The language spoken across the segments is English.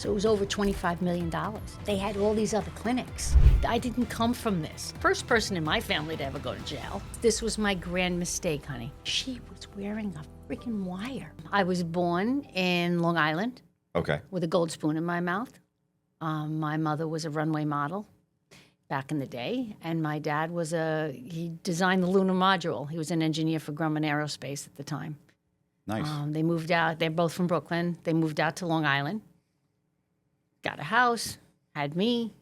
So it was over $25 million. They had all these other clinics. I didn't come from this. First person in my family to ever go to jail. This was my grand mistake, honey. She was wearing a freaking wire. I was born in Long Island. Okay. With a gold spoon in my mouth. My mother was a runway model back in the day, and my dad he designed the lunar module. He was an engineer for Grumman Aerospace at the time. Nice. They moved out. They're both from Brooklyn. They moved out to Long Island, got a house, had me.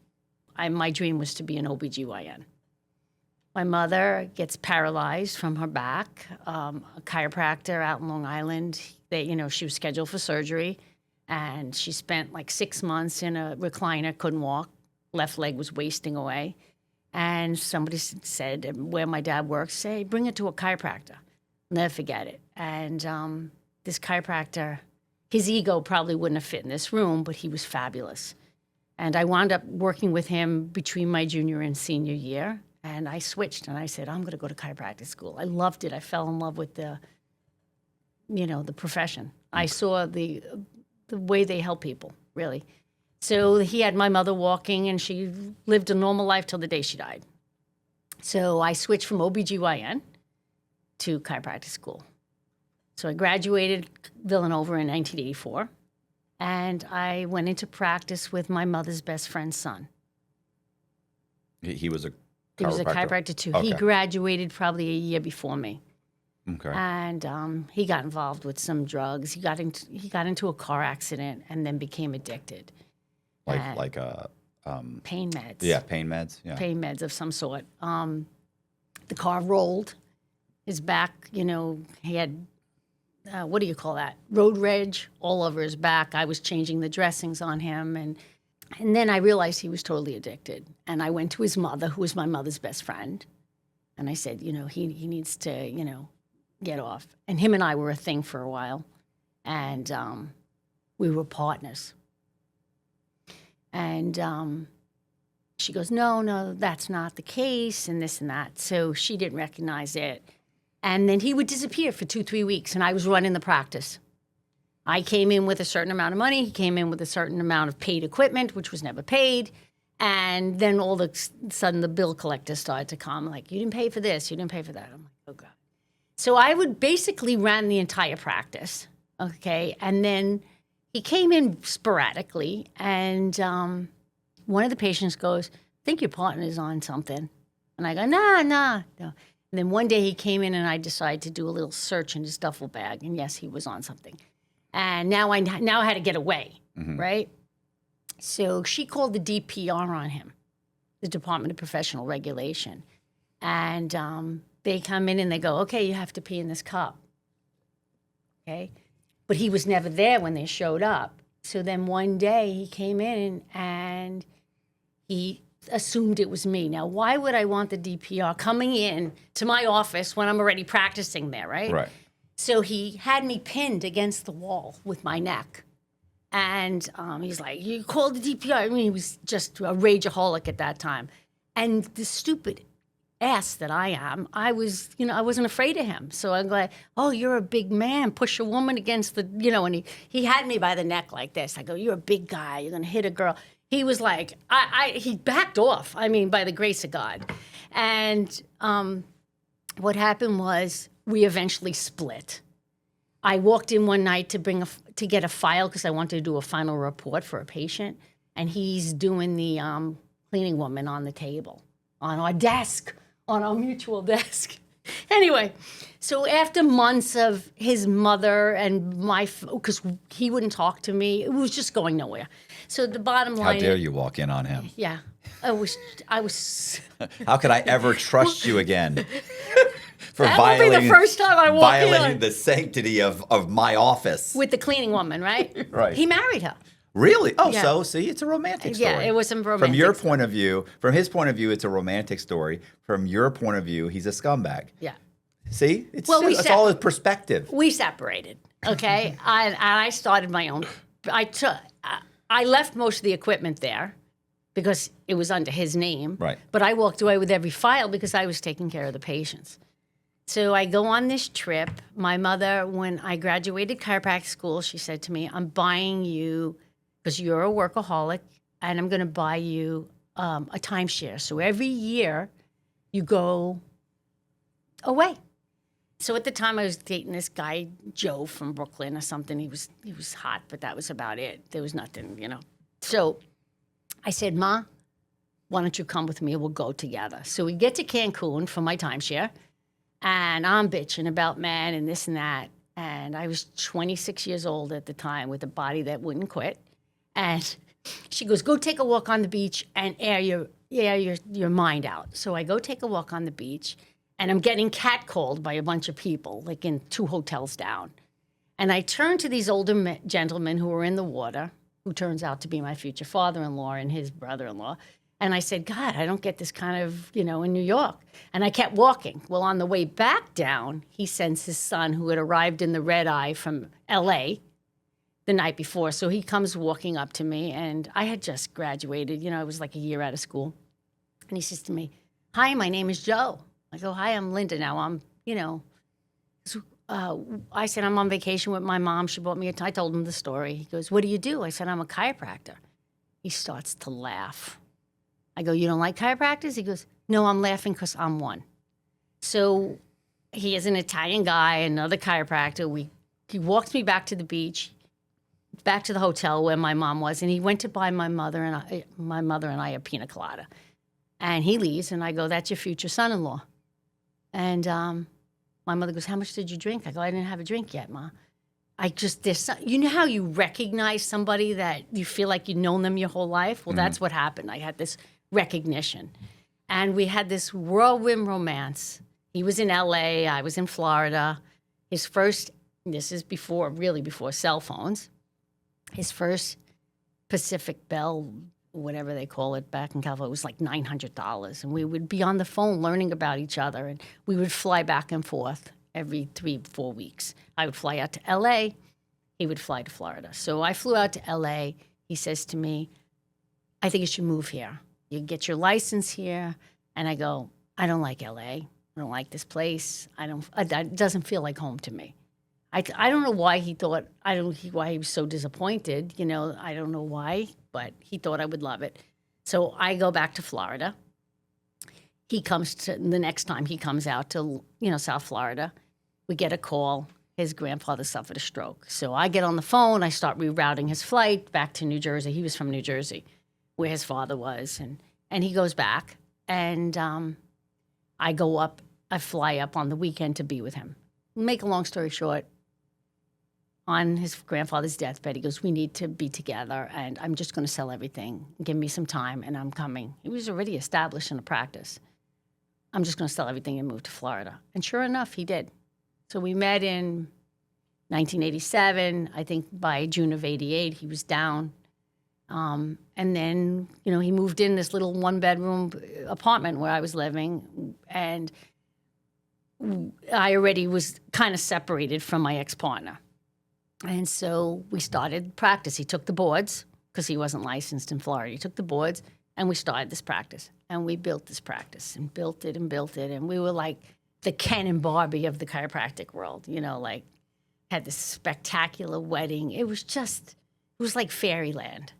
My dream was to be an OBGYN. My mother gets paralyzed from her back. A chiropractor out in Long Island, she was scheduled for surgery, and she spent like 6 months in a recliner, couldn't walk. Left leg was wasting away. And somebody said, where my dad works, say, bring her to a chiropractor. Never forget it. And this chiropractor, his ego probably wouldn't have fit in this room, but he was fabulous. And I wound up working with him between my junior and senior year. And I switched and I said, I'm going to go to chiropractic school. I loved it. I fell in love with the profession. I saw the way they help people, really. So he had my mother walking, and she lived a normal life till the day she died. So I switched from OBGYN to chiropractic school. So I graduated Villanova in 1984, and I went into practice with my mother's best friend's son. He was a chiropractor? He was a chiropractor, too. Okay. He graduated probably a year before me. Okay. And he got involved with some drugs. He got into a car accident and then became addicted. Like pain meds. Yeah, pain meds. Yeah. Pain meds of some sort. The car rolled. His back, he had, what do you call that? Road rage all over his back. I was changing the dressings on him. And then I realized he was totally addicted. And I went to his mother, who was my mother's best friend. And I said, he needs to, get off. And him and I were a thing for a while. And we were partners. And she goes, no, that's not the case, and this and that. So she didn't recognize it. And then he would disappear for 2-3 weeks, and I was running the practice. I came in with a certain amount of money. He came in with a certain amount of paid equipment, which was never paid. And then all of a sudden, the bill collector started to come, like, you didn't pay for this, you didn't pay for that. I'm like, oh, God. So I would basically ran the entire practice, okay? And then he came in sporadically, and one of the patients goes, I think your partner's on something. And I go, nah. And then one day he came in, and I decided to do a little search in his duffel bag, and yes, he was on something. And now I had to get away, right? So she called the DPR on him, the Department of Professional Regulation. And they come in and they go, okay, you have to pee in this cup, okay? But he was never there when they showed up. So then one day he came in and he assumed it was me. Now, why would I want the DPR coming in to my office when I'm already practicing there, right? Right. So he had me pinned against the wall with my neck. And he's like, you called the DPR. I mean, he was just a rageaholic at that time. And the stupid ass that I am, I wasn't afraid of him. So I'm glad, oh, you're a big man, push a woman against the, and he had me by the neck like this. I go, you're a big guy, you're gonna hit a girl. He was like, he backed off, by the grace of God. And what happened was we eventually split. I walked in one night to get a file because I wanted to do a final report for a patient, and he's doing the cleaning woman on the table, on our desk, on our mutual desk. Anyway, so after months of his mother and because he wouldn't talk to me, it was just going nowhere. So the bottom line. How dare you walk in on him? Yeah, I was. How could I ever trust you again? For that will be the first time I walk in. Violating the sanctity of my office. With the cleaning woman, right? Right. He married her. Really? Oh, Yeah. So see, it's a romantic story. Yeah, it was a romantic From your story. point of view, from his point of view, it's a romantic story. From your point of view, he's a scumbag. Yeah. See? It's all his perspective. We separated, okay? I started my own. I left most of the equipment there because it was under his name. Right. But I walked away with every file because I was taking care of the patients. So I go on this trip. My mother, when I graduated chiropractic school, she said to me, I'm buying you because you're a workaholic, and I'm going to buy you a timeshare. So every year you go away. So at the time I was dating this guy, Joe from Brooklyn or something. He was hot, but that was about it. There was nothing, you know. So I said, Ma, why don't you come with me? We'll go together. So we get to Cancun for my timeshare, and I'm bitching about men and this and that. And I was 26 years old at the time with a body that wouldn't quit. And she goes, go take a walk on the beach and air your mind out. So I go take a walk on the beach, and I'm getting catcalled by a bunch of people, like in 2 hotels down. And I turn to these older gentlemen who were in the water, who turns out to be my future father-in-law and his brother-in-law. And I said, God, I don't get this kind of, in New York. And I kept walking. Well, on the way back down, he sends his son, who had arrived in the red eye from L.A. the night before. So he comes walking up to me, and I had just graduated. I was like a year out of school. And he says to me, hi, my name is Joe. I go, hi, I'm Linda now. I said, I'm on vacation with my mom. She bought me I told him the story. He goes, what do you do? I said, I'm a chiropractor. He starts to laugh. I go, you don't like chiropractors? He goes, no, I'm laughing because I'm one. So he is an Italian guy, another chiropractor. He walks me back to the beach, back to the hotel where my mom was, and he went to buy my mother and I a pina colada. And he leaves, and I go, that's your future son-in-law. And my mother goes, how much did you drink? I go, I didn't have a drink yet, Ma. You know how you recognize somebody that you feel like you've known them your whole life? Well, That's what happened. I had this recognition. And we had this whirlwind romance. He was in LA, I was in Florida. This is before cell phones. His first Pacific Bell, whatever they call it back in California, was like $900. And we would be on the phone learning about each other, and we would fly back and forth every 3-4 weeks. I would fly out to LA, he would fly to Florida. So I flew out to LA. He says to me, I think you should move here. You get your license here. And I go, I don't like LA. I don't like this place. It doesn't feel like home to me. I don't know why why he was so disappointed. I don't know why, but he thought I would love it. So I go back to Florida. The next time he comes out to, South Florida, we get a call. His grandfather suffered a stroke. So I get on the phone. I start rerouting his flight back to New Jersey. He was from New Jersey, where his father was. And he goes back. And I fly up on the weekend to be with him. Make a long story short, on his grandfather's deathbed, he goes, we need to be together, and I'm just going to sell everything. Give me some time, and I'm coming. He was already established in a practice. I'm just going to sell everything and move to Florida. And sure enough, he did. So we met in 1987. I think by June of 88, he was down. And then, he moved in this little 1-bedroom apartment where I was living, and I already was kind of separated from my ex-partner. And so we started practice. He took the boards because he wasn't licensed in Florida. He took the boards, and we started this practice. And we built this practice and built it and built it. And we were like the Ken and Barbie of the chiropractic world, had this spectacular wedding. It was like fairyland,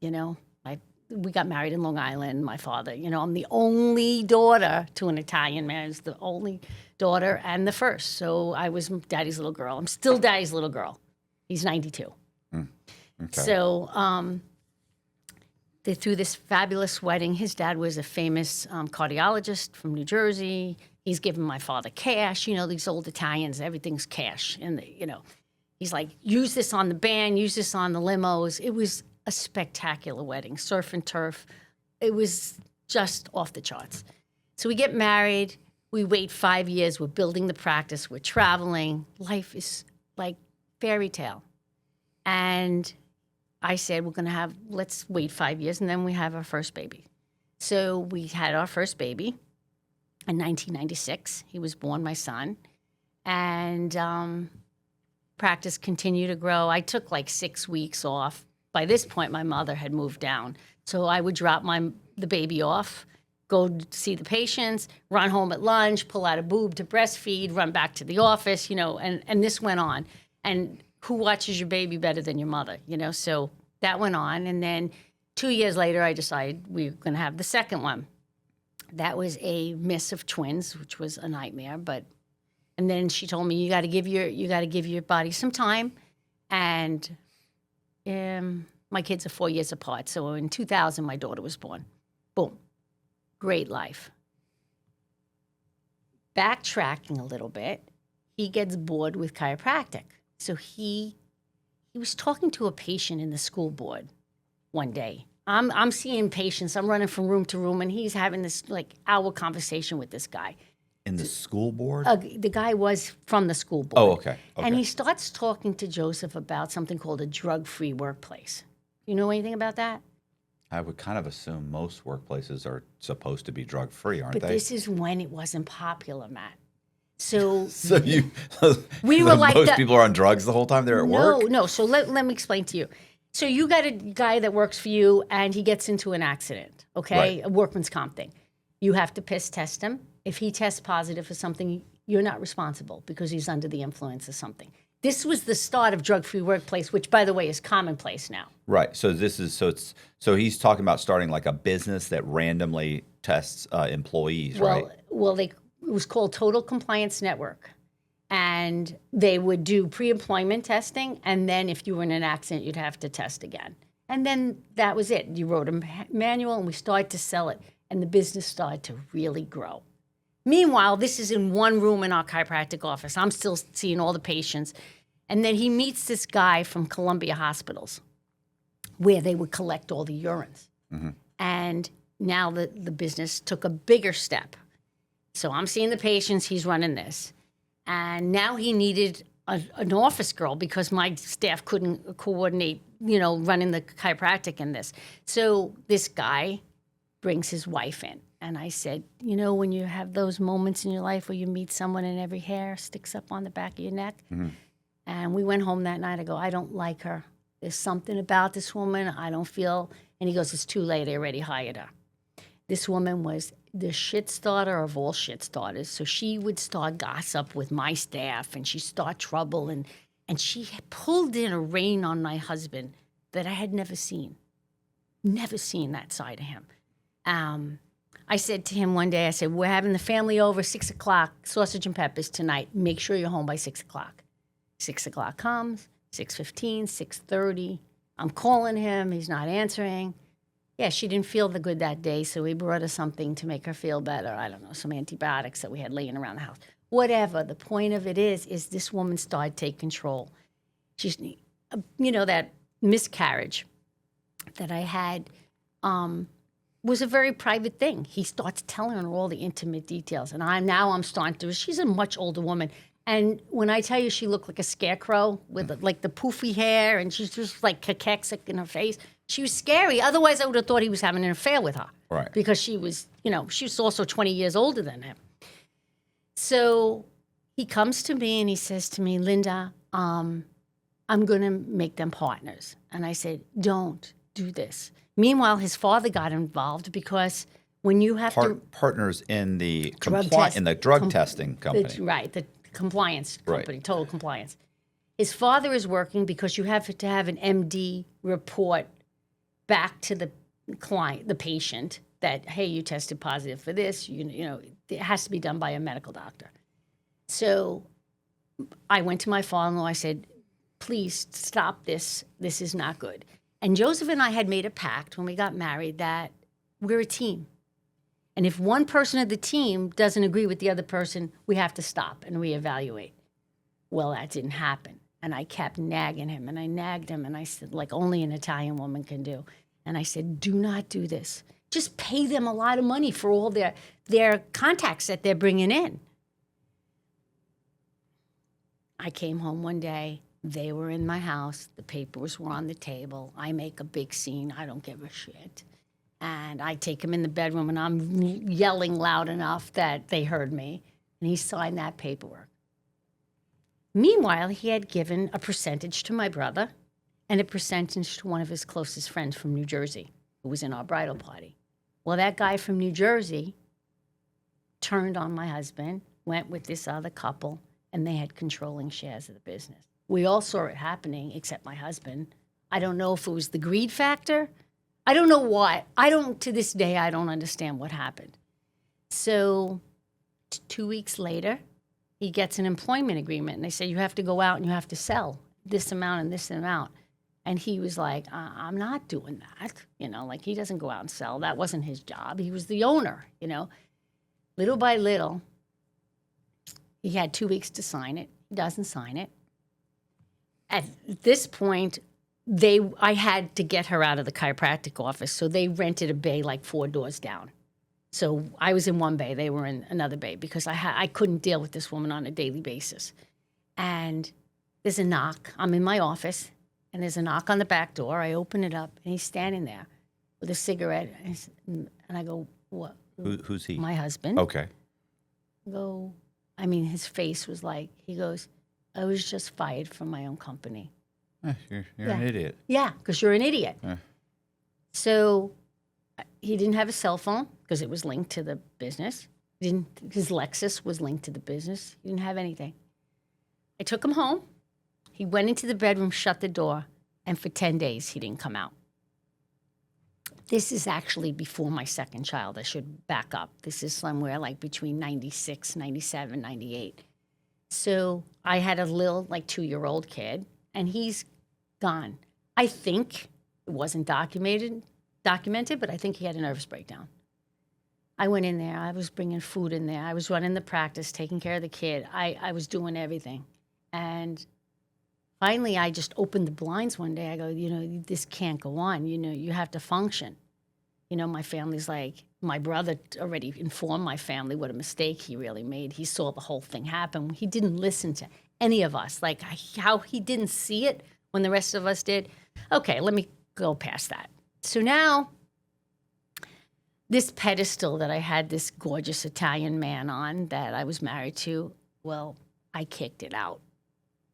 we got married in Long Island, my father. I'm the only daughter to an Italian man. I was the only daughter and the first. So I was daddy's little girl. I'm still daddy's little girl. He's 92. Okay. So they threw this fabulous wedding. His dad was a famous cardiologist from New Jersey. He's giving my father cash. These old Italians, everything's cash. And, he's like, use this on the band, use this on the limos. It was a spectacular wedding, surf and turf. It was just off the charts. So we get married. We wait 5 years. We're building the practice. We're traveling. Life is like fairy tale. And I said, let's wait 5 years, and then we have our first baby. So we had our first baby in 1996. He was born, my son. And practice continued to grow. I took like 6 weeks off. By this point, my mother had moved down. So I would drop the baby off, go see the patients, run home at lunch, pull out a boob to breastfeed, run back to the office, and this went on. And who watches your baby better than your mother, So that went on. And then 2 years later, I decided we were going to have the second one. That was a miss of twins, which was a nightmare. And then she told me, you got to give your body some time. And my kids are 4 years apart. So in 2000, my daughter was born. Boom. Great life. Backtracking a little bit, he gets bored with chiropractic. So he was talking to a patient in the school board one day. I'm seeing patients. I'm running from room to room, and he's having this like hour conversation with this guy. In the school board? The guy was from the school board. Oh, okay. And he starts talking to Joseph about something called a drug-free workplace. You know anything about that? I would kind of assume most workplaces are supposed to be drug-free, aren't But they? this is when it wasn't popular, Matt. So we were like most people are on drugs the whole time they're at work? No. So let me explain to you. So you got a guy that works for you, and he gets into an accident, okay? Right. A workman's comp thing. You have to piss test him. If he tests positive for something, you're not responsible because he's under the influence of something. This was the start of drug-free workplace, which, by the way, is commonplace now. Right. So so he's talking about starting like a business that randomly tests employees, right? Well, it was called Total Compliance Network. And they would do pre-employment testing, and then if you were in an accident, you'd have to test again. And then that was it. You wrote a manual, and we started to sell it, and the business started to really grow. Meanwhile, this is in one room in our chiropractic office. I'm still seeing all the patients. And then he meets this guy from Columbia Hospitals, where they would collect all the urines. Mm-hmm. And now the business took a bigger step. So I'm seeing the patients, he's running this. And now he needed an office girl because my staff couldn't coordinate, running the chiropractic in this. So this guy brings his wife in. And I said, when you have those moments in your life where you meet someone and every hair sticks up on the back of your neck. Mm-hmm. And we went home that night. I go, I don't like her. There's something about this woman I don't feel. And he goes, it's too late. I already hired her. This woman was the shit starter of all shit starters. So she would start gossip with my staff, and she'd start trouble. And she had pulled in a rein on my husband that I had never seen. Never seen that side of him. I said to him one day, I said, we're having the family over 6 o'clock, sausage and peppers tonight. Make sure you're home by 6 o'clock. 6 o'clock comes, 6:15, 6:30. I'm calling him. He's not answering. Yeah, she didn't feel the good that day, so we brought her something to make her feel better. I don't know, some antibiotics that we had laying around the house. Whatever. The point of it is this woman started to take control. She's, that miscarriage that I had was a very private thing. He starts telling her all the intimate details, and I'm starting to. She's a much older woman, and when I tell you she looked like a scarecrow with like the poofy hair, and she's just like cachexic in her face. She was scary. Otherwise, I would have thought he was having an affair with her. Right. Because she was also 20 years older than him. So he comes to me and he says to me, Linda, I'm going to make them partners. And I said, don't do this. Meanwhile, his father got involved because when you have partners in the drug testing company. The compliance company, right. Total Compliance. His father is working because you have to have an MD report back to the client, the patient, that, hey, you tested positive for this. It has to be done by a medical doctor. So I went to my father-in-law. I said, please stop this. This is not good. And Joseph and I had made a pact when we got married that we're a team. And if one person of the team doesn't agree with the other person, we have to stop and reevaluate. Well, that didn't happen. And I kept nagging him, and I nagged him, and I said, like only an Italian woman can do. And I said, do not do this. Just pay them a lot of money for all their contacts that they're bringing in. I came home one day. They were in my house. The papers were on the table. I make a big scene. I don't give a shit. And I take him in the bedroom, and I'm yelling loud enough that they heard me. And he signed that paperwork. Meanwhile, he had given a percentage to my brother and a percentage to one of his closest friends from New Jersey who was in our bridal party. Well, that guy from New Jersey turned on my husband, went with this other couple, and they had controlling shares of the business. We all saw it happening, except my husband. I don't know if it was the greed factor. I don't know why. To this day, I don't understand what happened. So 2 weeks later, he gets an employment agreement, and they say, you have to go out and you have to sell this amount and this amount. And he was like, I'm not doing that. Like he doesn't go out and sell. That wasn't his job. He was the owner, Little by little, he had 2 weeks to sign it. He doesn't sign it. At this point, I had to get her out of the chiropractic office, so they rented a bay like 4 doors down. So I was in one bay, they were in another bay, because I couldn't deal with this woman on a daily basis. And there's a knock. I'm in my office, and there's a knock on the back door. I open it up, and he's standing there with a cigarette, and I go, what? Who's he? My husband. Okay. His face was like, he goes, I was just fired from my own company. You're an idiot. Yeah, because you're an idiot. Yeah. So he didn't have a cell phone because it was linked to the business. His Lexus was linked to the business. He didn't have anything. I took him home. He went into the bedroom, shut the door, and for 10 days he didn't come out. This is actually before my second child. I should back up. This is somewhere like between 96, 97, 98. So I had a little 2-year-old kid, and he's gone. I think it wasn't documented, but I think he had a nervous breakdown. I went in there. I was bringing food in there. I was running the practice, taking care of the kid. I was doing everything. And finally, I just opened the blinds one day. I go, this can't go on. You have to function. My family's like, my brother already informed my family what a mistake he really made. He saw the whole thing happen. He didn't listen to any of us, like how he didn't see it when the rest of us did. Okay, let me go past that. So now, this pedestal that I had this gorgeous Italian man on that I was married to, well, I kicked it out.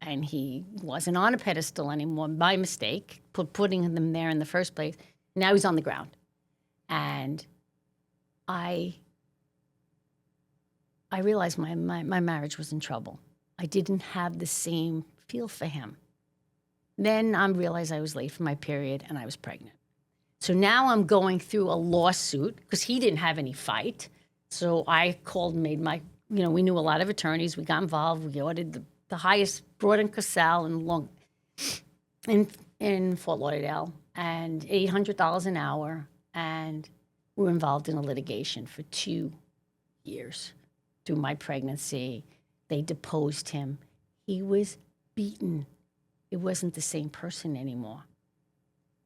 And he wasn't on a pedestal anymore by mistake, putting him there in the first place. Now he's on the ground. And I realized my marriage was in trouble. I didn't have the same feel for him. Then I realized I was late for my period and I was pregnant. So now I'm going through a lawsuit because he didn't have any fight. So I called and made we knew a lot of attorneys. We got involved. We ordered the highest, brought in Cashapp in Fort Lauderdale, and $800 an hour. And we were involved in a litigation for 2 years through my pregnancy. They deposed him. He was beaten. It wasn't the same person anymore.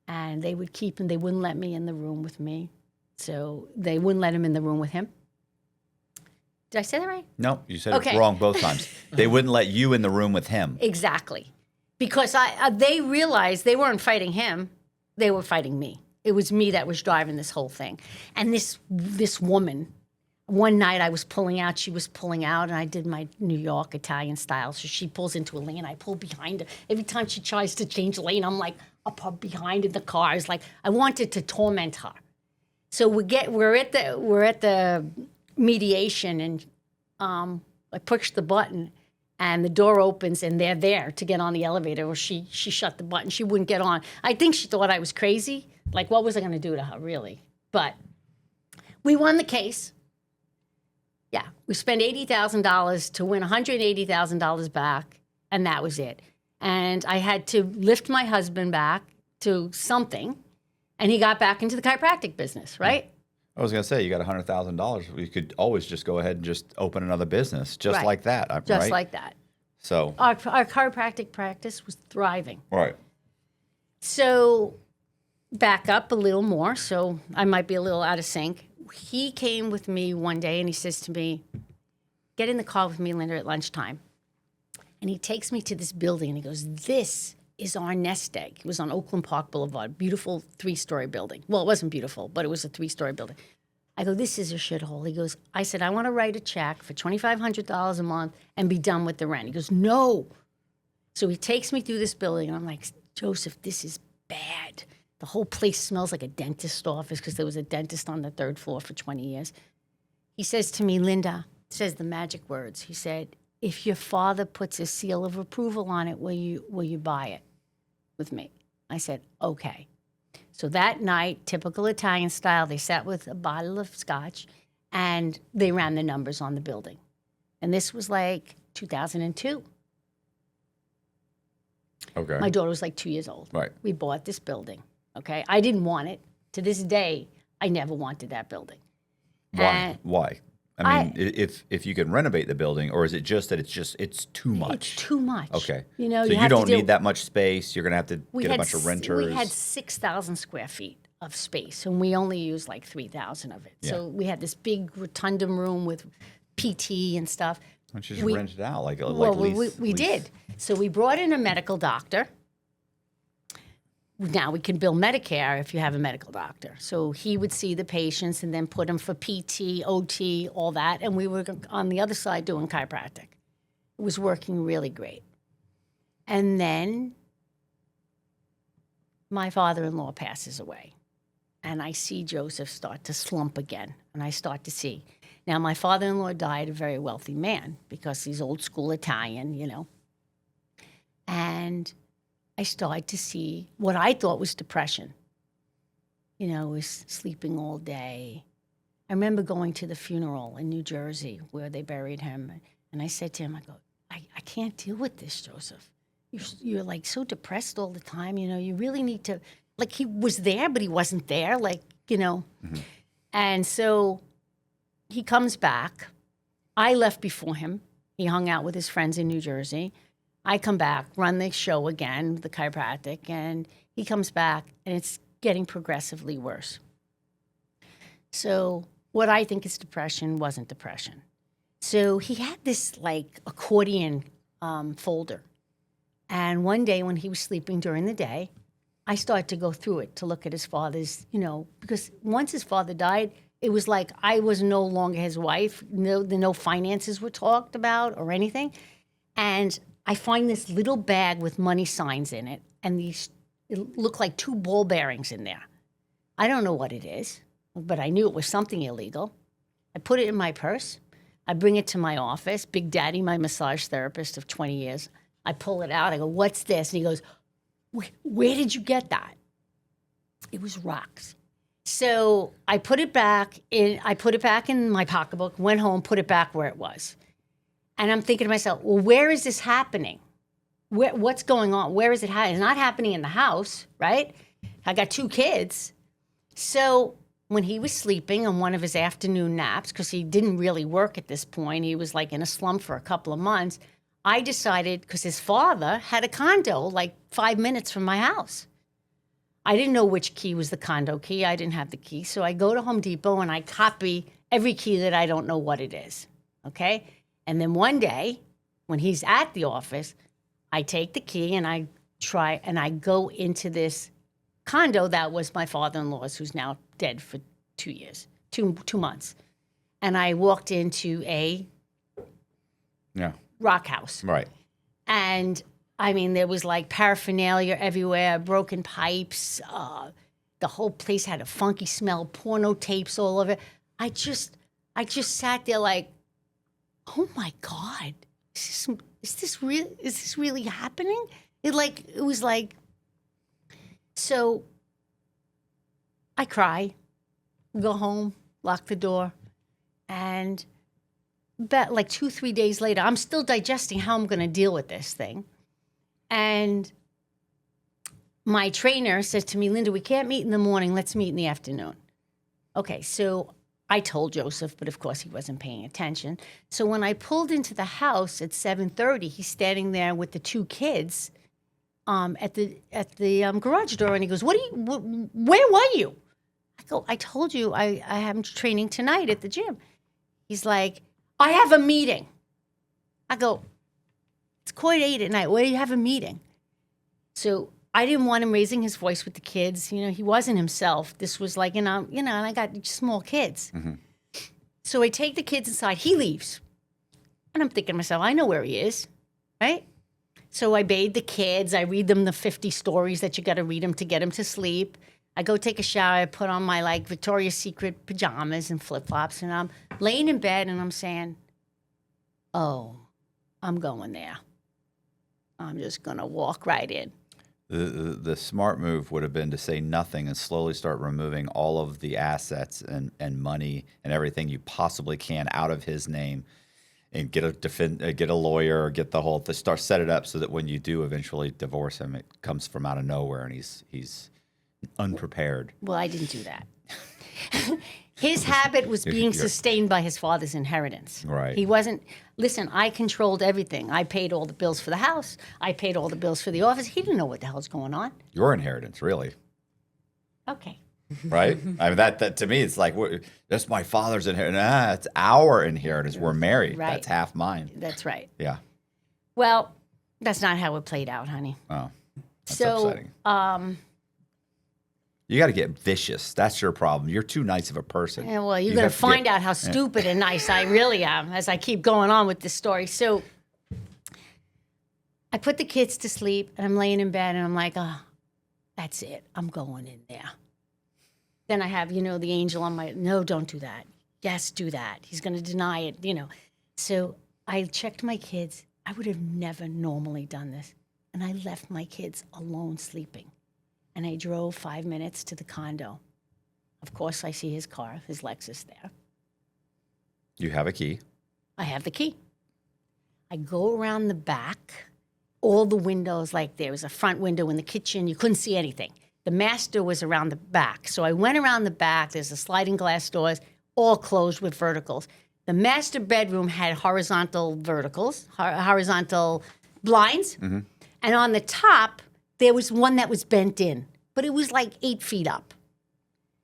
And they would keep him. They wouldn't let me in the room with me. So they wouldn't let him in the room with him. Did I say that right? No, you said it wrong both times. They wouldn't let you in the room with him. Exactly. Because they realized they weren't fighting him. They were fighting me. It was me that was driving this whole thing. And this woman, one night I was pulling out, she was pulling out, and I did my New York Italian style. So she pulls into a lane, I pull behind her. Every time she tries to change lane, I'm like up behind in the car. It's like I wanted to torment her. So we're at the mediation, and I push the button, and the door opens, and they're there to get on the elevator. Or she shut the button. She wouldn't get on. I think she thought I was crazy. Like, what was I going to do to her, really? But we won the case. Yeah, we spent $80,000 to win $180,000 back, and that was it. And I had to lift my husband back to something, and he got back into the chiropractic business, right? I was going to say, you got $100,000. You could always just go ahead and just open another business, just like that, right? Just like that. So our chiropractic practice was thriving. Right. So back up a little more, so I might be a little out of sync. He came with me one day, and he says to me, get in the car with me, Linda, at lunchtime. And he takes me to this building, and he goes, this is our nest egg. It was on Oakland Park Boulevard, beautiful 3-story building. Well, it wasn't beautiful, but it was a 3-story building. I go, this is a shithole. He goes, I said, I want to write a check for $2,500 a month and be done with the rent. He goes, no. So he takes me through this building, and I'm like, Joseph, this is bad. The whole place smells like a dentist's office because there was a dentist on the 3rd floor for 20 years. He says to me, Linda, says the magic words. He said, if your father puts a seal of approval on it, will you buy it with me? I said, okay. So that night, typical Italian style, they sat with a bottle of scotch and they ran the numbers on the building. And this was like 2002. Okay. My daughter was like 2 years old. Right. We bought this building, okay? I didn't want it. To this day, I never wanted that building. Why? And Why? I mean, if you can renovate the building, or is it just that it's too much? it's too much. Okay. You know, so you have to don't do- need that much space. You're gonna have to we get a had bunch of s- renters. We had 6,000 square feet of space, and we only used like 3,000 of it. So we had this big rotundum room with PT and stuff. Why don't you just we- rent it out like Well, lease? we did. So we brought in a medical doctor. Now we can bill Medicare if you have a medical doctor. So he would see the patients and then put them for PT, OT, all that. And we were on the other side doing chiropractic. It was working really great. And then my father-in-law passes away. And I see Joseph start to slump again. And I start to see. Now, my father-in-law died a very wealthy man because he's old school Italian, you know. And I started to see what I thought was depression. You know, was sleeping all day. I remember going to the funeral in New Jersey where they buried him. And I said to him, I go, I can't deal with this, Joseph. You're like so depressed all the time. You know, you really need to, like he was there, but he wasn't there. Like, you know. Mm-hmm. And so he comes back. I left before him. He hung out with his friends in New Jersey. I come back, run the show again, the chiropractic, and he comes back, and it's getting progressively worse. So what I think is depression wasn't depression. So he had this like accordion folder. And one day when he was sleeping during the day, I started to go through it to look at his father's, you know, because once his father died, it was like I was no longer his wife. No finances were talked about or anything. And I find this little bag with money signs in it, and it looked like 2 ball bearings in there. I don't know what it is, but I knew it was something illegal. I put it in my purse. I bring it to my office. Big Daddy, my massage therapist of 20 years, I pull it out. I go, what's this? And he goes, where did you get that? It was rocks. So I put it back in my pocketbook, went home, put it back where it was. And I'm thinking to myself, well, where is this happening? What's going on? Where is it happening? It's not happening in the house, right? I got 2 kids. So when he was sleeping on one of his afternoon naps, because he didn't really work at this point, he was like in a slump for a couple of months, I decided, because his father had a condo like 5 minutes from my house. I didn't know which key was the condo key. I didn't have the key. So I go to Home Depot and I copy every key that I don't know what it is, okay? And then one day, when he's at the office, I take the key and I go into this condo that was my father-in-law's, who's now dead for 2 years, 2 months. And I walked into a rock house. Right. And I mean, there was like paraphernalia everywhere, broken pipes. The whole place had a funky smell, porno tapes all over. I just sat there like, oh my God, is this really happening? It was like, so I cry, go home, lock the door, and about like 2-3 days later, I'm still digesting how I'm going to deal with this thing. And my trainer says to me, Linda, we can't meet in the morning. Let's meet in the afternoon. Okay, so I told Joseph, but of course he wasn't paying attention. So when I pulled into the house at 7:30, he's standing there with the 2 kids at the garage door, and he goes, where were you? I go, I told you I have training tonight at the gym. He's like, I have a meeting. I go, it's 8:15 at night. Where do you have a meeting? So I didn't want him raising his voice with the kids. You know, he wasn't himself. This was like, and I got small kids. Mm-hmm. So I take the kids inside. He leaves. And I'm thinking to myself, I know where he is, right? So I bathe the kids. I read them the 50 stories that you got to read them to get them to sleep. I go take a shower. I put on my like Victoria's Secret pajamas and flip-flops. And I'm laying in bed and I'm saying, oh, I'm going there. I'm just going to walk right in. The smart move would have been to say nothing and slowly start removing all of the assets and money and everything you possibly can out of his name, and get a lawyer, or get the whole set it up so that when you do eventually divorce him, it comes from out of nowhere and he's unprepared. Well, I didn't do that. His habit was being sustained by his father's inheritance. Right. He wasn't, listen, I controlled everything. I paid all the bills for the house. I paid all the bills for the office. He didn't know what the hell's going on. Your inheritance, really. Okay. Right? I mean, that to me, it's like, that's my father's inheritance. It's our inheritance. We're married. Right. That's half mine. That's right. Yeah. Well, that's not how it played out, honey. Oh, that's So, upsetting. You got to get vicious. That's your problem. You're too nice of a person. Yeah, well, you're going to find out how stupid and nice I really am as I keep going on with this story. So I put the kids to sleep, and I'm laying in bed, and I'm like, oh, that's it. I'm going in there. Then I have, the angel on my, no, don't do that. Yes, do that. He's going to deny it, So I checked my kids. I would have never normally done this. And I left my kids alone sleeping. And I drove 5 minutes to the condo. Of course, I see his car, his Lexus there. You have a key. I have the key. I go around the back, all the windows, like there was a front window in the kitchen. You couldn't see anything. The master was around the back. So I went around the back. There's the sliding glass doors, all closed with verticals. The master bedroom had horizontal blinds. Mm-hmm. And on the top, there was one that was bent in, but it was like 8 feet up.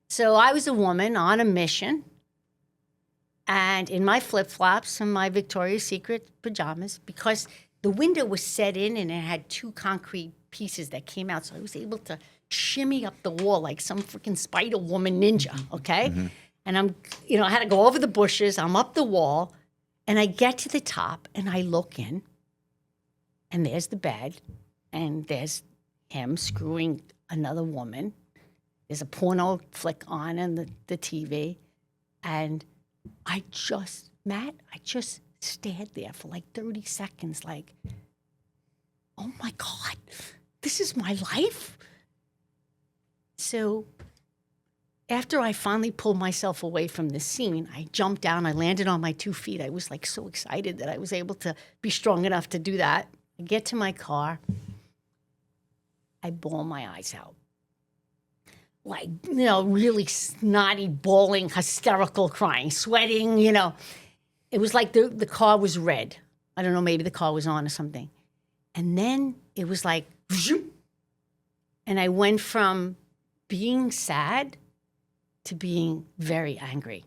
So I was a woman on a mission, and in my flip-flops and my Victoria's Secret pajamas, because the window was set in and it had 2 concrete pieces that came out, so I was able to shimmy up the wall like some freaking Spider Woman ninja, okay? Mm-hmm. And I had to go over the bushes. I'm up the wall, and I get to the top, and I look in, and there's the bed, and there's him screwing another woman. There's a porno flick on in the TV. And I just stared there for like 30 seconds like, oh my God, this is my life? So after I finally pulled myself away from the scene, I jumped down, I landed on my 2 feet. I was like so excited that I was able to be strong enough to do that. I get to my car. I bawl my eyes out. Like, really snotty, bawling, hysterical crying, sweating, It was like the car was red. I don't know, maybe the car was on or something. And then it was like, and I went from being sad to being very angry.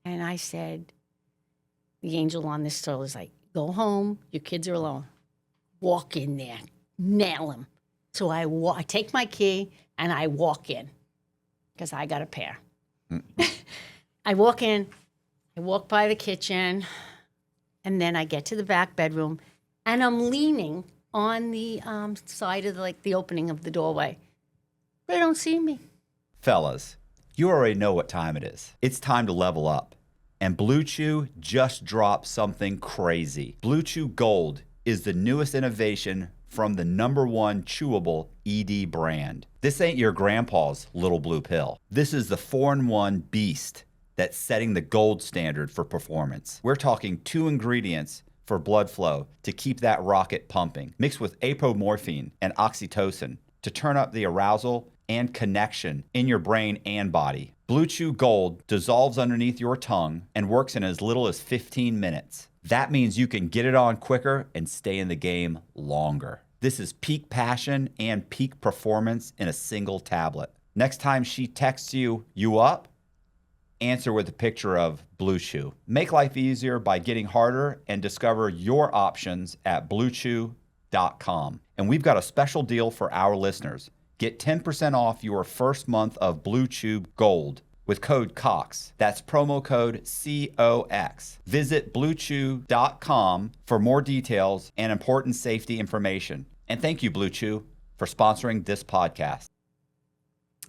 And I said, the angel on this story was like, go home, your kids are alone. Walk in there, nail him. So I take my key and I walk in because I got a pair. I walk in, I walk by the kitchen, and then I get to the back bedroom, and I'm leaning on the side of the opening of the doorway. They don't see me. Fellas, you already know what time it is. It's time to level up. And Blue Chew just dropped something crazy. Blue Chew Gold is the newest innovation from the #1 chewable ED brand. This ain't your grandpa's little blue pill. This is the 4-in-1 beast that's setting the gold standard for performance. We're talking 2 ingredients for blood flow to keep that rocket pumping, mixed with apomorphine and oxytocin to turn up the arousal and connection in your brain and body. Blue Chew Gold dissolves underneath your tongue and works in as little as 15 minutes. That means you can get it on quicker and stay in the game longer. This is peak passion and peak performance in a single tablet. Next time she texts you up, answer with a picture of Blue Chew. Make life easier by getting harder and discover your options at bluechew.com. And we've got a special deal for our listeners. Get 10% off your first month of Blue Chew Gold with code COX. That's promo code COX. Visit bluechew.com for more details and important safety information. And thank you, Blue Chew, for sponsoring this podcast.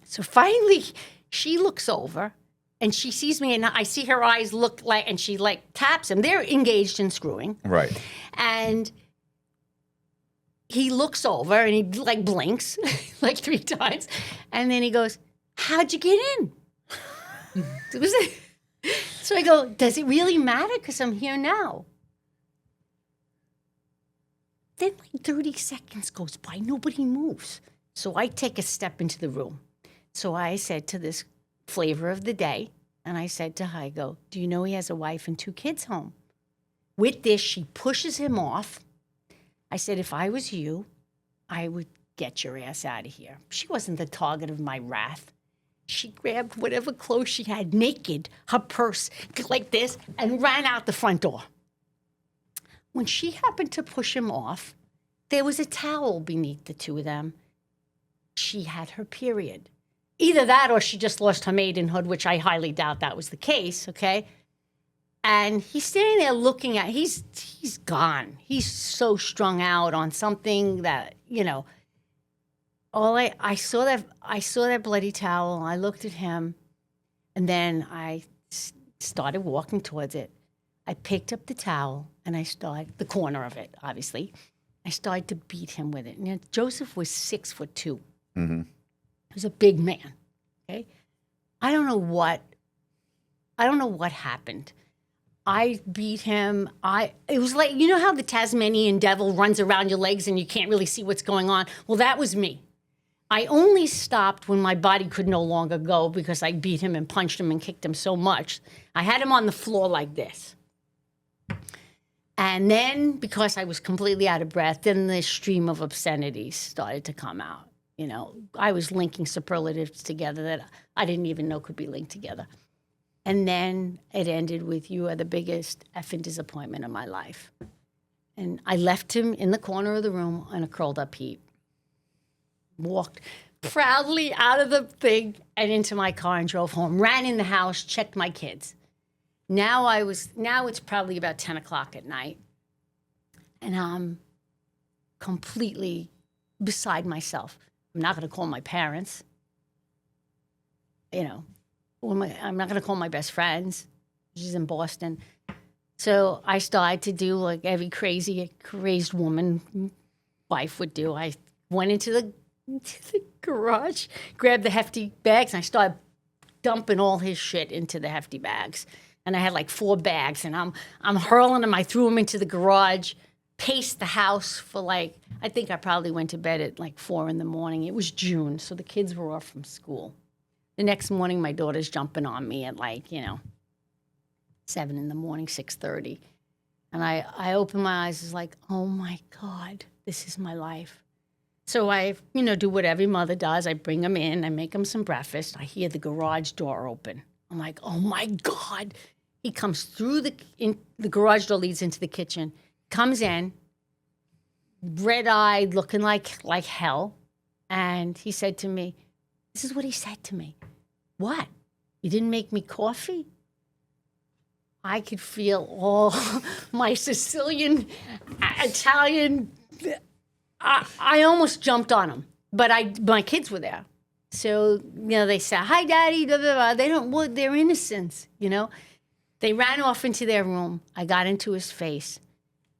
So finally, she looks over and she sees me, and I see her eyes look like, and she taps him. They're engaged in screwing. Right. And he looks over and he like blinks like 3 times. And then he goes, how'd you get in? So I go, does it really matter? Because I'm here now. Then like 30 seconds goes by, nobody moves. So I take a step into the room. So I said to this flavor of the day, and I said to her, I go, do you know he has a wife and 2 kids home? With this, she pushes him off. I said, if I was you, I would get your ass out of here. She wasn't the target of my wrath. She grabbed whatever clothes she had, naked, her purse, like this, and ran out the front door. When she happened to push him off, there was a towel beneath the 2 of them. She had her period. Either that or she just lost her maidenhood, which I highly doubt that was the case, okay? And he's standing there looking at, he's gone. He's so strung out on something that, you know, I saw that bloody towel. I looked at him, and then I started walking towards it. I picked up the towel, and I started, the corner of it, obviously. I started to beat him with it. And Joseph was 6'2". Mm-hmm. He was a big man, okay? I don't know what happened. I beat him. It was like, you know how the Tasmanian devil runs around your legs and you can't really see what's going on? Well, that was me. I only stopped when my body could no longer go because I beat him and punched him and kicked him so much. I had him on the floor like this. And then, because I was completely out of breath, then the stream of obscenities started to come out. You know, I was linking superlatives together that I didn't even know could be linked together. And then it ended with, you are the biggest effing disappointment of my life. And I left him in the corner of the room in a curled up heap. Walked proudly out of the thing and into my car and drove home. Ran in the house, checked my kids. Now it's probably about 10 o'clock at night. And I'm completely beside myself. I'm not going to call my parents. You know, I'm not going to call my best friends. She's in Boston. So I started to do like every crazed woman wife would do. I went into the garage, grabbed the hefty bags, and I started dumping all his shit into the hefty bags. And I had like 4 bags, and I'm hurling them. I threw them into the garage, paced the house for like, I think I probably went to bed at like 4 a.m. It was June, so the kids were off from school. The next morning, my daughter's jumping on me at like, 7 a.m, 6:30. And I open my eyes, it's like, oh my God, this is my life. So I, do what every mother does. I bring them in, I make them some breakfast. I hear the garage door open. I'm like, oh my God. He comes through the garage door leads into the kitchen, comes in, red-eyed, looking like hell. And he said to me, this is what he said to me. What? You didn't make me coffee? I could feel all my Sicilian, Italian, I almost jumped on him, but my kids were there. So, they said, hi, Daddy, blah, blah, blah. They're innocents, They ran off into their room. I got into his face,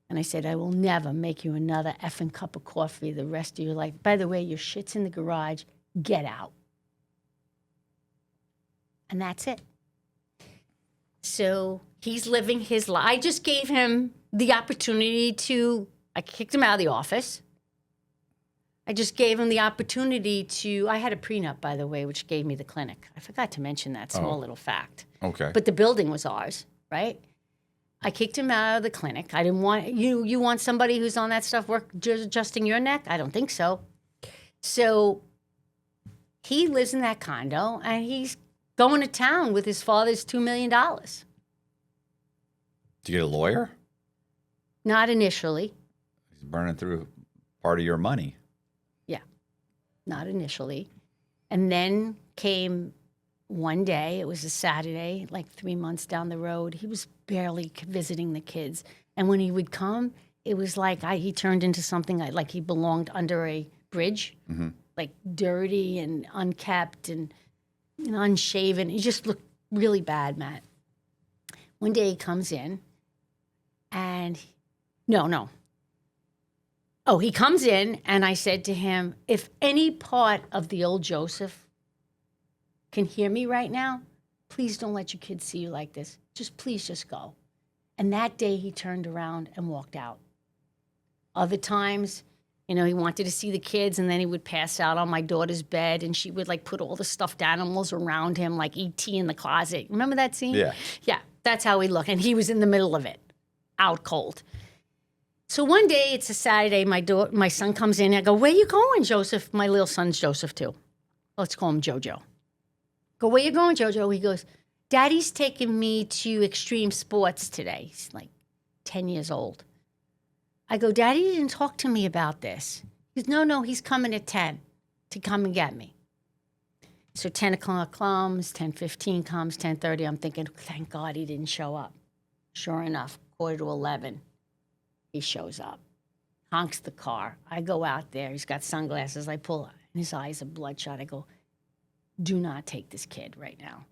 and I said, I will never make you another effing cup of coffee the rest of your life. By the way, your shit's in the garage. Get out. And that's it. So he's living his life. I just gave him the opportunity I kicked him out of the office. I just gave him the opportunity I had a prenup, by the way, which gave me the clinic. I forgot to mention that small little fact. Okay. But the building was ours, right? I kicked him out of the clinic. I didn't want, you want somebody who's on that stuff adjusting your neck? I don't think so. So he lives in that condo, and he's going to town with his father's $2 million. Did you get a lawyer? Not initially. He's burning through part of your money. Yeah, not initially. And then came one day, it was a Saturday, like 3 months down the road. He was barely visiting the kids. And when he would come, it was like he turned into something like he belonged under a bridge, like dirty and unkept and unshaven. He just looked really bad, Matt. One day he comes in and, no. Oh, he comes in, and I said to him, if any part of the old Joseph can hear me right now, please don't let your kids see you like this. Please just go. And that day he turned around and walked out. Other times, he wanted to see the kids, and then he would pass out on my daughter's bed, and she would like put all the stuffed animals around him, like E.T. in the closet. Remember that scene? Yeah. Yeah, that's how he looked. And he was in the middle of it, out cold. So one day, it's a Saturday, my son comes in, and I go, where you going, Joseph? My little son's Joseph, too. Let's call him Jojo. Go, where you going, Jojo? He goes, Daddy's taking me to extreme sports today. He's like 10 years old. I go, Daddy didn't talk to me about this. He goes, no, he's coming at 10 to come and get me. So 10 o'clock comes, 10:15 comes, 10:30. I'm thinking, thank God he didn't show up. Sure enough, 10:45, he shows up, honks the car. I go out there. He's got sunglasses. I pull, and his eyes are bloodshot. I go, do not take this kid right now.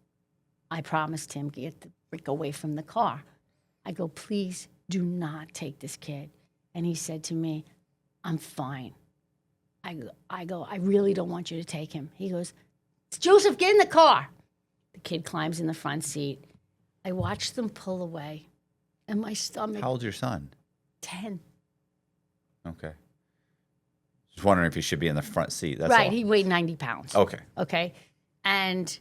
I promised him, get the frick away from the car. I go, please do not take this kid. And he said to me, I'm fine. I go, I really don't want you to take him. He goes, Joseph, get in the car. The kid climbs in the front seat. I watch them pull away, and my stomach. How old's your son? 10. Okay. Just wondering if he should be in the front seat. That's Right, all. he weighed 90 pounds. Okay. Okay, and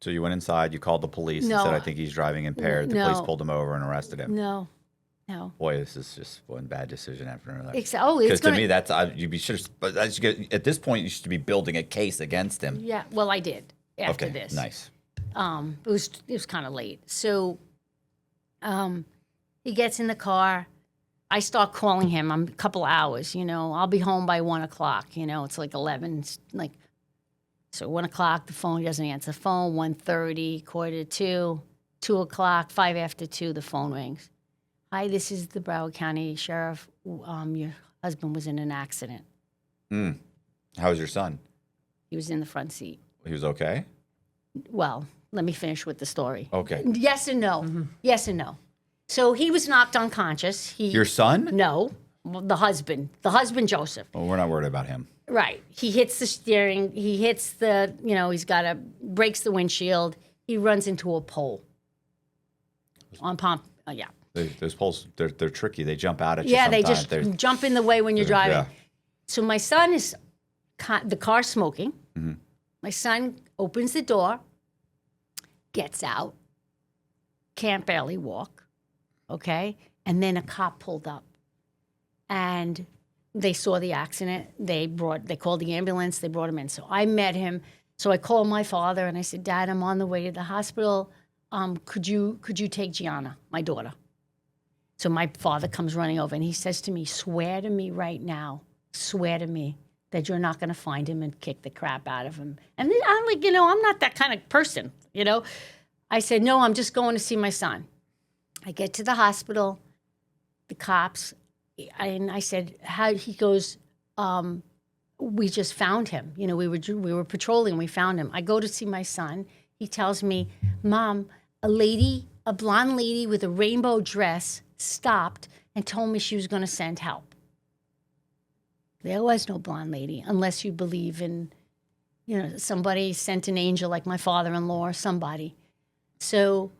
So you went inside, you called the police No. and said, I think he's driving impaired. The No. police pulled him over and arrested him. no. Boy, this is just one bad decision after another. It's Because to gonna. me, that's but at this point, you should be building a case against him. Yeah, well, I did after Okay, this. nice. It was kind of late. So, he gets in the car. I start calling him. I'm a couple hours. I'll be home by 1 o'clock. It's like 11. So 1 o'clock, the phone, he doesn't answer the phone. 1:30, 1:45, 2 o'clock, 5 after 2, the phone rings. Hi, this is the Broward County Sheriff. Your husband was in an accident. How was your son? He was in the front seat. He was okay? Well, let me finish with the story. Okay. Yes and no. Mm-hmm. Yes and no. So he was knocked unconscious. Your son? No, the husband Joseph. Well, we're not worried about him. Right. He hits the steering. He hits breaks the windshield. He runs into a pole. Yeah. Those poles, they're tricky. They jump out at you Yeah, sometimes. they just jump in the way when you're driving. Yeah. So my son is, the car smoking. Mm-hmm. My son opens the door, gets out, can't barely walk, okay? And then a cop pulled up, and they saw the accident. They called the ambulance. They brought him in. So I met him. So I called my father, and I said, Dad, I'm on the way to the hospital. Could you take Gianna, my daughter? So my father comes running over, and he says to me, swear to me right now, swear to me that you're not going to find him and kick the crap out of him. And then I'm like, I'm not that kind of person, I said, no, I'm just going to see my son. I get to the hospital, the cops, and I said, how? He goes, we just found him. We were patrolling, we found him. I go to see my son. He tells me, Mom, a blonde lady with a rainbow dress stopped and told me she was going to send help. There was no blonde lady, unless you believe in, somebody sent an angel like my father-in-law or somebody. So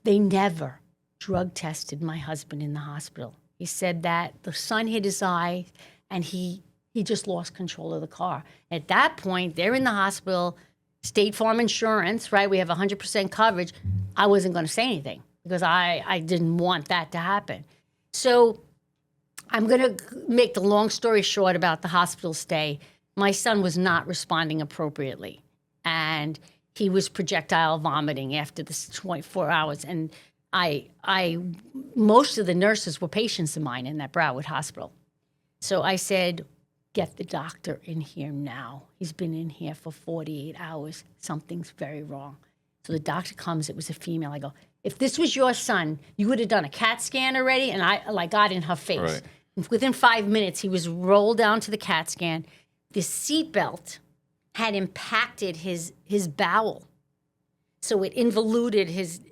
they never drug tested my husband in the hospital. He said that the sun hit his eye and he just lost control of the car. At that point, they're in the hospital, State Farm Insurance, right? We have 100% coverage. I wasn't going to say anything because I didn't want that to happen. So I'm going to make the long story short about the hospital stay. My son was not responding appropriately, and he was projectile vomiting after the 24 hours. And most of the nurses were patients of mine in that Broward hospital. So I said, get the doctor in here now. He's been in here for 48 hours. Something's very wrong. So the doctor comes. It was a female. I go, if this was your son, you would have done a CAT scan already. And I got in her face. Right. Within 5 minutes, he was rolled down to the CAT scan. The seatbelt had impacted his bowel. So it involuted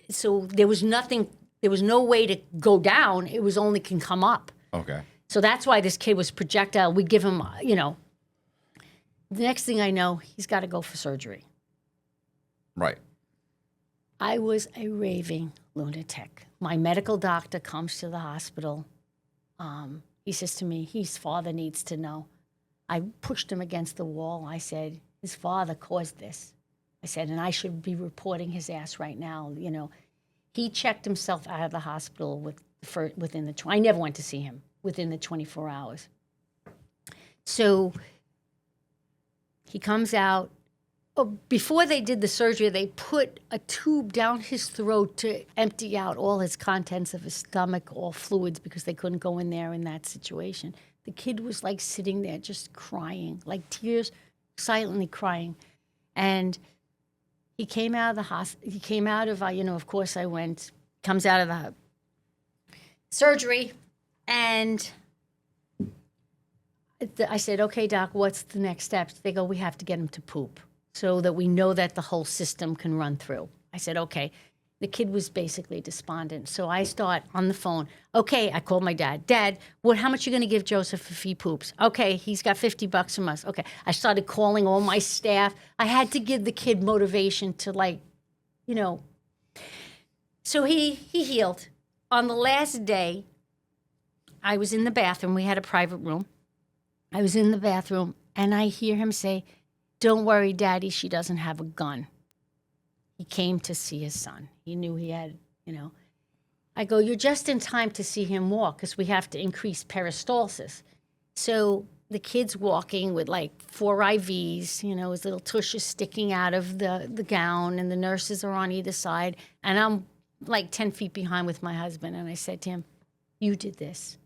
so there was no way to go down. It was only can come up. Okay. So that's why this kid was projectile. We give him, the next thing I know, he's got to go for surgery. Right. I was a raving lunatic. My medical doctor comes to the hospital. He says to me, his father needs to know. I pushed him against the wall. I said, his father caused this. I said, and I should be reporting his ass right now. He checked himself out of the hospital within the. I never went to see him within the 24 hours. So he comes out. Oh, before they did the surgery, they put a tube down his throat to empty out all his contents of his stomach, all fluids, because they couldn't go in there in that situation. The kid was like sitting there just crying, like tears, silently crying. And he came out of the hospital. He came out of, of course I went, comes out of the surgery. And I said, okay, doc, what's the next steps? They go, we have to get him to poop so that we know that the whole system can run through. I said, okay. The kid was basically despondent. So I start on the phone. Okay, I called my dad. Dad, how much you going to give Joseph if he poops? Okay, he's got $50 from us. Okay. I started calling all my staff. I had to give the kid motivation to So he healed. On the last day, I was in the bathroom. We had a private room. I was in the bathroom, and I hear him say, don't worry, Daddy, she doesn't have a gun. He came to see his son. He knew he had, I go, you're just in time to see him walk because we have to increase peristalsis. So the kid's walking with like 4 IVs, his little tush is sticking out of the gown, and the nurses are on either side. And I'm like 10 feet behind with my husband. And I said to him, you did this.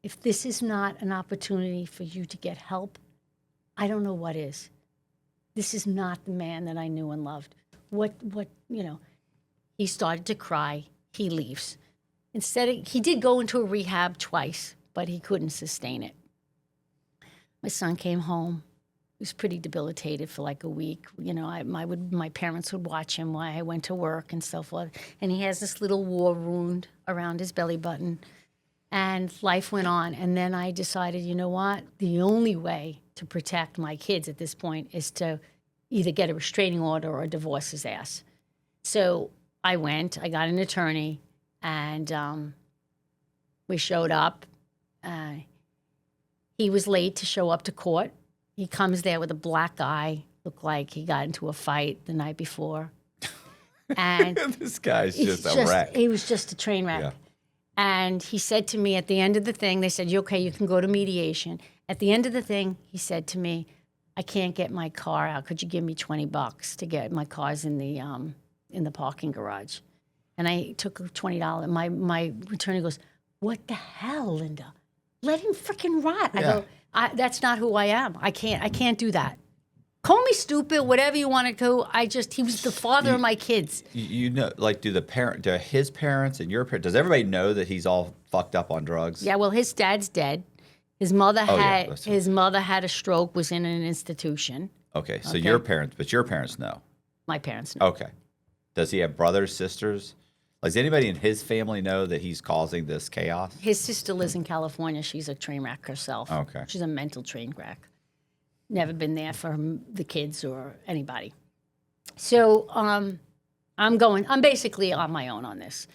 If this is not an opportunity for you to get help, I don't know what is. This is not the man that I knew and loved. He started to cry. He leaves. He did go into a rehab twice, but he couldn't sustain it. My son came home. He was pretty debilitated for like a week. My parents would watch him while I went to work and so forth. And he has this little war wound around his belly button. And life went on. And then I decided, you know what? The only way to protect my kids at this point is to either get a restraining order or divorce his ass. So I got an attorney, and we showed up. He was late to show up to court. He comes there with a black eye, looked like he got into a fight the night before. And this guy's just a wreck. He was just a train wreck. Yeah. And he said to me at the end of the thing, they said, okay, you can go to mediation. At the end of the thing, he said to me, I can't get my car out. Could you give me $20 to get my cars in the parking garage? And I took $20. My attorney goes, what the hell, Linda? Let him freaking rot. Yeah. I go, that's not who I am. I can't do that. Call me stupid, whatever you want to do. He was the father of my kids. Do his parents and your parents, does everybody know that he's all fucked up on drugs? Yeah, well, his dad's dead. His mother his mother had a stroke, was in an institution. Okay, so your parents know. My parents know. Okay. Does he have brothers, sisters? Does anybody in his family know that he's causing this chaos? His sister lives in California. She's a train wreck herself. Okay. She's a mental train wreck. Never been there for the kids or anybody. So I'm basically on my own on this.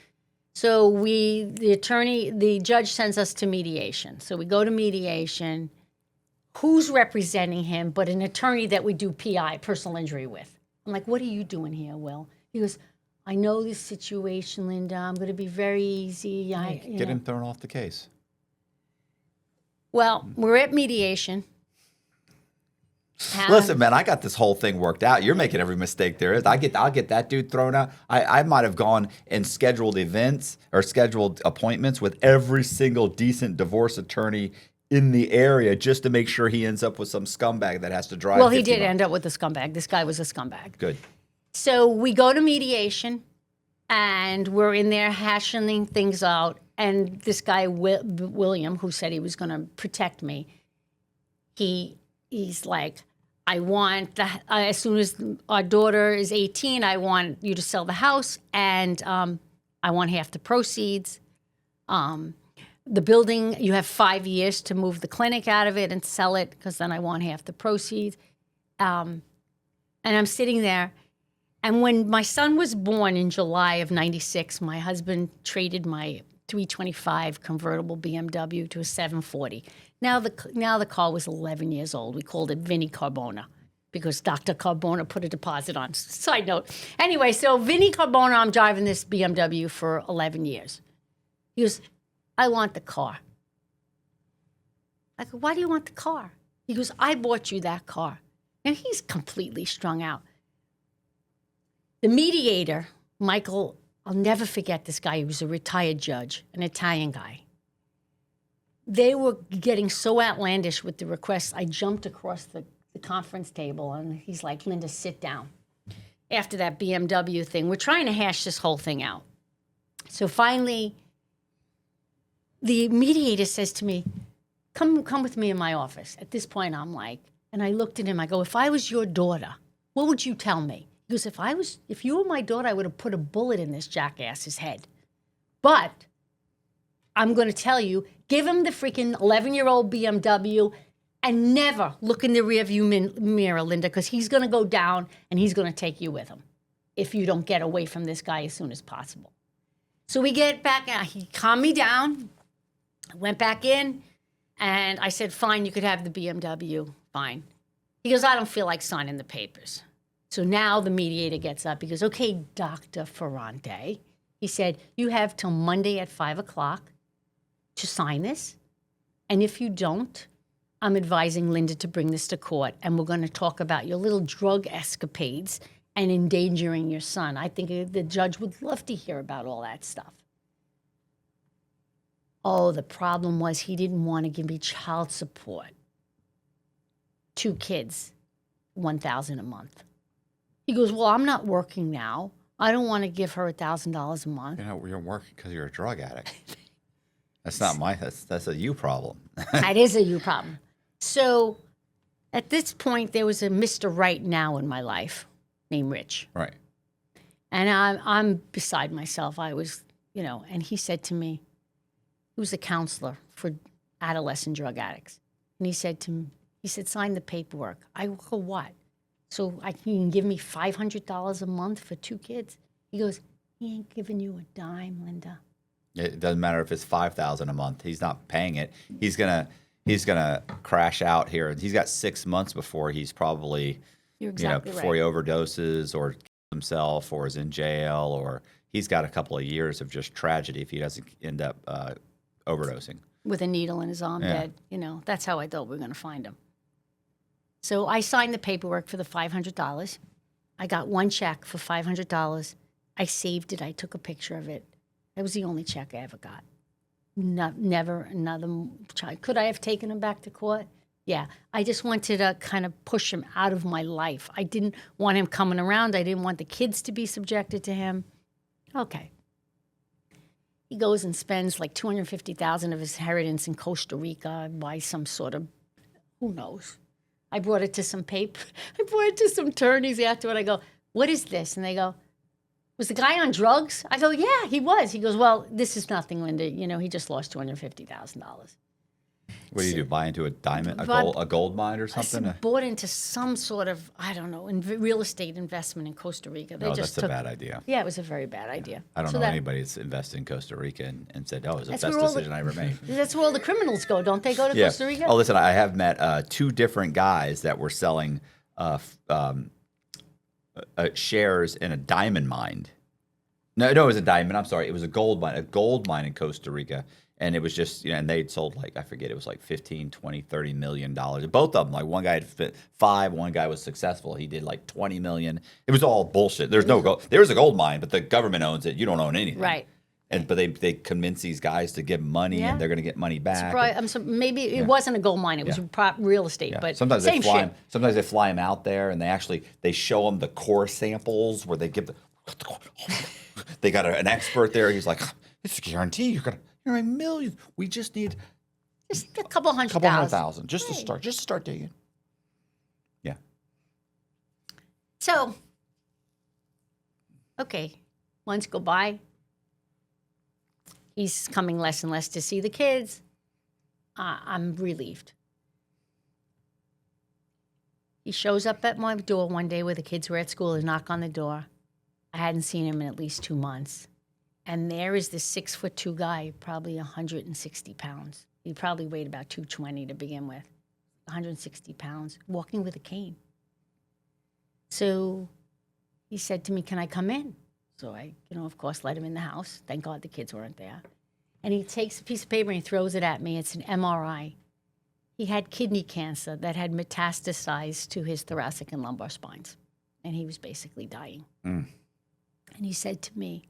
So the judge sends us to mediation. So we go to mediation. Who's representing him but an attorney that we do PI, personal injury, with? I'm like, what are you doing here, Will? He goes, I know this situation, Linda. I'm going to be very easy. Get him thrown off the case. Well, we're at mediation. Listen, man, I got this whole thing worked out. You're making every mistake there is. I'll get that dude thrown out. I might have gone and scheduled events or scheduled appointments with every single decent divorce attorney in the area just to make sure he ends up with some scumbag that has to drive. Well, he did end up with a scumbag. This guy was a scumbag. Good. So we go to mediation, and we're in there hashing things out. And this guy, William, who said he was going to protect me, he's like, I want, as soon as our daughter is 18, I want you to sell the house, and I want half the proceeds. the building, you have 5 years to move the clinic out of it and sell it because then I want half the proceeds. And I'm sitting there. And when my son was born in July of 96, my husband traded my 325 convertible BMW to a 740. Now the car was 11 years old. We called it Vinnie Carbona because Dr. Carbona put a deposit on. Side note. Anyway, so Vinnie Carbona, I'm driving this BMW for 11 years. He goes, I want the car. I go, why do you want the car? He goes, I bought you that car. Now he's completely strung out. The mediator, Michael, I'll never forget this guy. He was a retired judge, an Italian guy. They were getting so outlandish with the requests. I jumped across the conference table, and he's like, Linda, sit down. After that BMW thing, we're trying to hash this whole thing out. So finally, the mediator says to me, come with me in my office. At this point, I'm like, and I looked at him, I go, if I was your daughter, what would you tell me? He goes, if you were my daughter, I would have put a bullet in this jackass's head. But I'm going to tell you, give him the freaking 11-year-old BMW and never look in the rearview mirror, Linda, because he's going to go down and he's going to take you with him if you don't get away from this guy as soon as possible. So we get back out. He calmed me down. I went back in and I said, fine, you could have the BMW. Fine. He goes, I don't feel like signing the papers. So now the mediator gets up. He goes, okay, Dr. Ferrante. He said, you have till Monday at 5 o'clock to sign this. And if you don't, I'm advising Linda to bring this to court. And we're going to talk about your little drug escapades and endangering your son. I think the judge would love to hear about all that stuff. Oh, the problem was he didn't want to give me child support. 2 kids, $1,000 a month. He goes, well, I'm not working now. I don't want to give her $1,000 a month. You're working because you're a drug addict. That's not that's a you problem. That is a you problem. So at this point, there was a Mr. Right Now in my life named Rich. Right. And I'm beside myself. I was, and he said to me, he was a counselor for adolescent drug addicts. And he said to me, sign the paperwork. I go, what? So he can give me $500 a month for 2 kids? He goes, he ain't giving you a dime, Linda. It doesn't matter if it's $5,000 a month. He's not paying it. He's gonna crash out here. He's got 6 months before he's probably, before he overdoses or kills himself or is in jail, or he's got a couple of years of just tragedy if he doesn't end up overdosing. With a needle in his arm, dead. That's how I thought we were going to find him. So I signed the paperwork for the $500. I got 1 check for $500. I saved it. I took a picture of it. That was the only check I ever got. Never another check. Could I have taken him back to court? Yeah. I just wanted to kind of push him out of my life. I didn't want him coming around. I didn't want the kids to be subjected to him. Okay. He goes and spends like $250,000 of his inheritance in Costa Rica, buys some sort of, who knows. I brought it to some paper. I brought it to some attorneys afterward. I go, what is this? And they go, was the guy on drugs? I go, yeah, he was. He goes, well, this is nothing, Linda. He just lost $250,000. What do you do? Buy into a diamond, a gold mine or something? I bought into some sort of, I don't know, real estate investment in Costa Rica. That's a bad idea. Yeah, it was a very bad idea. I don't know anybody that's invested in Costa Rica and said, oh, it was the best decision I ever made. That's where all the criminals go, don't they? Go to Costa Rica? Oh, listen, I have met 2 different guys that were selling shares in a diamond mine. No, it was a diamond. I'm sorry. It was a gold mine in Costa Rica. And it was just, and they'd sold I forget, it was like 15, 20, $30 million. Both of them, like one guy had fit 5, one guy was successful. He did like 20 million. It was all bullshit. There's no gold. There's a gold mine, but the government owns it. You don't own anything. Right. But they convince these guys to give money and they're going to get money back. Maybe it wasn't a gold mine. It was real estate, but sometimes same shit. Sometimes they fly him out there and they show them the core samples where they give they got an expert there. He's like, it's a guarantee. You're a million. We just need just a couple hundred thousand just to start digging. Yeah. So, okay, months go by. He's coming less and less to see the kids. I'm relieved. He shows up at my door one day where the kids were at school and knock on the door. I hadn't seen him in at least 2 months. And there is this 6'2" guy, probably 160 pounds. He probably weighed about 220 to begin with. 160 pounds, walking with a cane. So he said to me, "Can I come in?" So I, of course, let him in the house. Thank God the kids weren't there. And he takes a piece of paper and he throws it at me. It's an MRI. He had kidney cancer that had metastasized to his thoracic and lumbar spines. And he was basically dying. And he said to me,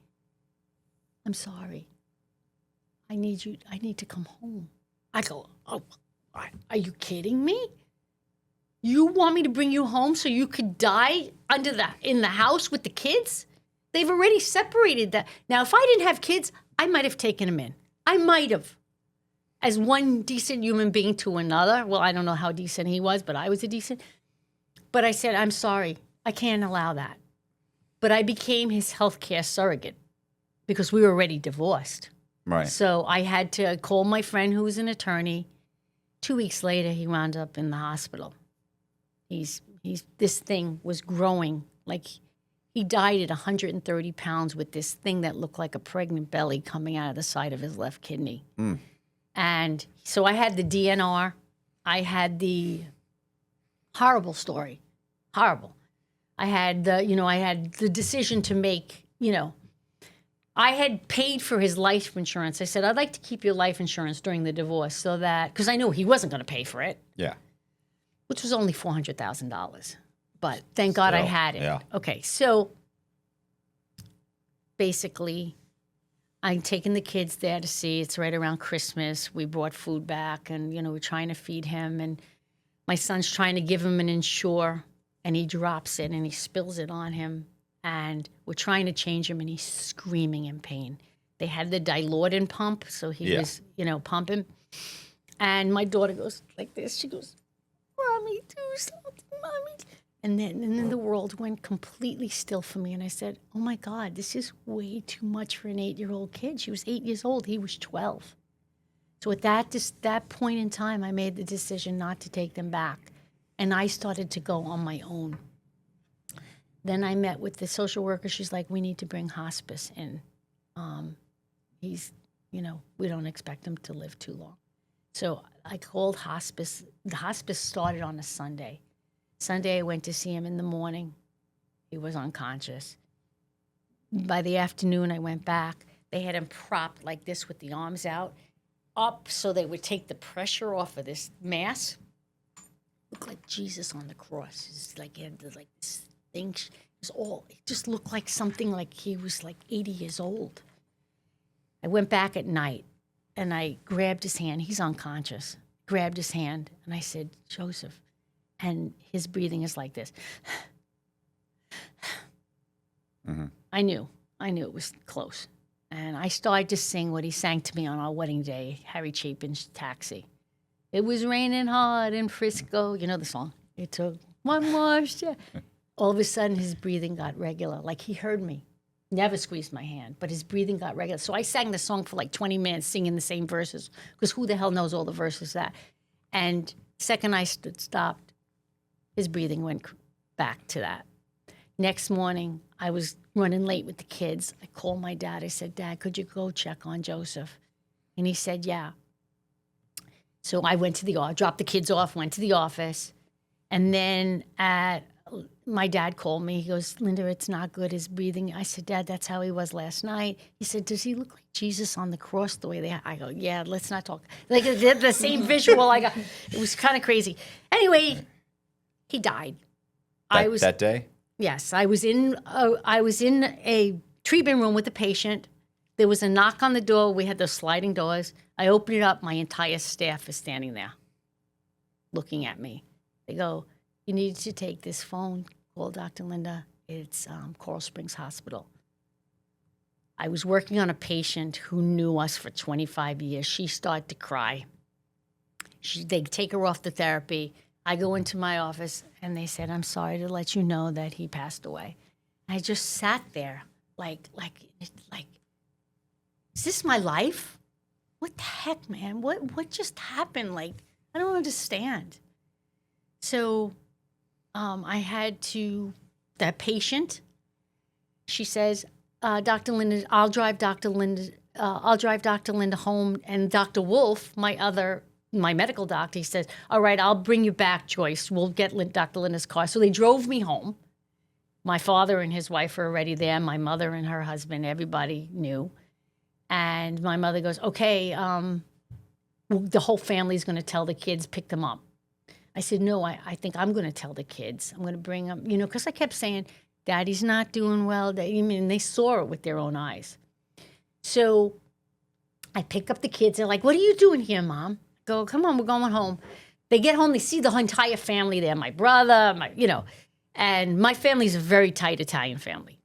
"I'm sorry. I need to come home." I go, "Oh, are you kidding me? You want me to bring you home so you could die in the house with the kids? They've already separated that." Now, if I didn't have kids, I might have taken him in. I might have. As one decent human being to another. Well, I don't know how decent he was, but I was a decent. But I said, "I'm sorry. I can't allow that." But I became his healthcare surrogate because we were already divorced. Right. So I had to call my friend who was an attorney. 2 weeks later, he wound up in the hospital. This thing was growing. Like, he died at 130 pounds with this thing that looked like a pregnant belly coming out of the side of his left kidney. And so I had the DNR. I had the horrible story. Horrible. I had the decision to make, I had paid for his life insurance. I said, "I'd like to keep your life insurance during the divorce so that," because I knew he wasn't going to pay for it. Yeah. Which was only $400,000. But thank God I had it. Yeah. Okay, so basically, I'm taking the kids there to see. It's right around Christmas. We brought food back, and, we're trying to feed him. And my son's trying to give him an Ensure, and he drops it, and he spills it on him. And we're trying to change him, and he's screaming in pain. They had the Dilaudid pump, so he was, pumping. And my daughter goes like this. She goes, "Mommy, do something, Mommy." And then the world went completely still for me. And I said, "Oh, my God, this is way too much for an 8-year-old kid." She was 8 years old. He was 12. So at that point in time, I made the decision not to take them back. And I started to go on my own. Then I met with the social worker. She's like, "We need to bring hospice in. He's, we don't expect him to live too long." So I called hospice. The hospice started on a Sunday. Sunday, I went to see him in the morning. He was unconscious. By the afternoon, I went back. They had him propped like this with the arms out, up so they would take the pressure off of this mass. Looked like Jesus on the cross. It's like he had this thing. It just looked like something like he was like 80 years old. I went back at night, and I grabbed his hand. He's unconscious. Grabbed his hand, and I said, "Joseph." And his breathing is like this. I knew it was close. And I started to sing what he sang to me on our wedding day, Harry Chapin's Taxi. It was raining hard in Frisco. You know the song. It took one more step. All of a sudden, his breathing got regular. Like, he heard me. Never squeezed my hand, but his breathing got regular. So I sang the song for like 20 minutes, singing the same verses, because who the hell knows all the verses that? And second I stopped, his breathing went back to that. Next morning, I was running late with the kids. I called my dad. I said, "Dad, could you go check on Joseph?" And he said, "Yeah." So I went to dropped the kids off, went to the office. And then my dad called me. He goes, "Linda, it's not good, his breathing." I said, "Dad, that's how he was last night." He said, "Does he look like Jesus on the cross the way they?" I go, "Yeah, let's not talk." Like, the same visual I got. It was kind of crazy. Anyway, he died. That day? Yes, I was in a treatment room with a patient. There was a knock on the door. We had those sliding doors. I opened it up. My entire staff is standing there looking at me. They go, "You need to take this phone. Call Dr. Linda. It's Coral Springs Hospital." I was working on a patient who knew us for 25 years. She started to cry. They take her off the therapy. I go into my office, and they said, "I'm sorry to let you know that he passed away." I just sat there like is this my life? What the heck, man? What just happened? Like, I don't understand. So I had to, that patient, she says, Dr. Linda, I'll drive Dr. Linda home. And Dr. Wolf, my medical doctor, he says, all right, I'll bring you back, Joyce. We'll get Dr. Linda's car. So they drove me home. My father and his wife were already there. My mother and her husband, everybody knew. And my mother goes, okay, the whole family's going to tell the kids, pick them up. I said, no, I think I'm going to tell the kids. I'm going to bring them, because I kept saying, Daddy's not doing well. They saw it with their own eyes. So I pick up the kids. They're like, what are you doing here, Mom? I go, come on, we're going home. They get home, they see the entire family there, my brother, and my family's a very tight Italian family.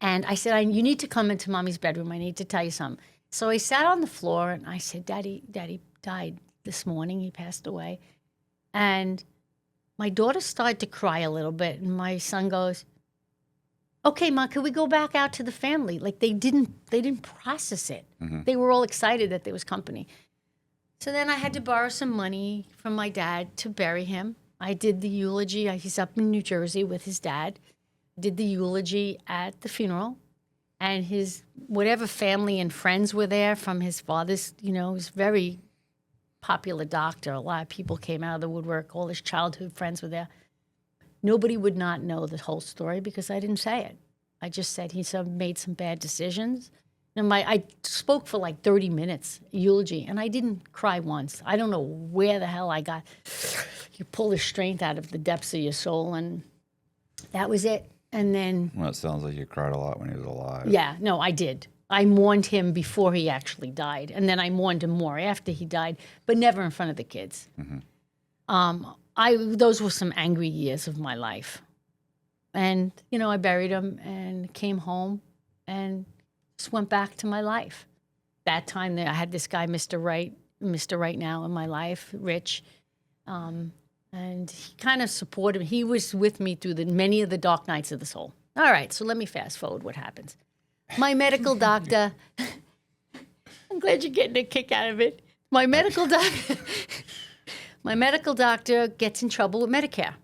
And I said, you need to come into Mommy's bedroom. I need to tell you something. So I sat on the floor and I said, Daddy died this morning. He passed away. And my daughter started to cry a little bit. And my son goes, okay, Mom, can we go back out to the family? Like they didn't process it. Mm-hmm. They were all excited that there was company. So then I had to borrow some money from my dad to bury him. I did the eulogy. He's up in New Jersey with his dad. Did the eulogy at the funeral, and his whatever family and friends were there from his father's, he was a very popular doctor. A lot of people came out of the woodwork. All his childhood friends were there. Nobody would not know the whole story because I didn't say it. I just said he made some bad decisions. And I spoke for like 30 minutes, eulogy, and I didn't cry once. I don't know where the hell I got. You pull the strength out of the depths of your soul, and that was it. And then... Well, it sounds like you cried a lot when he was alive. Yeah, no, I did. I mourned him before he actually died. And then I mourned him more after he died, but never in front of the kids. Mm-hmm. Those were some angry years of my life. And, I buried him and came home and just went back to my life. That time I had this guy, Mr. Right now in my life, Rich. And he kind of supported me. He was with me through many of the dark nights of the soul. All right, so let me fast forward what happens. My medical doctor, I'm glad you're getting a kick out of it. My medical doctor gets in trouble with Medicare.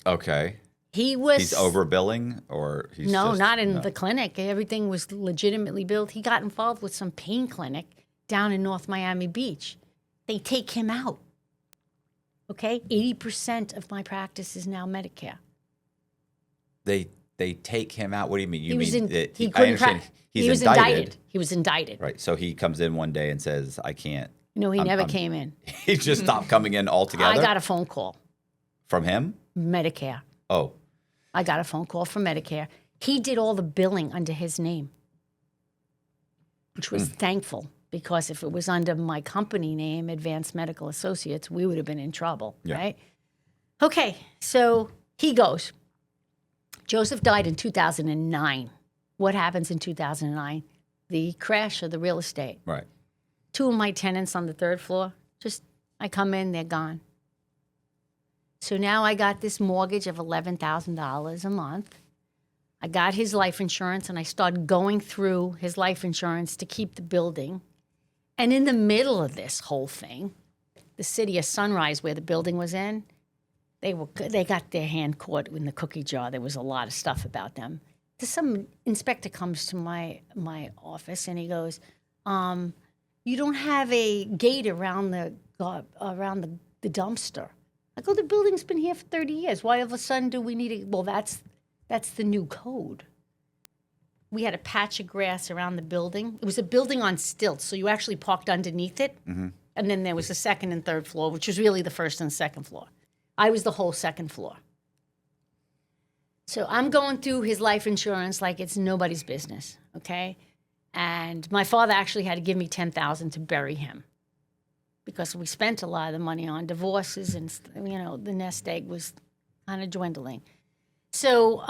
Okay. He's overbilling, or he's not in the clinic. Everything was legitimately billed. He got involved with some pain clinic down in North Miami Beach. They take him out. Okay, 80% of my practice is now Medicare. They take him out. What do you mean? He was indicted. He was indicted. Right. So he comes in one day and says, "I can't." No, he never came in. He just stopped coming in altogether. I got a phone call from him. Medicare. Oh. I got a phone call from Medicare. He did all the billing under his name, which was thankful. Because if it was under my company name, Advanced Medical Associates, we would have been in trouble, right? Okay, so he goes. Joseph died in 2009. What happens in 2009? The crash of the real estate. Right. 2 of my tenants on the 3rd floor, I come in, they're gone. So now I got this mortgage of $11,000 a month. I got his life insurance, and I started going through his life insurance to keep the building. And in the middle of this whole thing, the city of Sunrise, where the building was in, they got their hand caught in the cookie jar. There was a lot of stuff about them. Some inspector comes to my office and he goes, "You don't have a gate around the dumpster." I go, "The building's been here for 30 years. Why all of a sudden do we need it?" Well, that's the new code. We had a patch of grass around the building. It was a building on stilts, so you actually parked underneath it. Mm-hmm. And then there was the 2nd and 3rd floor, which was really the 1st and 2nd floor. I was the whole 2nd floor. So I'm going through his life insurance like it's nobody's business, okay? And my father actually had to give me $10,000 to bury him because we spent a lot of the money on divorces and, the nest egg was kind of dwindling. So,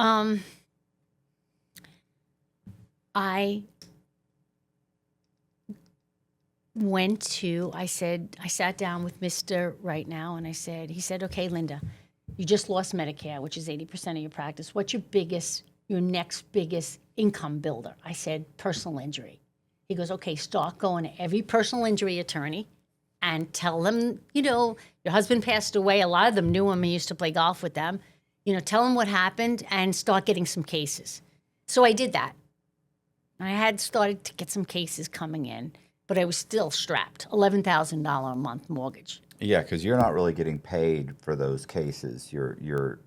I sat down with Mr. Right Now, and he said, "Okay, Linda, you just lost Medicare, which is 80% of your practice. What's your next biggest income builder?" I said, "Personal injury." He goes, okay, start going to every personal injury attorney and tell them, your husband passed away. A lot of them knew him. He used to play golf with them. Tell them what happened and start getting some cases. So I did that. I had started to get some cases coming in, but I was still strapped. $11,000 a month mortgage. Yeah, because you're not really getting paid for those cases. You're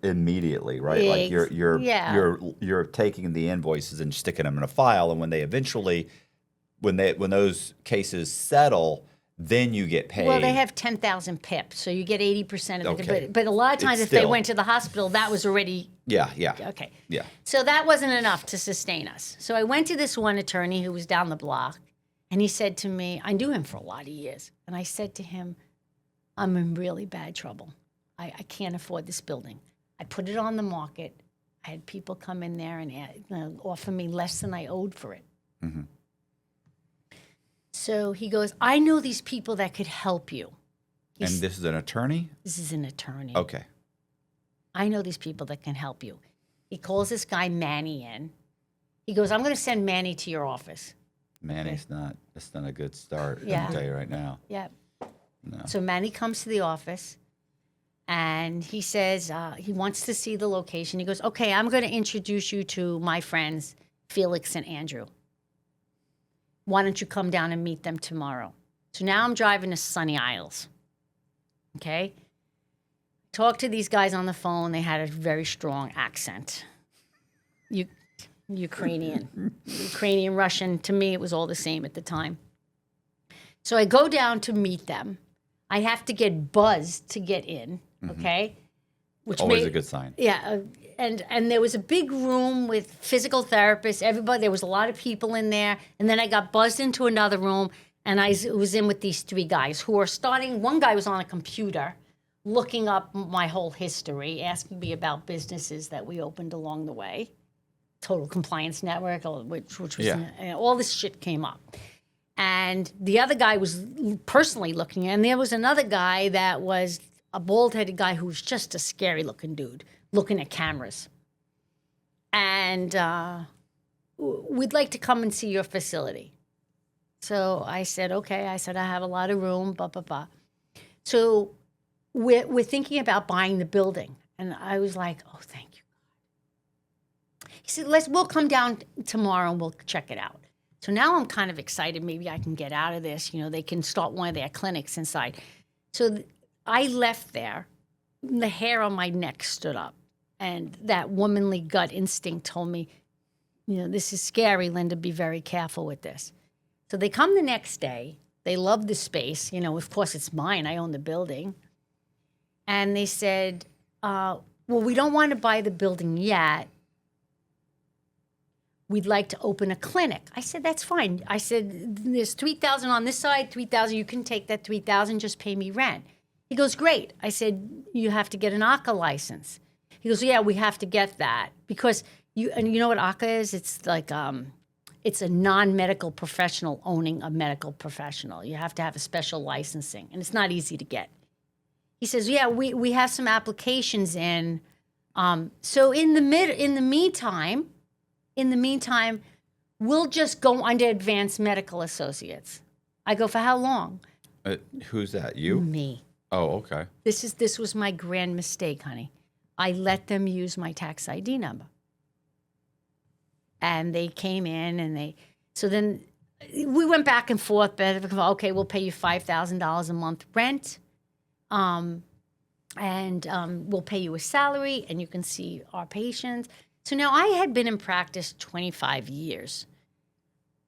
immediately, right? Like you're taking the invoices and sticking them in a file, and when they eventually, when those cases settle, then you get paid. Well, they have 10,000 PIP, so you get 80% of the. Okay. But a lot of times, if they went to the hospital, that was already. Yeah. Okay. Yeah. So that wasn't enough to sustain us. So I went to this one attorney who was down the block, and he said to me, I knew him for a lot of years, and I said to him, I'm in really bad trouble. I can't afford this building. I put it on the market. I had people come in there and offer me less than I owed for it. Mm-hmm. So he goes, I know these people that could help you. And this is an attorney? This is an attorney. Okay. I know these people that can help you. He calls this guy Manny in. He goes, I'm going to send Manny to your office. Manny's that's not a good start, Yeah. I'll tell you right now. Yeah. No. So Manny comes to the office, and he says he wants to see the location. He goes, okay, I'm going to introduce you to my friends, Felix and Andrew. Why don't you come down and meet them tomorrow? So now I'm driving to Sunny Isles. Okay? Talked to these guys on the phone. They had a very strong accent. Ukrainian, Russian. To me, it was all the same at the time. So I go down to meet them. I have to get buzzed to get in, okay? Which Always a good sign. Yeah, and there was a big room with physical therapists, everybody. There was a lot of people in there. And then I got buzzed into another room, and I was in with these three guys who were starting. One guy was on a computer looking up my whole history, asking me about businesses that we opened along the way. Total Compliance Network, which was all this shit came up. And the other guy was personally looking, and there was another guy that was a bald-headed guy who was just a scary-looking dude, looking at cameras. And we'd like to come and see your facility. So I said, okay. I said, I have a lot of room, blah, blah, blah. So we're thinking about buying the building. And I was like, oh, thank you. He said, we'll come down tomorrow and we'll check it out. So now I'm kind of excited. Maybe I can get out of this. They can start one of their clinics inside. So I left there. The hair on my neck stood up. And that womanly gut instinct told me, this is scary, Linda. Be very careful with this. So they come the next day. They love the space. Of course, it's mine. I own the building. And they said, well, we don't want to buy the building yet. We'd like to open a clinic. I said, that's fine. I said, there's $3,000 on this side, $3,000. You can take that $3,000, just pay me rent. He goes, great. I said, you have to get an ACA license. He goes, yeah, we have to get that because you know what ACA is? It's like, it's a non-medical professional owning a medical professional. You have to have a special licensing, and it's not easy to get. He says, yeah, we have some applications in. So in the meantime, we'll just go under Advanced Medical Associates. I go, for how long? Who's that? You? Me. Oh, okay. This was my grand mistake, honey. I let them use my tax ID number. And they came in so then we went back and forth. But okay, we'll pay you $5,000 a month rent. And we'll pay you a salary and you can see our patients. So now I had been in practice 25 years.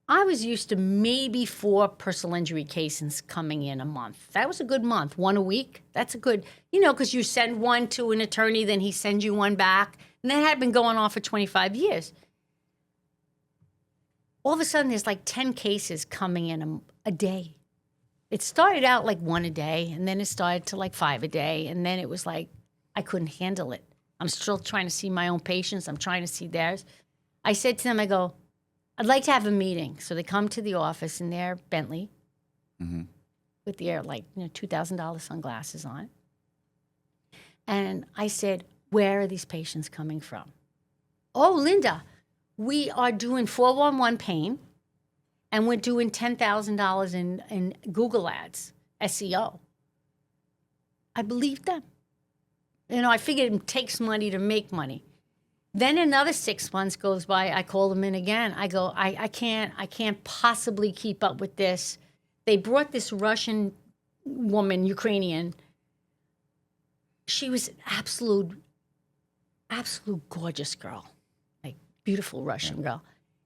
I was used to maybe 4 personal injury cases coming in a month. That was a good month. 1 a week. That's a good, because you send one to an attorney, then he sends you one back. And that had been going on for 25 years. All of a sudden, there's like 10 cases coming in a day. It started out like 1 a day, and then it started to like 5 a day. And then it was like, I couldn't handle it. I'm still trying to see my own patients. I'm trying to see theirs. I said to them, I go, I'd like to have a meeting. So they come to the office in their Bentley with their $2,000 sunglasses on. And I said, where are these patients coming from? Oh, Linda, we are doing 411 pain and we're doing $10,000 in Google ads, SEO. I believed them. You know, I figured it takes money to make money. Then another 6 months goes by. I call them in again. I go, I can't possibly keep up with this. They brought this Russian woman, Ukrainian. She was absolute gorgeous girl, like beautiful Russian girl.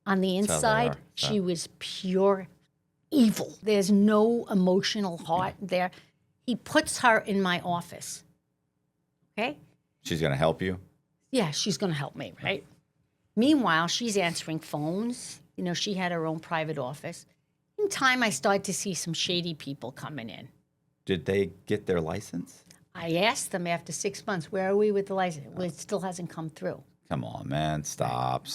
On the how they inside, are. she was pure evil. There's no emotional heart there. He puts her in my office. Okay? She's going to help you? Yeah, she's going to help me, right? Meanwhile, she's answering phones. You know, she had her own private office. In time, I started to see some shady people coming in. Did they get their license? I asked them after 6 months, where are we with the license? Well, it still hasn't come through. Come on, man. Stop.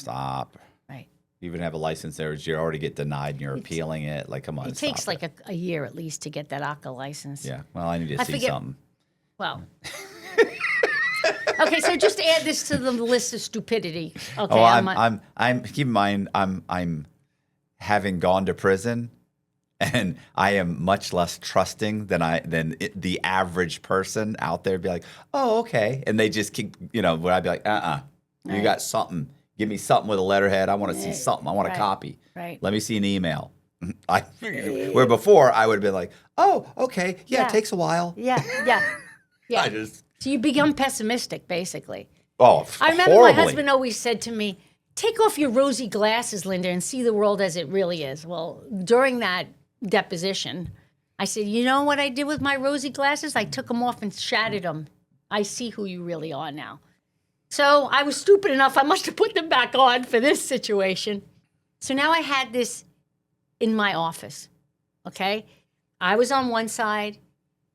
Right. You even have a license there. You already get denied and you're appealing it. Like, come on. It takes like a year at least to get that ACA license. Yeah. Well, I need to see something. Well. Okay, so just add this to the list of stupidity. Okay. Oh, I'm keep in mind, I'm having gone to prison, and I am much less trusting than the average person out there. Be like, oh, okay, and they just keep, you know, where I'd be like, you Right. got something. Give me something with a letterhead. I want to see something. I want a Right. copy. Right. Let me see an email. Where before I would have been like, oh, okay, yeah, it takes a while. Yeah. I just, So you become pessimistic, basically. oh, I remember horribly. my husband always said to me, take off your rosy glasses, Linda, and see the world as it really is. Well, during that deposition, I said, you know what I did with my rosy glasses? I took them off and shattered them. I see who you really are now. So I was stupid enough. I must have put them back on for this situation. So now I had this in my office, okay? I was on one side.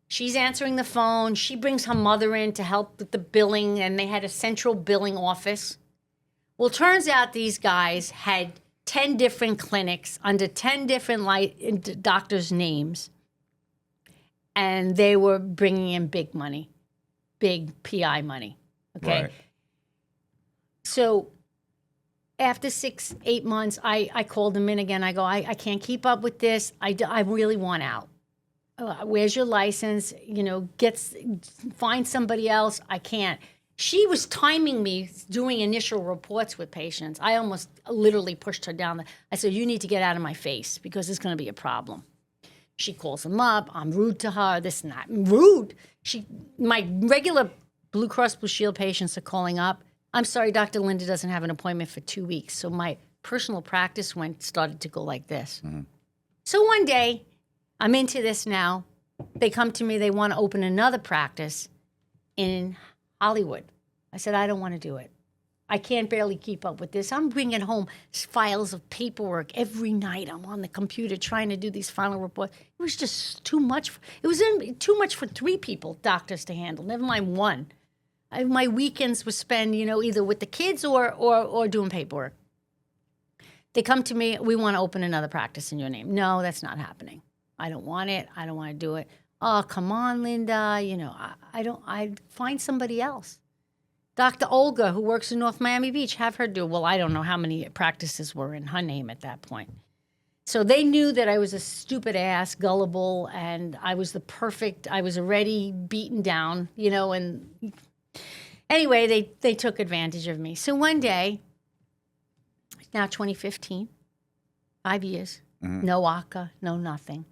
She's answering the phone. She brings her mother in to help with the billing, and they had a central billing office. Well, turns out these guys had 10 different clinics under 10 different doctors' names, and they were bringing in big money, big PI money, okay? Right. So after 6-8 months, I called them in again. I go, I can't keep up with this. I really want out. Where's your license? You know, find somebody else. I can't. She was timing me doing initial reports with patients. I almost literally pushed her down. I said, you need to get out of my face because it's going to be a problem. She calls them up. I'm rude to her. This and that. Rude. My regular Blue Cross Blue Shield patients are calling up. I'm sorry, Dr. Linda doesn't have an appointment for 2 weeks. So my personal practice started to go like this. Mm-hmm. So one day, I'm into this now. They come to me. They want to open another practice in Hollywood. I said, I don't want to do it. I can't barely keep up with this. I'm bringing home files of paperwork every night. I'm on the computer trying to do these final reports. It was just too much. It was too much for 3 doctors to handle, never mind 1. My weekends were spent, you know, either with the kids or doing paperwork. They come to me, we want to open another practice in your name. No, that's not happening. I don't want it. I don't want to do it. Oh, come on, Linda. You know, I'd find somebody else. Dr. Olga, who works in North Miami Beach, have her do. Well, I don't know how many practices were in her name at that point. So they knew that I was a stupid ass, gullible, and I was I was already beaten down, you know, and anyway, they took advantage of me. So one day, now 2015, 5 years, no ACA, no nothing.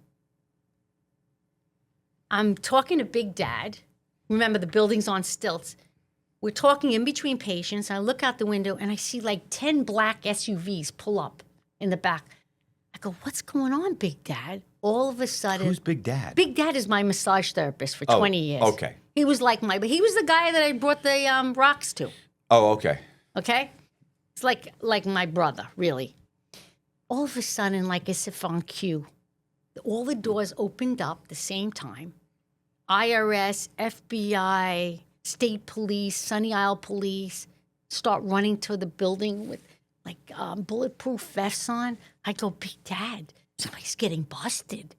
I'm talking to Big Dad. Remember, the building's on stilts. We're talking in between patients. I look out the window, and I see like 10 black SUVs pull up in the back. I go, what's going on, Big Dad? All of a sudden. Who's Big Dad? Big Dad is my massage therapist for 20 years. Okay. He was like he was the guy that I brought the rocks to. Oh, okay. Okay? It's like my brother, really. All of a sudden, like as if on cue, all the doors opened up at the same time. IRS, FBI, state police, Sunny Isle police start running to the building with like bulletproof vests on. I go, Big Dad, somebody's getting busted.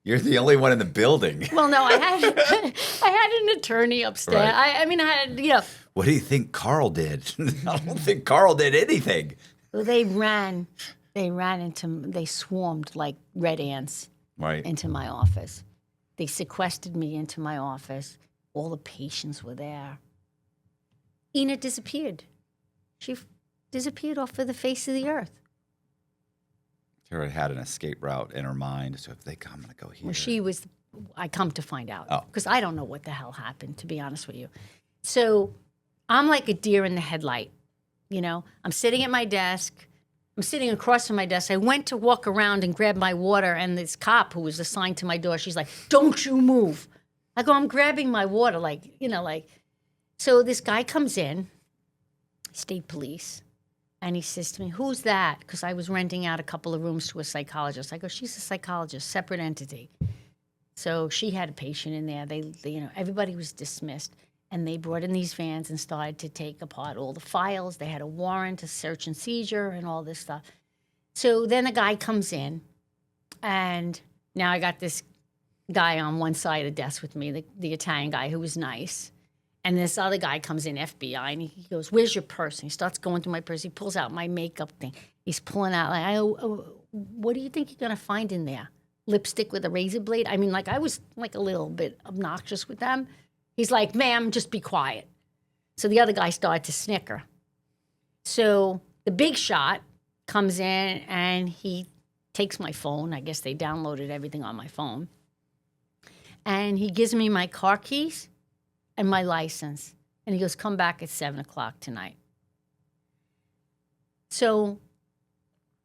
You're the only one in the building. Well, no, I had an attorney upstairs. Right. I mean, I had, you know. What do you think Carl did? I don't think Carl did anything. So they swarmed like red ants Right. into my office. They sequestered me into my office. All the patients were there. Ina disappeared. She disappeared off of the face of the earth. She already had an escape route in her mind. So if they come, I'm going to go here. Well, she was, I come to find out. Oh. Because I don't know what the hell happened, to be honest with you. So I'm like a deer in the headlight. You know, I'm sitting at my desk. I'm sitting across from my desk. I went to walk around and grab my water, and this cop who was assigned to my door, she's like, "Don't you move." I go, "I'm grabbing my water," like, you know, like. So this guy comes in, state police, and he says to me, "Who's that?" Because I was renting out a couple of rooms to a psychologist. I go, "She's a psychologist, separate entity." So she had a patient in there. They you know, everybody was dismissed. And they brought in these vans and started to take apart all the files. They had a warrant, a search and seizure, and all this stuff. So then a guy comes in, and now I got this guy on one side of the desk with me, the Italian guy who was nice. And this other guy comes in, FBI, and he goes, "Where's your purse?" And he starts going through my purse. He pulls out my makeup thing. He's pulling out, like, what do you think you're going to find in there? Lipstick with a razor blade? I mean, like, I was like a little bit obnoxious with them. He's like, "Ma'am, just be quiet." So the other guy started to snicker. So the big shot comes in and he takes my phone. I guess they downloaded everything on my phone. And he gives me my car keys and my license. And he goes, "Come back at 7 o'clock tonight." So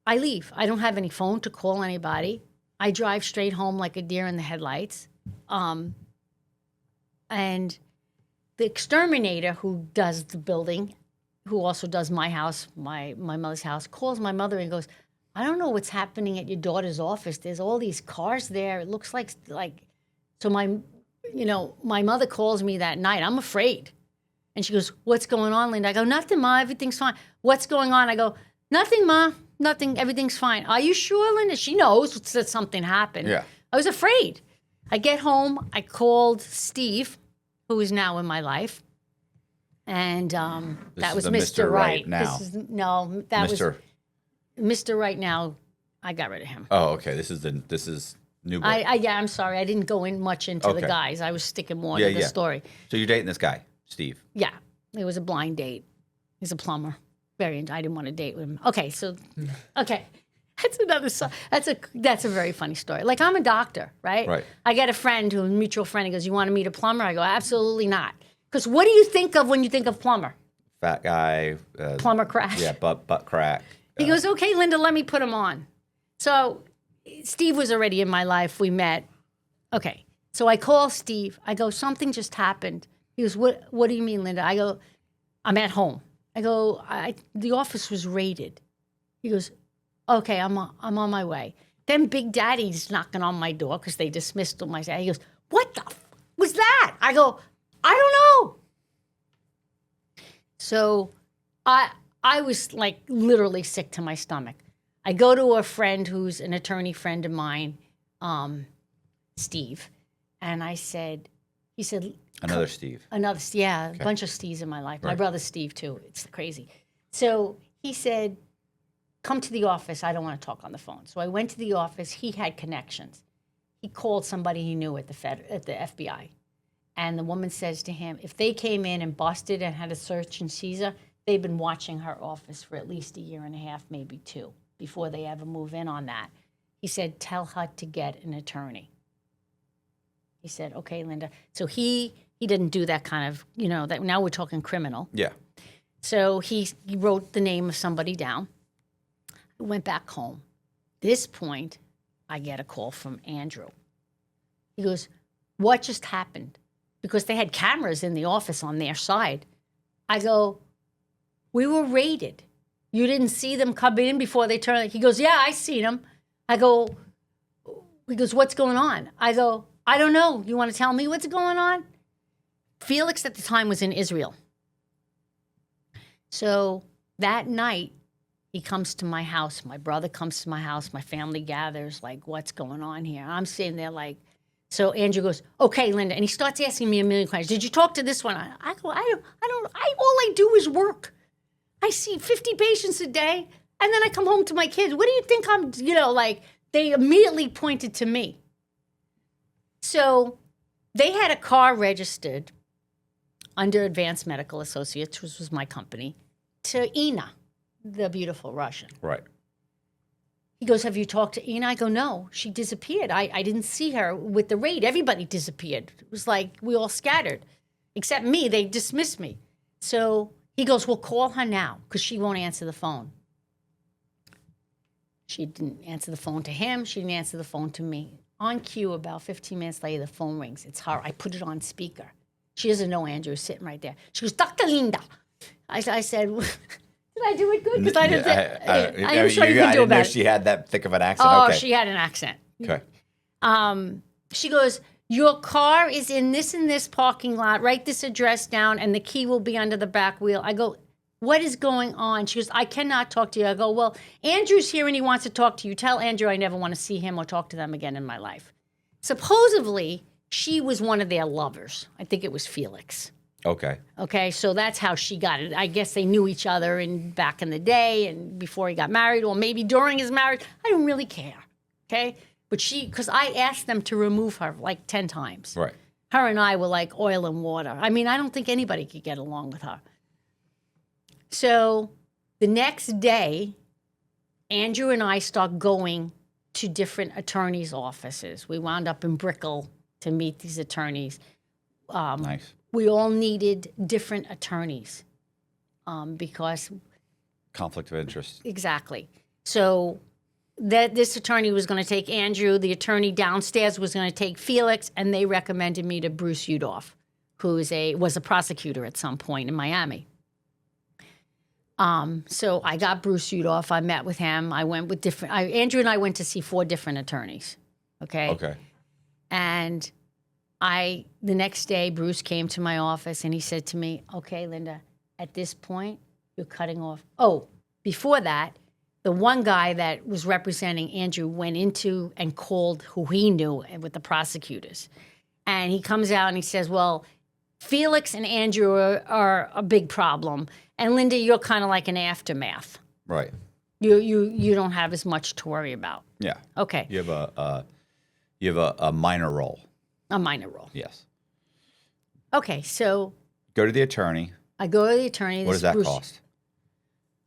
I leave. I don't have any phone to call anybody. I drive straight home like a deer in the headlights. And the exterminator who does the building, who also does my house, my mother's house, calls my mother and goes, "I don't know what's happening at your daughter's office. There's all these cars there. It looks like." So my mother calls me that night. I'm afraid. And she goes, "What's going on, Linda?" I go, "Nothing, Ma. Everything's fine." "What's going on?" I go, "Nothing, Ma. Nothing. Everything's fine." "Are you sure, Linda?" She knows that something happened. Yeah. I was afraid. I get home. I called Steve, who is now in my life. And that was Mr. Right. now. That Mr. was Mr. Right now. I got rid of him. Oh, okay. This is new boy. I'm sorry. I didn't go in much into the Okay. guys. I was sticking more to the story. So you're dating this guy, Steve. Yeah, it was a blind date. He's a plumber. I didn't want to date with him. Okay, so that's another. That's a very funny story. Like, I'm a doctor, right? Right. I get a friend who a mutual friend. He goes, "You want to meet a plumber?" I go, "Absolutely not." Because what do you think of when you think of plumber? Fat guy. Plumber crack. Yeah, butt crack. He goes, "Okay, Linda, let me put him on." So Steve was already in my life. We met. Okay. So I call Steve. I go, "Something just happened." He goes, What do you mean, Linda?" I go, "I'm at home." I go, "The office was raided." He goes, "Okay, I'm on my way." Then Big Daddy's knocking on my door because they dismissed him. He goes, "What the was that?" I go, "I don't know." So I was like literally sick to my stomach. I go to a friend who's an attorney friend of mine, Steve, and he said, Another Steve. a bunch of Steves in my life. My Right. brother Steve too. It's crazy. So he said, "Come to the office. I don't want to talk on the phone." So I went to the office. He had connections. He called somebody he knew at the FBI. And the woman says to him, if they came in and busted and had a search and seizure, they've been watching her office for at least a year and a half, maybe 2, before they ever move in on that. He said, "Tell her to get an attorney." He said, "Okay, Linda." So he didn't do that kind of, that now we're talking criminal. Yeah. So he wrote the name of somebody down. I went back home. This point, I get a call from Andrew. He goes, "What just happened?" Because they had cameras in the office on their side. I go, "We were raided. You didn't see them come in before they turned?" He goes, "Yeah, I seen them." He goes, "What's going on?" I go, "I don't know. You want to tell me what's going on?" Felix at the time was in Israel. So that night, he comes to my house. My brother comes to my house. My family gathers, like, what's going on here? I'm sitting there like, so Andrew goes, "Okay, Linda." And he starts asking me a million questions. "Did you talk to this one?" I go, all I do is work. I see 50 patients a day. And then I come home to my kids. What do you think I'm, like, they immediately pointed to me. So they had a car registered under Advanced Medical Associates, which was my company, to Ina, the beautiful Russian. Right. He goes, have you talked to Ina? I go, no, she disappeared. I didn't see her with the raid. Everybody disappeared. It was like we all scattered, except me. They dismissed me. So he goes, well, call her now because she won't answer the phone. She didn't answer the phone to him. She didn't answer the phone to me. On cue, about 15 minutes later, the phone rings. It's her. I put it on speaker. She doesn't know Andrew's sitting right there. She goes, Dr. Linda. I said, did I do it good? Because I didn't. I'm sure you can do I didn't know better. she had that thick of an accent. Oh, Okay. she had an accent. Okay. She goes, your car is in this and this parking lot. Write this address down, and the key will be under the back wheel. I go, what is going on? She goes, I cannot talk to you. I go, well, Andrew's here and he wants to talk to you. Tell Andrew I never want to see him or talk to them again in my life. Supposedly, she was one of their lovers. I think it was Felix. Okay. Okay, so that's how she got it. I guess they knew each other back in the day and before he got married, or maybe during his marriage. I don't really care. Okay, but because I asked them to remove her like 10 times. Right. Her and I were like oil and water. I mean, I don't think anybody could get along with her. So the next day, Andrew and I start going to different attorneys' offices. We wound up in Brickell to meet these attorneys. Nice. We all needed different attorneys because Conflict of interest. exactly. So this attorney was going to take Andrew. The attorney downstairs was going to take Felix, and they recommended me to Bruce Udoff, who was a prosecutor at some point in Miami. So I got Bruce Udoff. I met with him. I went with Andrew and I went to see 4 different attorneys. Okay. Okay. And the next day, Bruce came to my office and he said to me, okay, Linda, at this point, you're cutting off. Oh, before that, the one guy that was representing Andrew went into and called who he knew with the prosecutors. And he comes out and he says, well, Felix and Andrew are a big problem. And Linda, you're kind of like an aftermath. Right. You don't have as much to worry about. Yeah. Okay. You have a minor role. A minor role. Yes. Okay, so Go to the attorney. I go to the attorney. What does that cost?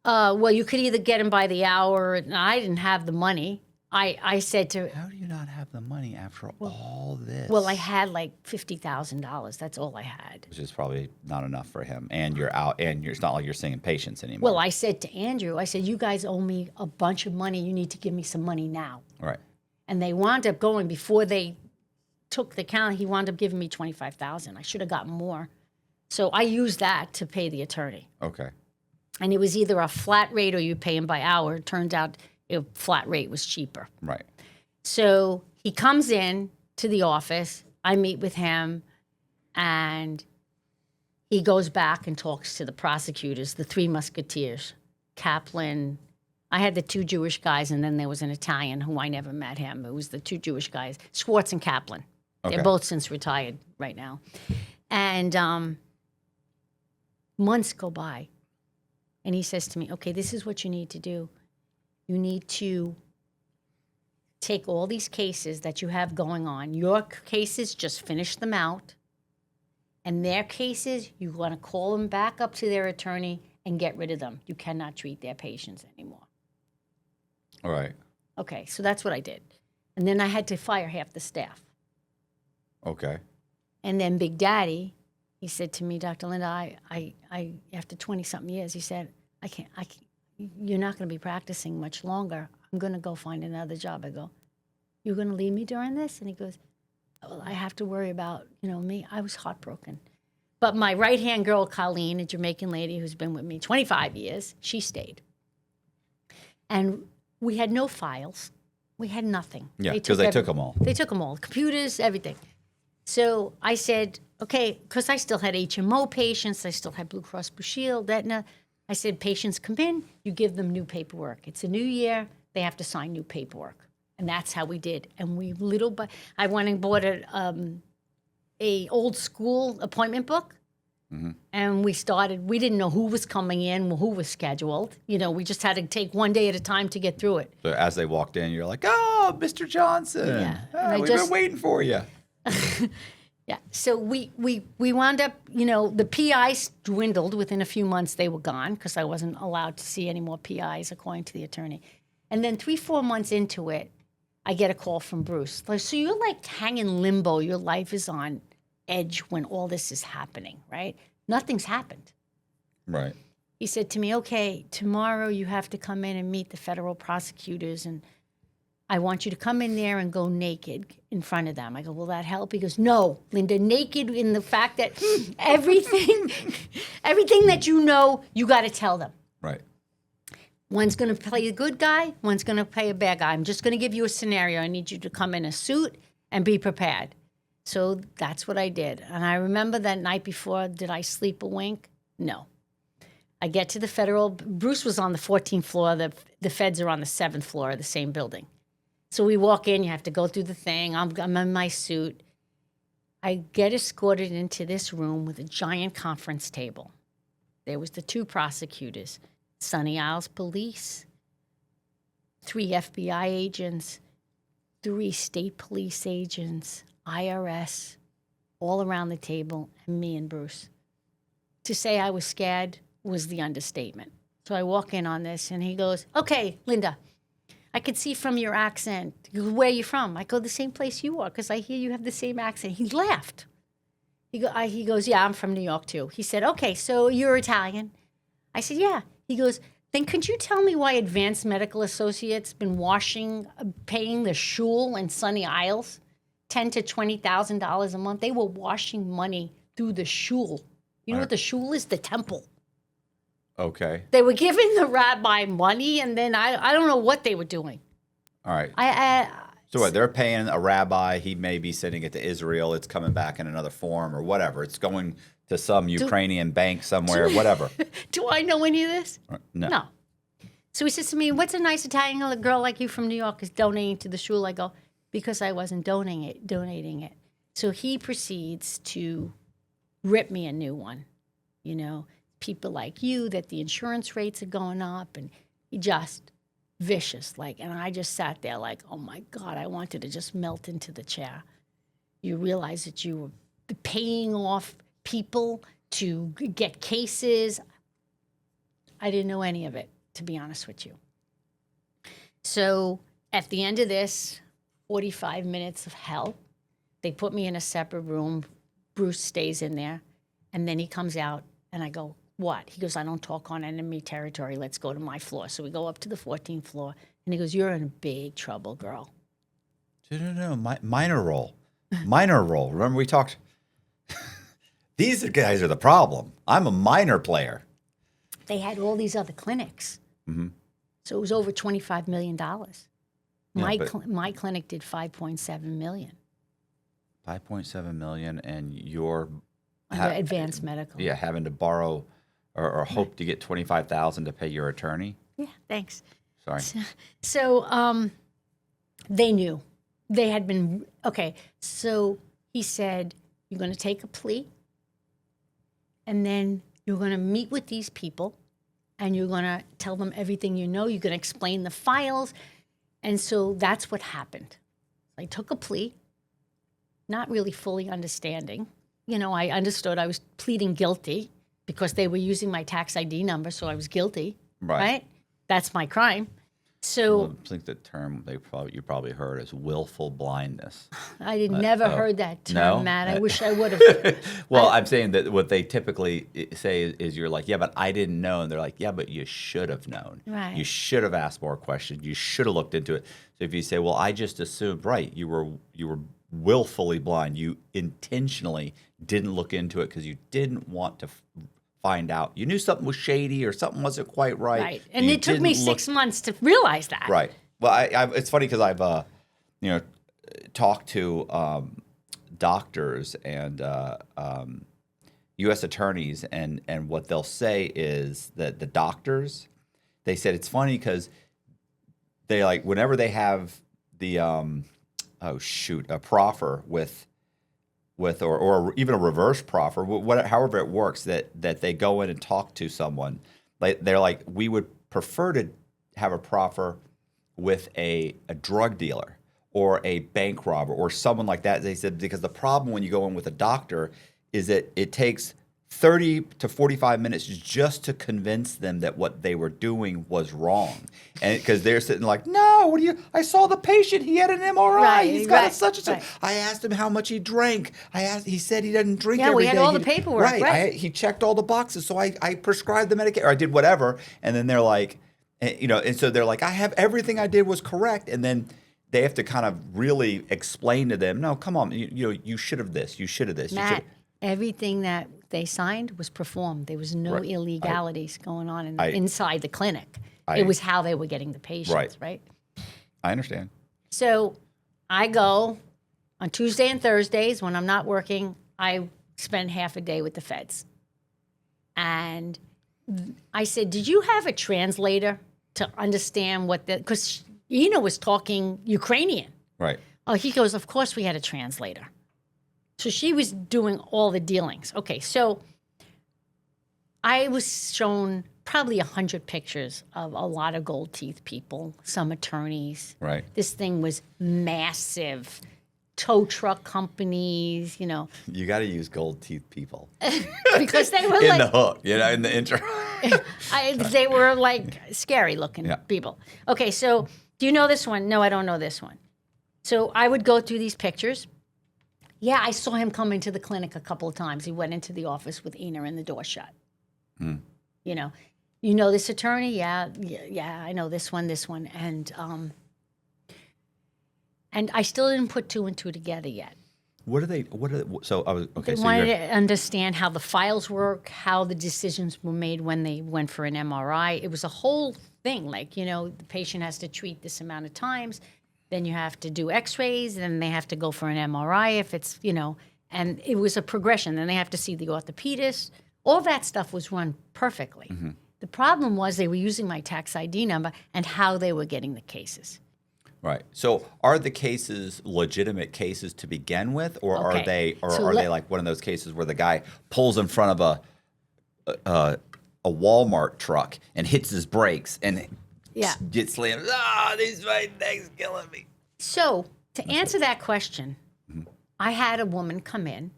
Well, you could either get him by the hour. And I didn't have the money. I said to, How do you not have the money after all this? well, I had like $50,000. That's all I had. Which is probably not enough for him. And you're out, and it's not like you're seeing patients anymore. Well, I said to Andrew, I said, you guys owe me a bunch of money. You need to give me some money now. Right. And they wound up going, before they took the count, he wound up giving me $25,000. I should have gotten more. So I used that to pay the attorney. Okay. And it was either a flat rate or you pay him by hour. It turned out a flat rate was cheaper. Right. So he comes in to the office. I meet with him, and he goes back and talks to the prosecutors, the 3 musketeers, Kaplan. I had the 2 Jewish guys, and then there was an Italian who I never met him. It was the 2 Jewish guys, Schwartz and Kaplan. Okay. They're both since retired right now. And months go by, and he says to me, okay, this is what you need to do. You need to take all these cases that you have going on. Your cases, just finish them out. And their cases, you want to call them back up to their attorney and get rid of them. You cannot treat their patients anymore. All right. Okay, so that's what I did. And then I had to fire half the staff. Okay. And then Big Daddy, he said to me, Dr. Linda, I after 20-something years, he said, I can't, you're not going to be practicing much longer. I'm going to go find another job. I go, you're going to leave me during this? And he goes, well, I have to worry about, me. I was heartbroken. But my right-hand girl, Colleen, a Jamaican lady who's been with me 25 years, she stayed. And we had no files. We had nothing. Yeah, because they took them all. They took them all, computers, everything. So I said, okay, because I still had HMO patients. I still had Blue Cross Blue Shield, Aetna. I said, patients come in, you give them new paperwork. It's a new year, they have to sign new paperwork. And that's how we did. And I went and bought a old school appointment book. And we didn't know who was coming in, who was scheduled. We just had to take one day at a time to get through it. So as they walked in, you're like, "Oh, Mr. Johnson, Yeah. And we've been waiting for you." Yeah. So we wound up, the PIs dwindled within a few months. They were gone because I wasn't allowed to see any more PIs, according to the attorney. And then 3-4 months into it, I get a call from Bruce. Like, so you're like hanging limbo. Your life is on edge when all this is happening, right? Nothing's happened. Right. He said to me, okay, tomorrow you have to come in and meet the federal prosecutors, and I want you to come in there and go naked in front of them. I go, will that help? He goes, no, Linda, naked in the fact that everything that you got to tell them. Right. One's going to play a good guy, one's going to play a bad guy. I'm just going to give you a scenario. I need you to come in a suit and be prepared. So that's what I did. And I remember that night before, did I sleep a wink? No. I get to the federal, Bruce was on the 14th floor, the feds are on the 7th floor of the same building. So we walk in, you have to go through the thing, I'm in my suit. I get escorted into this room with a giant conference table. There was the 2 prosecutors, Sunny Isles Police, 3 FBI agents, 3 state police agents, IRS, all around the table, and me and Bruce. To say I was scared was the understatement. So I walk in on this, and he goes, okay, Linda, I could see from your accent. He goes, where are you from? I go, the same place you are, because I hear you have the same accent. He laughed. He goes, yeah, I'm from New York, too. He said, okay, so you're Italian? I said, yeah. He goes, then could you tell me why Advanced Medical Associates been paying the shul in Sunny Isles $10,000 to $20,000 a month? They were washing money through the shul. You know what the shul is? The temple. Okay. They were giving the rabbi money, and then I don't know what they were doing. All right. I So what, they're paying a rabbi, he may be sending it to Israel, it's coming back in another form or whatever. It's going to some Ukrainian bank somewhere, whatever. Do I know any of this? No. So he says to me, what's a nice Italian girl like you from New York is donating to the shul? I go, because I wasn't donating it. So he proceeds to rip me a new one. You know, people like you, that the insurance rates are going up, and he just vicious. And I just sat there like, oh my God, I wanted to just melt into the chair. You realize that you were paying off people to get cases. I didn't know any of it, to be honest with you. So at the end of this 45 minutes of hell, they put me in a separate room. Bruce stays in there, and then he comes out, and I go, what? He goes, I don't talk on enemy territory. Let's go to my floor. So we go up to the 14th floor, and he goes, you're in big trouble, girl. No, minor role. Minor role. Remember we talked? These guys are the problem. I'm a minor player. They had all these other clinics. Mm-hmm. So it was over $25 million. Yeah, My clinic did $5.7 million. 5.7 million, and you're Advanced medical. Yeah, having to borrow or hope to get $25,000 to pay your attorney. Yeah, thanks. Sorry. So they knew. They had been, okay, so he said, you're going to take a plea, and then you're going to meet with these people, and you're going to tell them everything you know. You're going to explain the files. And so that's what happened. I took a plea, not really fully understanding. You know, I understood I was pleading guilty because they were using my tax ID number, so I was guilty, right? That's my crime. So I think the term you probably heard is willful blindness. I never heard that term, no? Matt. I wish I would have. Well, I'm saying that what they typically say is you're like, yeah, but I didn't know. And they're like, yeah, but you should have known. Right. You should have asked more questions. You should have looked into it. So if you say, well, I just assumed, right, you were willfully blind. You intentionally didn't look into it because you didn't want to find out. You knew something was shady or something wasn't quite right. Right. And it took me 6 months to realize that. Right. Well, it's funny because I've, talked to doctors and U.S. attorneys, and what they'll say is that the doctors, they said it's funny because they whenever they have the, a proffer with or even a reverse proffer, however it works, that they go in and talk to someone. Like they're like, we would prefer to have a proffer with a drug dealer or a bank robber or someone like that. They said, because the problem when you go in with a doctor is that it takes 30 to 45 minutes just to convince them that what they were doing was wrong. And because they're sitting like, no, I saw the patient. He had an MRI. Right, He's got right, a such and such. right. I asked him how much he drank. He said he doesn't drink Yeah, every we day. had all the paperwork, right. He checked all the boxes. So I prescribed the medication, or I did whatever. And then they're like, and so they're like, I have everything I did was correct. And then they have to kind of really explain to them, no, come on, you should have this, you should have this. Matt, everything that they signed was performed. There was no illegalities going on inside the clinic. It was how they were getting the patients, right? I understand. So I go on Tuesday and Thursdays when I'm not working. I spend half a day with the feds. And I said, did you have a translator to understand because Ina was talking Ukrainian. Right. Oh, he goes, of course we had a translator. So she was doing all the dealings. Okay, so I was shown probably 100 pictures of a lot of gold teeth people, some attorneys. Right. This thing was massive. Tow truck companies, You got to use gold teeth people. because they were In the hook, in the intro. they were like scary looking people. Okay, so do you know this one? No, I don't know this one. So I would go through these pictures. Yeah, I saw him come into the clinic a couple of times. He went into the office with Ina and the door shut. You know this attorney? Yeah, I know this one. And I still didn't put two and two together yet. So I was, okay. They wanted to understand how the files work, how the decisions were made when they went for an MRI. It was a whole thing. Like, the patient has to treat this amount of times. Then you have to do x-rays. Then they have to go for an MRI if it's, and it was a progression. Then they have to see the orthopedist. All that stuff was run perfectly. Mm-hmm. The problem was they were using my tax ID number and how they were getting the cases. Right. So are the cases legitimate cases to begin with, or are they like one of those cases where the guy pulls in front of a Walmart truck and hits his brakes and gets slammed? These my neck's killing me. So to answer that question, I had a woman come in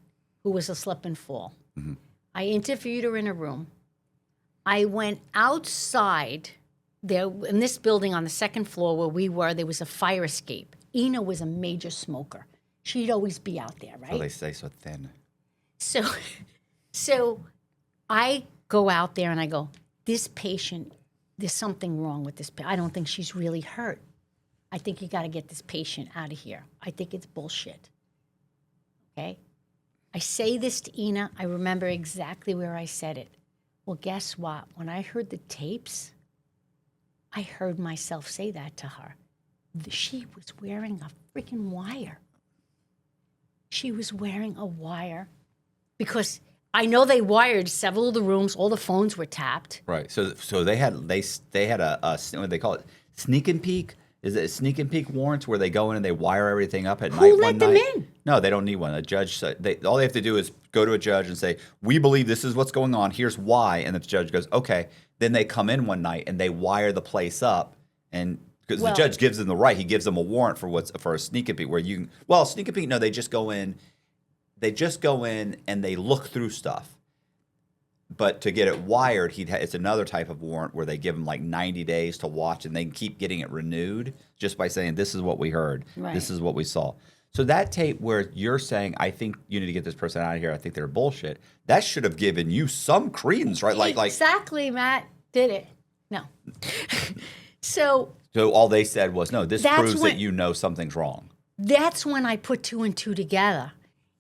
who was a slip and fall. Mm-hmm. I interviewed her in a room. I went outside. There, in this building on the second floor where we were, there was a fire escape. Ina was a major smoker. She'd always be out there, right? So they stay so thin. So I go out there and I go, this patient, there's something wrong with this. I don't think she's really hurt. I think you got to get this patient out of here. I think it's bullshit. Okay? I say this to Ina. I remember exactly where I said it. Well, guess what? When I heard the tapes, I heard myself say that to her. She was wearing a freaking wire. She was wearing a wire because I know they wired several of the rooms. All the phones were tapped. Right. So they had a what do they call it? Sneak and peek? Is it sneak and peek warrants where they go in and they wire everything up at night? Who let them in? No, they don't need one. A judge, all they have to do is go to a judge and say, we believe this is what's going on. Here's why. And the judge goes, okay. Then they come in one night and they wire the place up. And because the judge gives them the right, he gives them a warrant for a sneak and peek where sneak and peek, no, they just go in. They just go in and they look through stuff. But to get it wired, it's another type of warrant where they give them like 90 days to watch, and they can keep getting it renewed just by saying, this is what we heard. Right. This is what we saw. So that tape where you're saying, I think you need to get this person out of here, I think they're bullshit, that should have given you some credence, right? Exactly, Matt. Did it? No. So all they said was, no, this proves that you know something's wrong. That's when I put two and two together.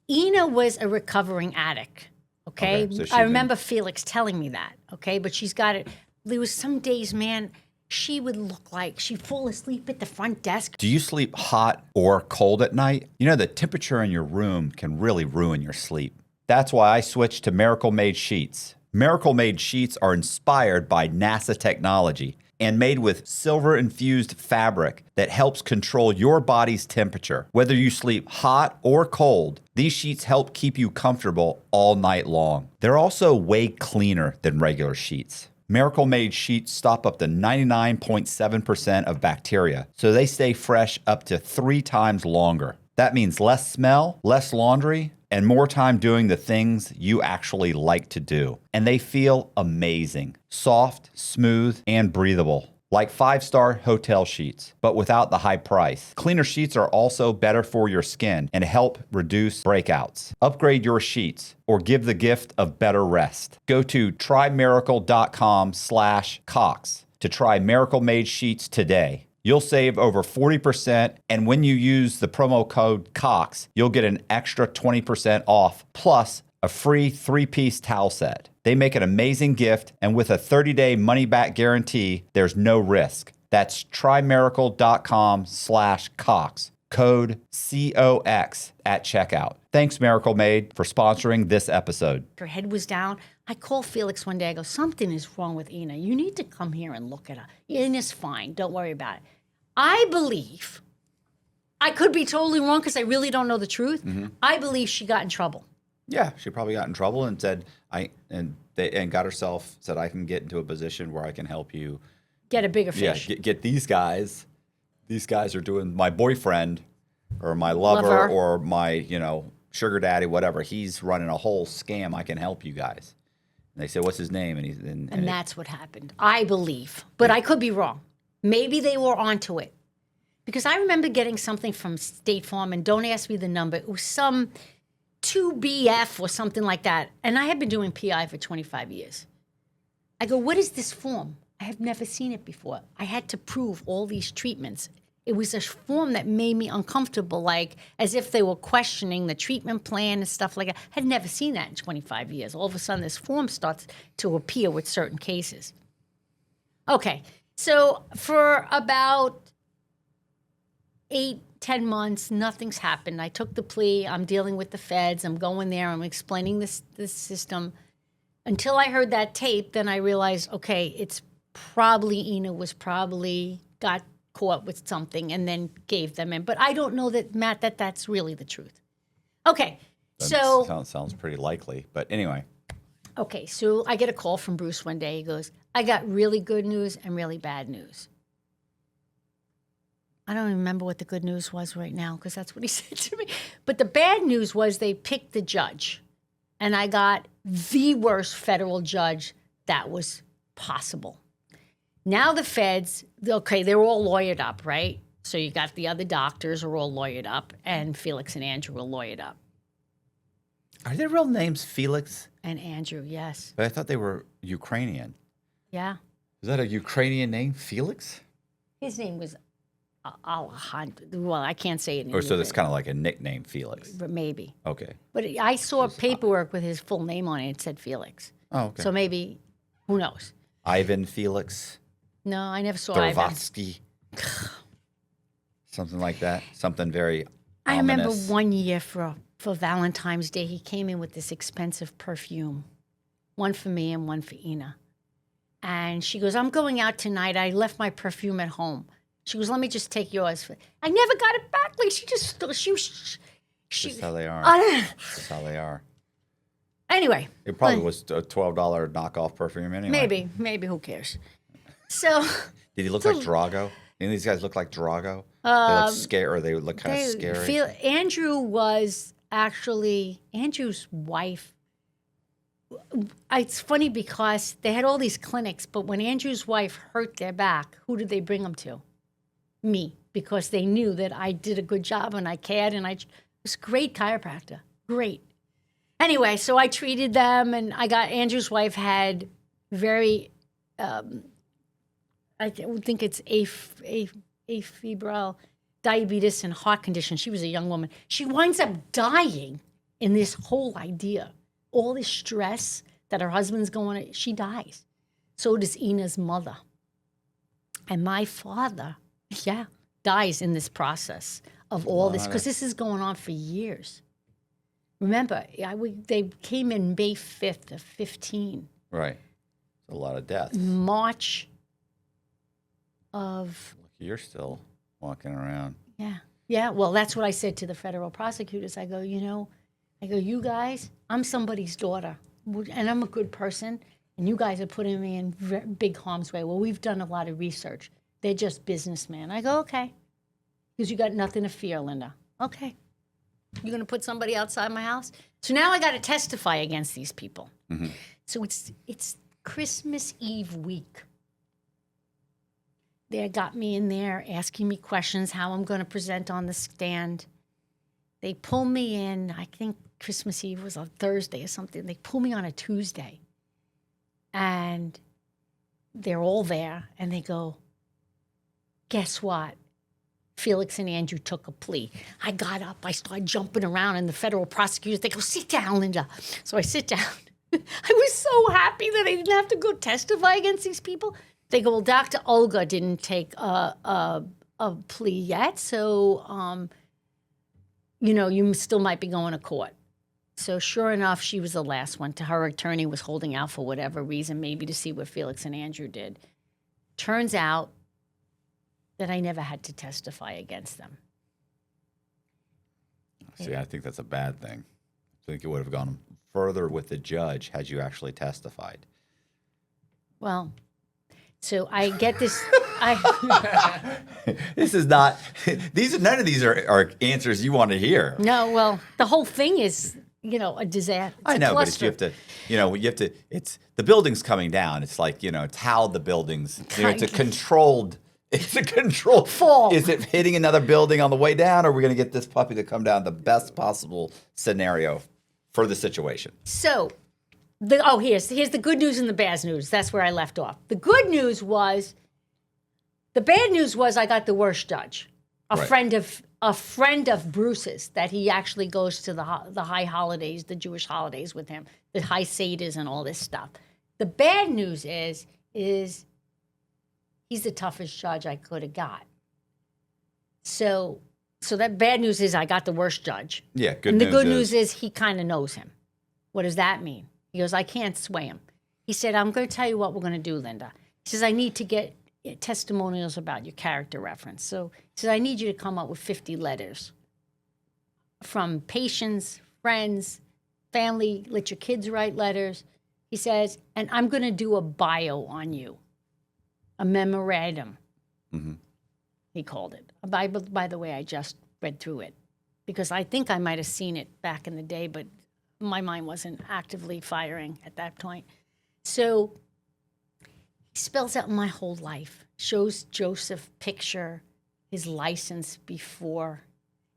Ina was a recovering addict. Okay, so I remember Felix telling me that. Okay, but she's got it. There was some days, man, she would look like she'd fall asleep at the front desk. Do you sleep hot or cold at night? The temperature in your room can really ruin your sleep. That's why I switched to Miracle Made sheets. Miracle Made sheets are inspired by NASA technology. and made with silver-infused fabric that helps control your body's temperature. Whether you sleep hot or cold, these sheets help keep you comfortable all night long. They're also way cleaner than regular sheets. Miracle Made sheets stop up to 99.7% of bacteria, so they stay fresh up to 3 times longer. That means less smell, less laundry, and more time doing the things you actually like to do. And they feel amazing. Soft, smooth, and breathable. Like 5-star hotel sheets, but without the high price. Cleaner sheets are also better for your skin and help reduce breakouts. Upgrade your sheets or give the gift of better rest. Go to trymiracle.com/Cox to try Miracle Made sheets today. You'll save over 40%, and when you use the promo code COX, you'll get an extra 20% off, plus a free 3-piece towel set. They make an amazing gift, and with a 30-day money-back guarantee, there's no risk. That's trymiracle.com/Cox, code COX at checkout. Thanks, Miracle Made, for sponsoring this episode. Her head was down. I called Felix one day. I go, something is wrong with Ina. You need to come here and look at her. Ina's fine. Don't worry about it. I believe, I could be totally wrong because I really don't know the truth. I believe she got in trouble. Yeah, she probably got in trouble and said, got herself, said, I can get into a position where I can help you. Get a bigger fish. Yeah, get these guys. These guys are doing my boyfriend or my lover. Or my, sugar daddy, whatever. He's running a whole scam. I can help you guys. And they said, what's his name? And that's what happened. I believe. But I could be wrong. Maybe they were onto it. Because I remember getting something from State Farm, and don't ask me the number. It was some 2BF or something like that. And I had been doing PI for 25 years. I go, what is this form? I have never seen it before. I had to prove all these treatments. It was a form that made me uncomfortable, like as if they were questioning the treatment plan and stuff like that. I had never seen that in 25 years. All of a sudden, this form starts to appear with certain cases. Okay, so for about 8-10 months, nothing's happened. I took the plea. I'm dealing with the feds. I'm going there. I'm explaining this system. Until I heard that tape, then I realized, okay, it's probably Ina was probably got caught with something and then gave them in. But I don't know that, Matt, that's really the truth. Okay, sounds pretty likely. But anyway. Okay, so I get a call from Bruce one day. He goes, I got really good news and really bad news. I don't even remember what the good news was right now because that's what he said to me. But the bad news was they picked the judge. And I got the worst federal judge that was possible. Now the feds, okay, they're all lawyered up, right? So you got the other doctors are all lawyered up, and Felix and Andrew are lawyered up. Are their real names Felix? And Andrew, yes. But I thought they were Ukrainian. Yeah. Is that a Ukrainian name, Felix? His name was Alejandro. Well, I can't say it in Or so that's kind of like a nickname, Felix. But maybe. Okay. But I saw paperwork with his full name on it. It said Felix. Oh, okay. So maybe, who knows? Ivan Felix. No, I never saw Ivan. Dorvatsky. Something like that. Something very I ominous. remember one year for Valentine's Day, he came in with this expensive perfume. One for me and one for Ina. And she goes, I'm going out tonight. I left my perfume at home. She goes, let me just take yours. I never got it back. Like she That's how they are. That's how they are. Anyway. It probably was a $12 knockoff perfume anyway. Maybe, who cares? So. Did he look like Drago? Any of these guys look like Drago? They look scary, or they look kind of scary? Andrew was actually, Andrew's wife. It's funny because they had all these clinics, but when Andrew's wife hurt their back, who did they bring them to? Me, because they knew that I did a good job and I cared, and I was a great chiropractor. Great. Anyway, so I treated them, and I got Andrew's wife had very, I think it's afebrile diabetes and heart condition. She was a young woman. She winds up dying in this whole idea. All this stress that her husband's going, she dies. So does Ina's mother. And my father, dies in this process of all this, because this is going on for years. Remember, they came in May 5th of 15. Right. A lot of deaths. March of You're still walking around. yeah. Yeah, well, that's what I said to the federal prosecutors. I go, you guys, I'm somebody's daughter, and I'm a good person, and you guys are putting me in big harm's way. Well, we've done a lot of research. They're just businessmen. I go, okay, because you got nothing to fear, Linda. Okay. You're going to put somebody outside my house? So now I got to testify against these people. Mm-hmm. So it's Christmas Eve week. They got me in there asking me questions, how I'm going to present on the stand. They pull me in, I think Christmas Eve was on Thursday or something. They pull me on a Tuesday. And they're all there, and they go, guess what? Felix and Andrew took a plea. I got up, I started jumping around, and the federal prosecutors, they go, sit down, Linda. So I sit down. I was so happy that I didn't have to go testify against these people. They go, well, Dr. Olga didn't take a plea yet, so, you still might be going to court. So sure enough, she was the last one. Her attorney was holding out for whatever reason, maybe to see what Felix and Andrew did. Turns out that I never had to testify against them. See, I think that's a bad thing. I think it would have gone further with the judge had you actually testified. Well, so I get this. This is not. None of these are answers you want to hear. No, well, the whole thing is, a disaster. I know, but you have to. It's the building's coming down. It's like it's how the buildings. It's a controlled. It's a controlled fall. Is it hitting another building on the way down, or are we going to get this puppy to come down the best possible scenario for the situation? So, here's the good news and the bad news. That's where I left off. The good news was, the bad news was I got the worst judge, a friend of Bruce's, that he actually goes to the high holidays, the Jewish holidays with him, the high seders and all this stuff. The bad news is he's the toughest judge I could have got. So that bad news is I got the worst judge. Yeah, And the good news is he kind of knows him. What does that mean? He goes, I can't sway him. He said, I'm going to tell you what we're going to do, Linda. He says, I need to get testimonials about your character reference. So he says, I need you to come up with 50 letters from patients, friends, family, let your kids write letters. He says, and I'm going to do a bio on you, a memorandum. Mm-hmm. He called it. By the way, I just read through it because I think I might have seen it back in the day, but my mind wasn't actively firing at that point. So he spells out my whole life, shows Joseph picture his license before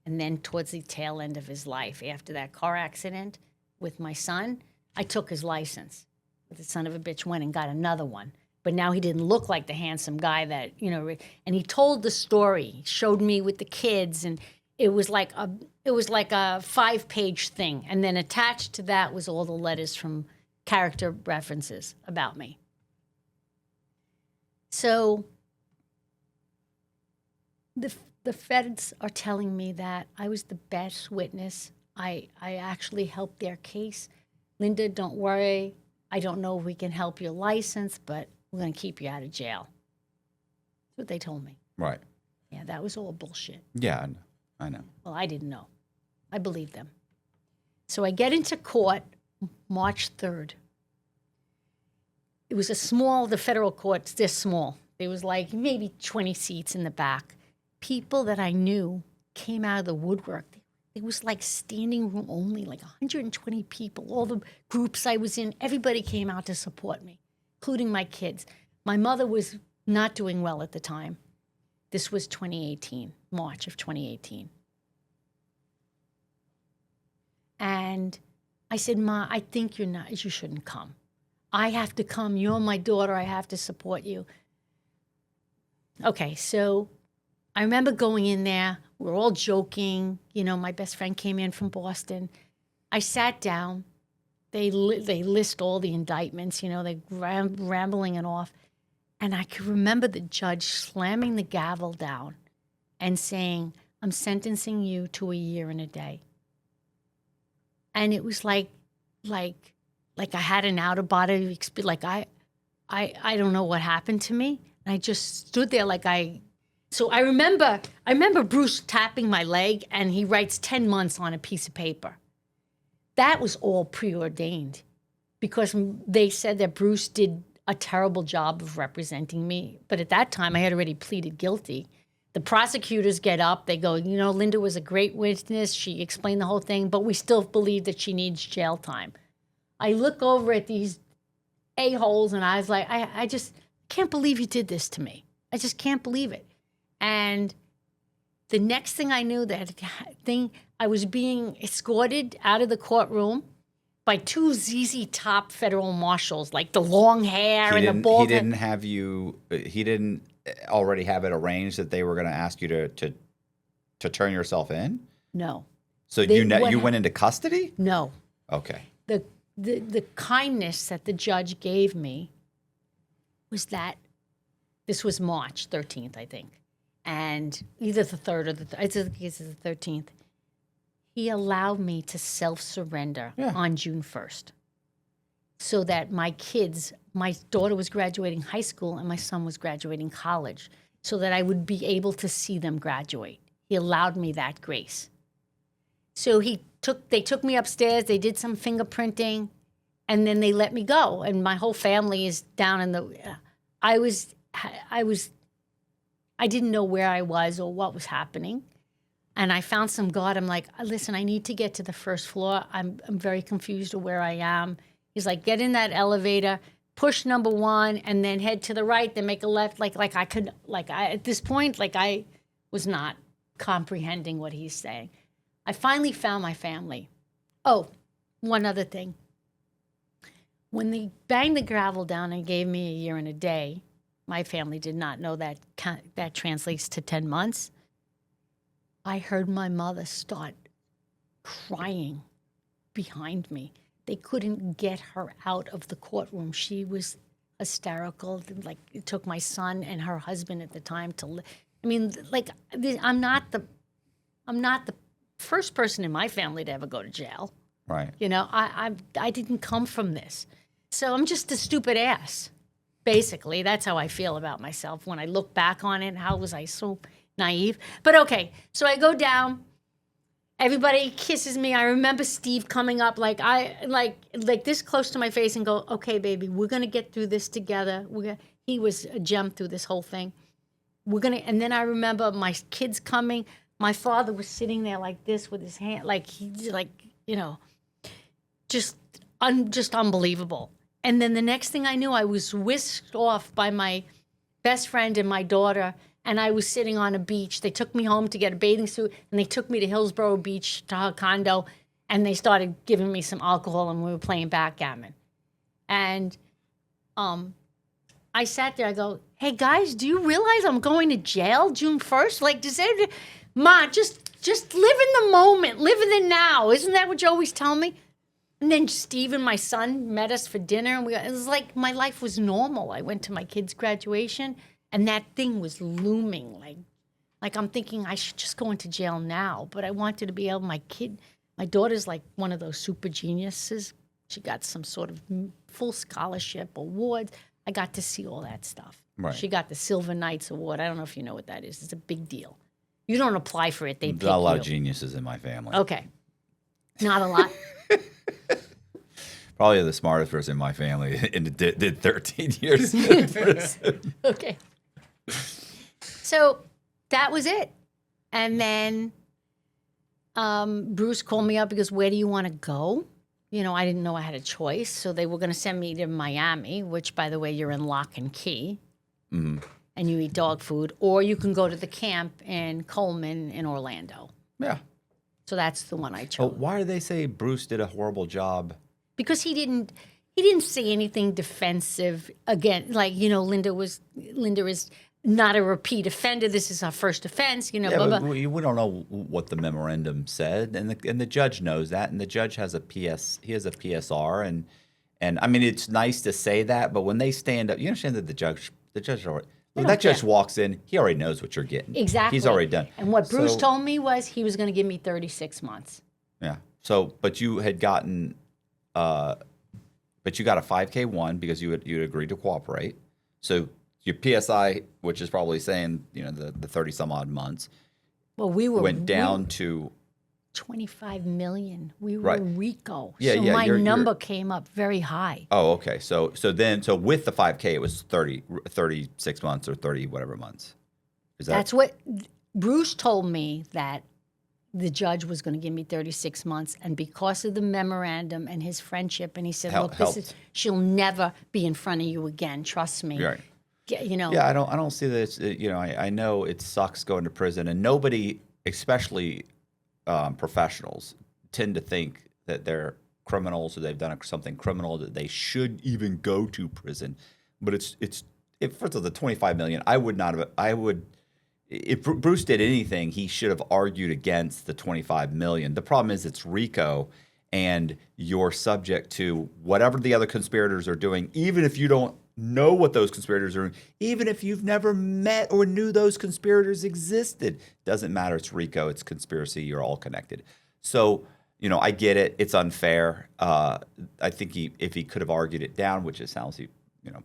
and then towards the tail end of his life. After that car accident with my son, I took his license. But the son of a bitch went and got another one. But now he didn't look like the handsome guy that, and he told the story, he showed me with the kids, and it was like a 5-page thing. And then attached to that was all the letters from character references about me. So the feds are telling me that I was the best witness. I actually helped their case. Linda, don't worry. I don't know if we can help your license, but we're going to keep you out of jail. That's what they told me. Right. Yeah, that was all bullshit. Yeah, I know. Well, I didn't know. I believed them. So I get into court March 3rd. It was the federal courts, they're small. There was like maybe 20 seats in the back. People that I knew came out of the woodwork. It was like standing room only, like 120 people. All the groups I was in, everybody came out to support me, including my kids. My mother was not doing well at the time. This was 2018, March of 2018. And I said, Ma, I think you shouldn't come. I have to come. You're my daughter. I have to support you. Okay, so I remember going in there. We're all joking. My best friend came in from Boston. I sat down. They list all the indictments. They're rambling it off. And I could remember the judge slamming the gavel down and saying, I'm sentencing you to a year and a day. And it was like I had an out-of-body experience. Like I don't know what happened to me. And I just stood there so I remember Bruce tapping my leg, and he writes 10 months on a piece of paper. That was all preordained because they said that Bruce did a terrible job of representing me. But at that time, I had already pleaded guilty. The prosecutors get up. They go, Linda was a great witness. She explained the whole thing, but we still believe that she needs jail time. I look over at these a-holes, and I was like, I just can't believe you did this to me. I just can't believe it. And the next thing I knew, I was being escorted out of the courtroom by two ZZ Top federal marshals, like the long hair and the bald head. He didn't already have it arranged that they were going to ask you to turn yourself in? No. So you went into custody? No. Okay. The kindness that the judge gave me was that this was March 13th, I think, and either the 3rd or I think it's the 13th. He allowed me to self-surrender on June 1st so that my daughter was graduating high school and my son was graduating college, so that I would be able to see them graduate. He allowed me that grace. So they took me upstairs, they did some fingerprinting, and then they let me go. And my whole family is down in I didn't know where I was or what was happening. And I found some God. I'm like, listen, I need to get to the first floor. I'm very confused of where I am. He's like, get in that elevator, push number 1, and then head to the right, then make a left. At this point, I was not comprehending what he's saying. I finally found my family. Oh, one other thing. When they banged the gravel down and gave me a year and a day, my family did not know that translates to 10 months. I heard my mother start crying behind me. They couldn't get her out of the courtroom. She was hysterical. It took my son and her husband at the time I'm not the first person in my family to ever go to jail. Right. I didn't come from this. So I'm just a stupid ass. Basically, that's how I feel about myself when I look back on it. How was I so naive? But okay, so I go down. Everybody kisses me. I remember Steve coming up like this close to my face and go, "Okay, baby, we're gonna get through this together." He was a gem through this whole thing. And then I remember my kids coming. My father was sitting there like this with his hand, just unbelievable. And then the next thing I knew, I was whisked off by my best friend and my daughter, and I was sitting on a beach. They took me home to get a bathing suit, and they took me to Hillsborough Beach, to her condo, and they started giving me some alcohol, and we were playing backgammon. And I sat there, I go, "Hey, guys, do you realize I'm going to jail June 1st? Ma, just live in the moment, live in the now. Isn't that what you always tell me?" And then Steve and my son met us for dinner, and it was like my life was normal. I went to my kid's graduation, and that thing was looming. Like I'm thinking I should just go into jail now, but I wanted to be able. My daughter's like one of those super geniuses. She got some sort of full scholarship awards. I got to see all that stuff. Right. She got the Silver Knights Award. I don't know if you know what that is. It's a big deal. You don't apply for it; they pick you. Not a lot of geniuses in my family. Okay, not a lot. Probably the smartest person in my family and did 13 years in prison. Okay. So that was it. And then Bruce called me up because, "Where do you want to go?" I didn't know I had a choice. So they were going to send me to Miami, which, by the way, you're in lock and key. Mm-hmm. And you eat dog food. Or you can go to the camp in Coleman in Orlando. Yeah. So that's the one I chose. But why do they say Bruce did a horrible job? Because he didn't say anything defensive. Again, Linda is not a repeat offender. This is her first offense. Yeah, blah, but blah. we don't know what the memorandum said, and the judge knows that, and the judge has a PSR, and I mean it's nice to say that, but when they stand up, you understand that the judge already. When that judge walks in, he already knows what you're getting. Exactly. He's already done. And what Bruce told me was he was going to give me 36 months. Yeah. So, but you had gotten, but you got a 5K1 because you agreed to cooperate. So your PSI, which is probably saying, the 30 some odd months, Well, went down to 25 million. We were Right. Rico. Yeah, so yeah, my you're- number came up very high. Oh, okay. So with the 5K, it was 36 months or 30 whatever months. Is that That's what Bruce told me, that the judge was going to give me 36 months. And because of the memorandum and his friendship, and he said, look, helped. she'll never be in front of you again. Trust me. right? Yeah, I don't see this. I know it sucks going to prison, and nobody, especially professionals, tend to think that they're criminals or they've done something criminal that they should even go to prison. But first of all, the 25 million, I would not have. I would. If Bruce did anything, he should have argued against the 25 million. The problem is it's RICO, and you're subject to whatever the other conspirators are doing, even if you don't know what those conspirators are doing, even if you've never met or knew those conspirators existed. Doesn't matter. It's RICO. It's conspiracy. You're all connected. So, I get it. It's unfair. I think if he could have argued it down, which it sounds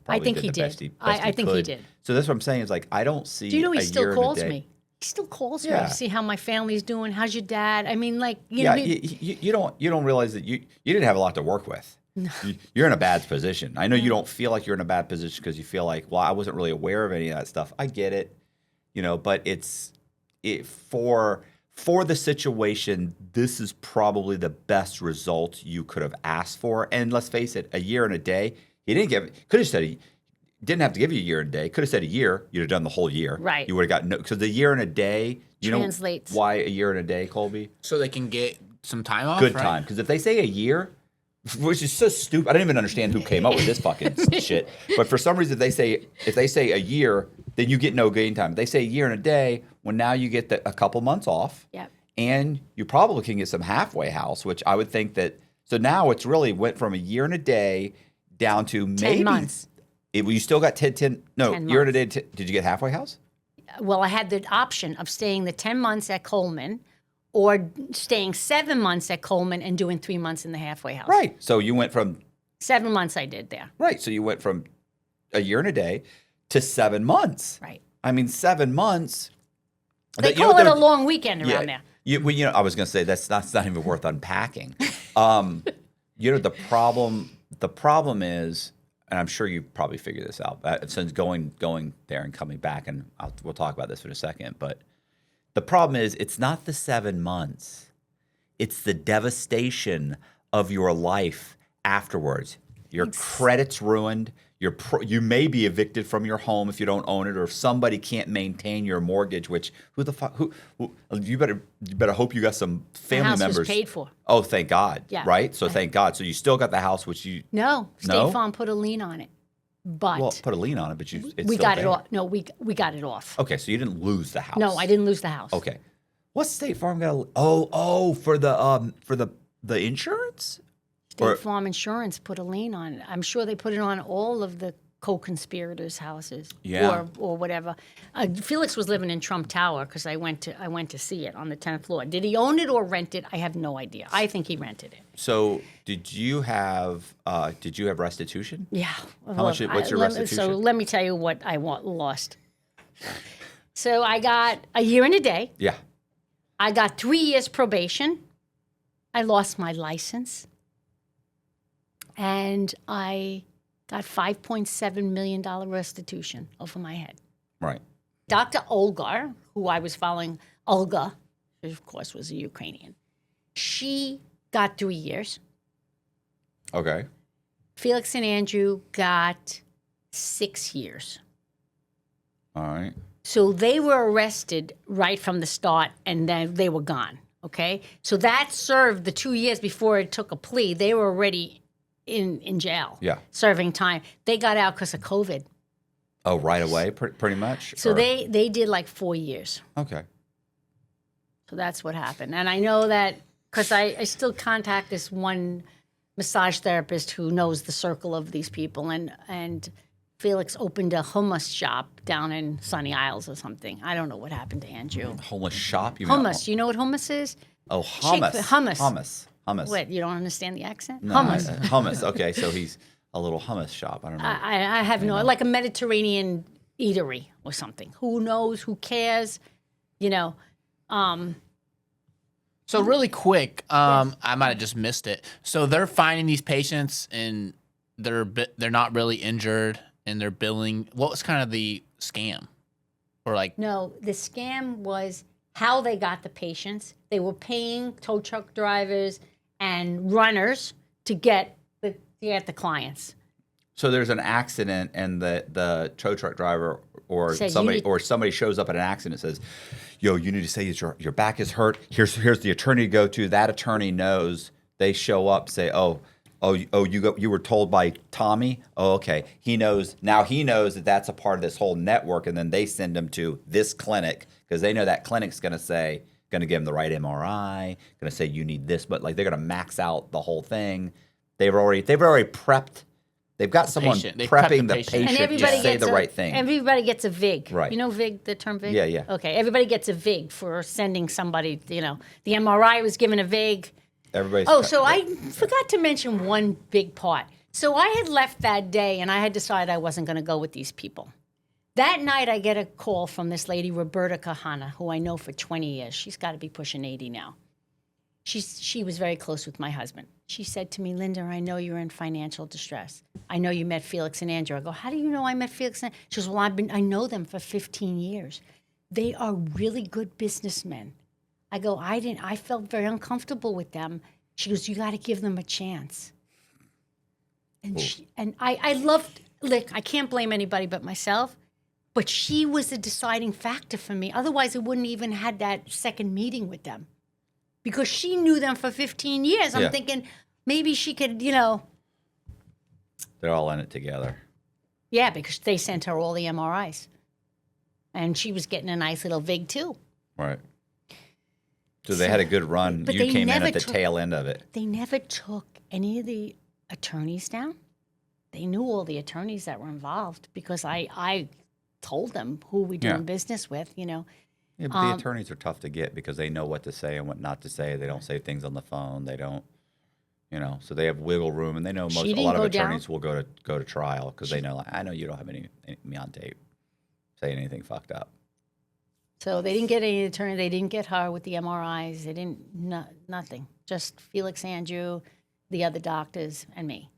probably I think did he the did. best he I think he could. did. So that's what I'm saying is I don't see. Do you know he a still year and a calls day. me? He still calls me Yeah. to see how my family's doing. How's your dad? I mean, Yeah, you don't realize that you didn't have a lot to work with. No. You're in a bad position. I know you don't feel like you're in a bad position because you feel like, well, I wasn't really aware of any of that stuff. I get it, but for the situation, this is probably the best result you could have asked for. And let's face it, a year and a day, he could have said he didn't have to give you a year and a day. Could have said a year. You'd have done the whole year. Right. You would have got because the year and a day. Translates. Know why a year and a day, Colby? So they can get some time off. Good right? time. Because if they say a year, which is so stupid, I don't even understand who came up with this fucking shit. But for some reason, if they say a year, then you get no gain time. If they say a year and a day, well, now you get a couple months off. Yep. And you probably can get some halfway house, which I would think that. So now it's really went from a year and a day down to maybe 10 months. You still got 10 10 year and a day. Did you get halfway house? Well, I had the option of staying the 10 months at Coleman or staying 7 months at Coleman and doing 3 months in the halfway house. Right. So you went from 7 months I did there. Right. So you went from a year and a day to 7 months. Right. I mean, 7 months. They call it a long weekend around there. I was going to say that's not even worth unpacking. The problem is, and I'm sure you probably figured this out, since going there and coming back, and we'll talk about this in a second. But the problem is, it's not the 7 months; it's the devastation of your life afterwards. Your credit's ruined. You may be evicted from your home if you don't own it, or if somebody can't maintain your mortgage. Which who the fuck? Who you better hope you got some family the house members. was paid for. Oh, thank God! Yeah. Right. So thank God. So you still got the house, which you No, No? State Farm put a lien on it, but put a lien on it, but it's we still got it there. off. No, we got it off. Okay, so you didn't lose the house. No, I didn't lose the house. Okay, what's State Farm got? For the insurance. State Farm Insurance put a lien on it. I'm sure they put it on all of the co-conspirators' houses, Yeah. or whatever. Felix was living in Trump Tower because I went to see it on the 10th floor. Did he own it or rent it? I have no idea. I think he rented it. So did you have restitution? Yeah. How much? What's your restitution? So let me tell you what I lost. So I got a year and a day. Yeah. I got 3 years probation. I lost my license. And I got $5.7 million restitution over my head. Right. Dr. Olgar, who I was following, Olga, who of course was a Ukrainian, she got 3 years. Okay. Felix and Andrew got 6 years. All right. So they were arrested right from the start, and then they were gone, okay? So that served the 2 years before it took a plea. They were already in jail, Yeah. serving time. They got out because of COVID. Oh, right away, pretty much. So Or- they did like 4 years. Okay. So that's what happened. And I know that because I still contact this one massage therapist who knows the circle of these people. And Felix opened a hummus shop down in Sunny Isles or something. I don't know what happened to Andrew. Homeless shop. You mean? Hummus. You know what hummus is? Oh, hummus. Hummus. Hummus. What, you don't understand the accent? No, Hummus. hummus. Okay, so he's a little hummus shop. I don't know. I have no, like a Mediterranean eatery or something. Who knows? Who cares? You know, So really quick, I might have just missed it. So they're finding these patients and they're not really injured and they're billing. What was kind of the scam? Or like, no, the scam was how they got the patients. They were paying tow truck drivers and runners to get the clients. So there's an accident, and the tow truck driver or Said, somebody shows up at an accident and says, "Yo, you need to say that your back is hurt. Here's the attorney to go to." That attorney knows. They show up, say, "Oh, you were told by Tommy. Oh, okay. He knows now. He knows that that's a part of this whole network, and then they send him to this clinic because they know that clinic's going to give him the right MRI, going to say you need this, but like they're going to max out the whole thing. They've already prepped. They've got someone prepping the patient and everybody to say gets the right thing. Everybody gets a VIG. Right. You know VIG, the term VIG? Yeah. Okay, everybody gets a VIG for sending somebody, the MRI was given a VIG. So I forgot to mention one big part. So I had left that day and I had decided I wasn't going to go with these people. That night I get a call from this lady, Roberta Kahana, who I know for 20 years. She's got to be pushing 80 now. She was very close with my husband. She said to me, "Linda, I know you're in financial distress. I know you met Felix and Andrew." I go, "How do you know I met Felix and Andrew?" She goes, "Well, I know them for 15 years. They are really good businessmen." I go, I felt very uncomfortable with them. She goes, "You got to give them a chance." And I loved, look, I can't blame anybody but myself, but she was a deciding factor for me. Otherwise, I wouldn't even had that second meeting with them. Because she knew them for 15 years. I'm thinking maybe she could, They're all in it together. Yeah, because they sent her all the MRIs. And she was getting a nice little VIG too. Right. So they had a good run. But You came in at the tail end of it. They never took any of the attorneys down. They knew all the attorneys that were involved because I told them who we doing business with, Yeah, but the attorneys are tough to get because they know what to say and what not to say. They don't say things on the phone. They don't, so they have wiggle room, and they know a lot of attorneys will go to trial because they know, I know you don't have me on tape saying anything fucked up. So they didn't get any attorney. They didn't get her with the MRIs. They didn't, nothing. Just Felix, Andrew, the other doctors, and me.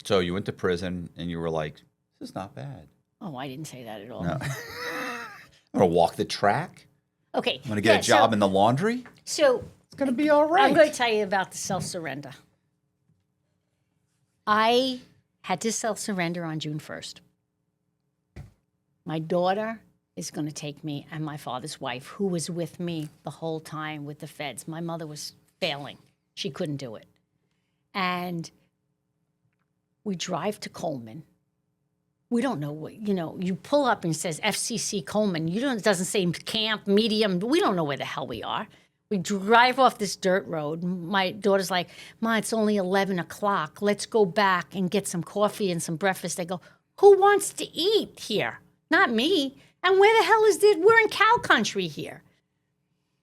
So you went to prison, and you were like, "This is not bad." Oh, I didn't say that at all. No. I'm going to walk the track. Okay. I'm going to get a job in the laundry. So it's going to be all right. I'm going to tell you about the self-surrender. I had to self-surrender on June 1st. My daughter is going to take me, and my father's wife, who was with me the whole time with the feds. My mother was failing. She couldn't do it. And we drive to Coleman. We don't know what, you pull up and it says FCC Coleman. It doesn't say camp, medium. We don't know where the hell we are. We drive off this dirt road. My daughter's like, "Ma, it's only 11 o'clock. Let's go back and get some coffee and some breakfast." I go, "Who wants to eat here? Not me. And where the hell is this? We're in cow country here."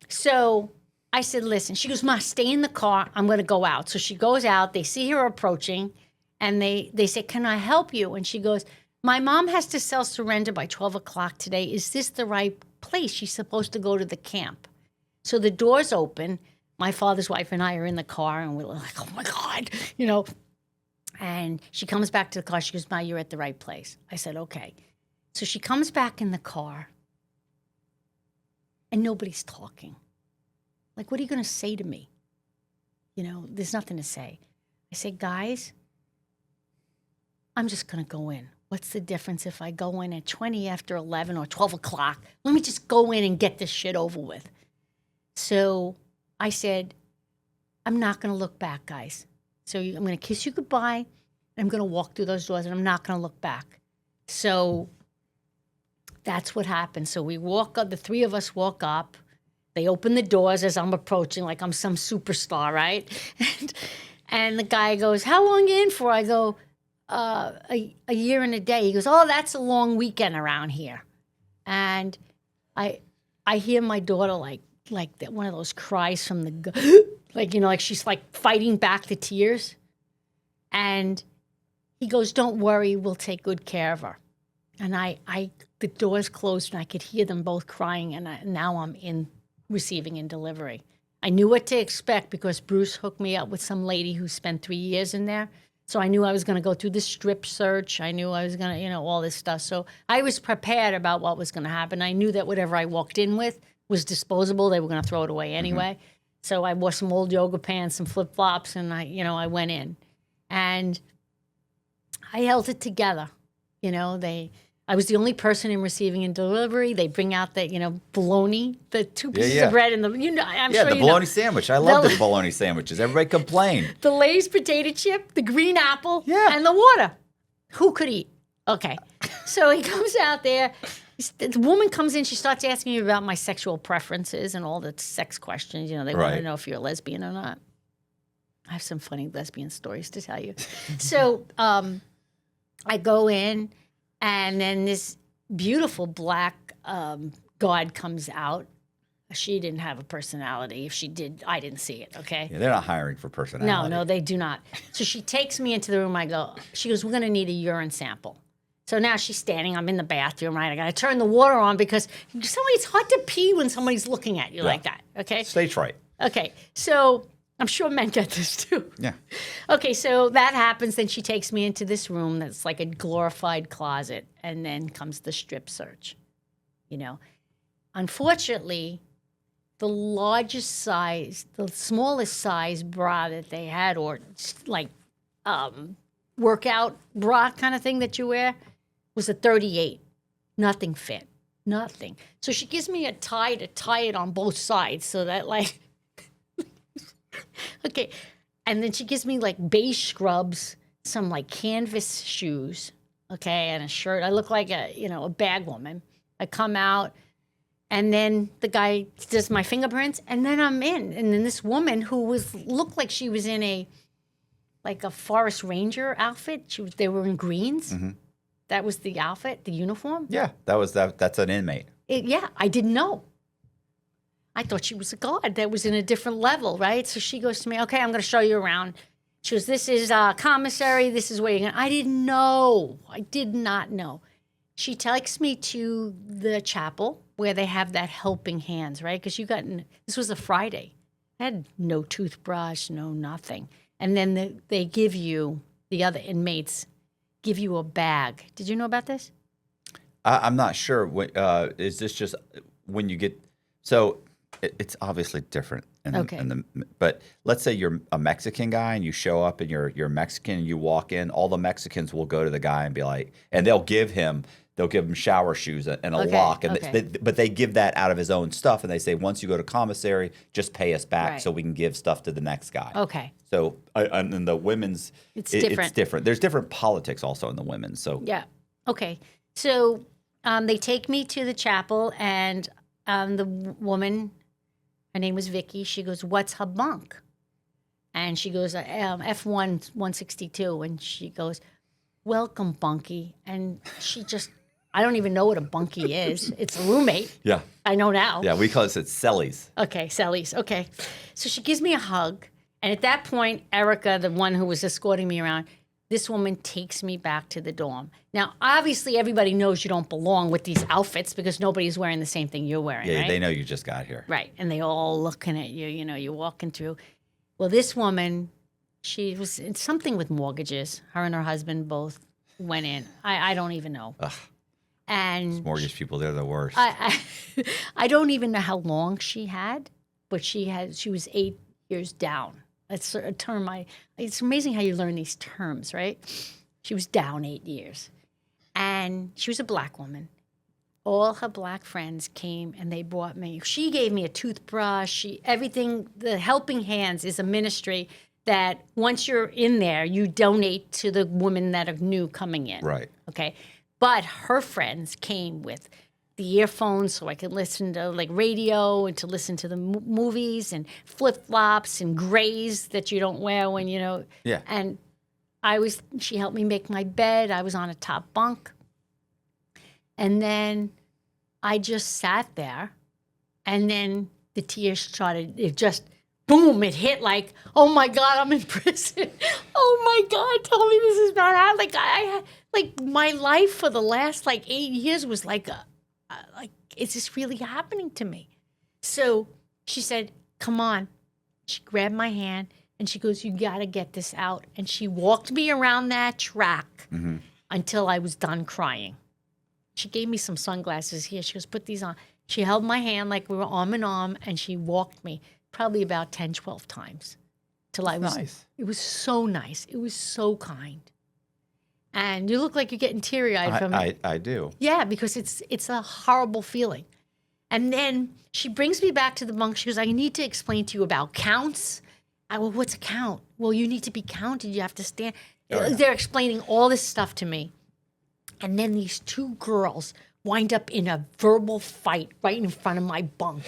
So I said, "Listen." She goes, "Ma, stay in the car. I'm going to go out." So she goes out. They see her approaching, and they say, "Can I help you?" And she goes, "My mom has to self-surrender by 12 o'clock today. Is this the right place? She's supposed to go to the camp." So the doors open. My father's wife and I are in the car, and we're like, "Oh, my God," And she comes back to the car. She goes, "Ma, you're at the right place." I said, "Okay." So she comes back in the car, and nobody's talking. Like, what are you going to say to me? There's nothing to say. I said, "Guys, I'm just going to go in. What's the difference if I go in at 20 after 11 or 12 o'clock? Let me just go in and get this shit over with." So I said, "I'm not going to look back, guys. So I'm going to kiss you goodbye. I'm going to walk through those doors, and I'm not going to look back." So that's what happened. So we walk up, the three of us walk up. They open the doors as I'm approaching, like I'm some superstar, right? And the guy goes, "How long you in for?" I go, a year and a day." He goes, "Oh, that's a long weekend around here." And I hear my daughter like that, one of those cries from the, like she's like fighting back the tears. And he goes, "Don't worry, we'll take good care of her." And the doors closed and I could hear them both crying. And now I'm in receiving and delivery. I knew what to expect because Bruce hooked me up with some lady who spent 3 years in there. So I knew I was going to go through the strip search. I knew I was going to, all this stuff. So I was prepared about what was going to happen. I knew that whatever I walked in with was disposable. They were going to throw it away anyway. So I wore some old yoga pants, some flip-flops, and I went in. And I held it together. I was the only person in receiving and delivery. They bring out the, bologna, the 2 pieces of bread, and I'm sure the you bologna know. sandwich. I love the bologna sandwiches. Everybody complained. The Lay's potato chip, the green apple, Yeah. and the water. Who could eat? Okay. So he comes out there. The woman comes in. She starts asking me about my sexual preferences and all the sex questions. They want to Right. know if you're a lesbian or not. I have some funny lesbian stories to tell you. So I go in, and then this beautiful black guard comes out. She didn't have a personality. If she did, I didn't see it, okay? Yeah, they're not hiring for personality. No, they do not. So she takes me into the room. She goes, we're going to need a urine sample. So now she's standing. I'm in the bathroom, right? I got to turn the water on because it's hard to pee when somebody's looking at you like that, okay? Stage fright. Okay, so I'm sure men get this too. Yeah. Okay, so that happens. Then she takes me into this room that's like a glorified closet, and then comes the strip search. Unfortunately, the smallest size bra that they had, or like workout bra kind of thing that you wear, was a 38. Nothing fit. Nothing. So she gives me a tie to tie it on both sides so that okay. And then she gives me beige scrubs, some canvas shoes, okay, and a shirt. I look like a bag woman. I come out, and then the guy does my fingerprints, and then I'm in. And then this woman who looked like she was in a forest ranger outfit. They were in greens. Mm-hmm. That was the outfit, the uniform. Yeah, that's an inmate. I didn't know. I thought she was a guard that was in a different level, right? So she goes to me, okay, I'm going to show you around. She goes, this is commissary. This is where you're going. I didn't know. I did not know. She takes me to the chapel where they have that helping hands, right? Because this was a Friday. I had no toothbrush, no nothing. And then they give you, the other inmates give you a bag. Did you know about this? I'm not sure. Is this just when you get? So it's obviously different. Okay. But let's say you're a Mexican guy and you show up and you're Mexican and you walk in. All the Mexicans will go to the guy and be like, and they'll give him shower shoes and a lock, and but they give that out of his own stuff, and they say once you go to commissary, just pay us back so we can give stuff to the next guy. Okay. So and in the women's, it's different. It's different. There's different politics also in the women's. So yeah. Okay. So they take me to the chapel, and the woman, her name was Vicky. She goes, "What's her bunk?" And she goes, "F1 162." And she goes, "Welcome, bunkie." And she just, I don't even know what a bunkie is. It's a roommate. yeah, I know now. yeah, we call it cellies. Okay, Sally's. Okay. So she gives me a hug. And at that point, Erica, the one who was escorting me around, this woman takes me back to the dorm. Now, obviously, everybody knows you don't belong with these outfits because nobody's wearing the same thing you're wearing, Yeah, right? they know you just got here. Right. And they all looking at you, you're walking through. Well, this woman, she was in something with mortgages. Her and her husband both went in. I don't even know. Ugh. And Mortgage people, they're the worst. I don't even know how long she had, but she was 8 years down. That's a term it's amazing how you learn these terms, right? She was down 8 years. And she was a black woman. All her black friends came and they brought me. She gave me a toothbrush, everything. The Helping Hands is a ministry that once you're in there, you donate to the women that are new coming in. Right. Okay. But her friends came with the earphones so I could listen to radio and to listen to the movies, and flip-flops and grays that you don't wear when, Yeah. And she helped me make my bed. I was on a top bunk. And then I just sat there, and then the tears started, it just, boom, it hit oh my God, I'm in prison. Oh my God, tell me this is not happening. like my life for the last like 8 years was like is this really happening to me? So she said, come on. She grabbed my hand and she goes, you got to get this out. And she walked me around that track until I was done crying. She gave me some sunglasses here. She goes, put these on. She held my hand like we were arm in arm and she walked me probably about 10, 12 times till I was, nice. It was so nice. It was so kind. And you look like you're getting teary-eyed from it. I do. Yeah, because it's a horrible feeling. And then she brings me back to the bunk. She goes, I need to explain to you about counts. Well, what's a count? Well, you need to be counted. You have to stand. Oh, yeah. They're explaining all this stuff to me. And then these two girls wind up in a verbal fight right in front of my bunk.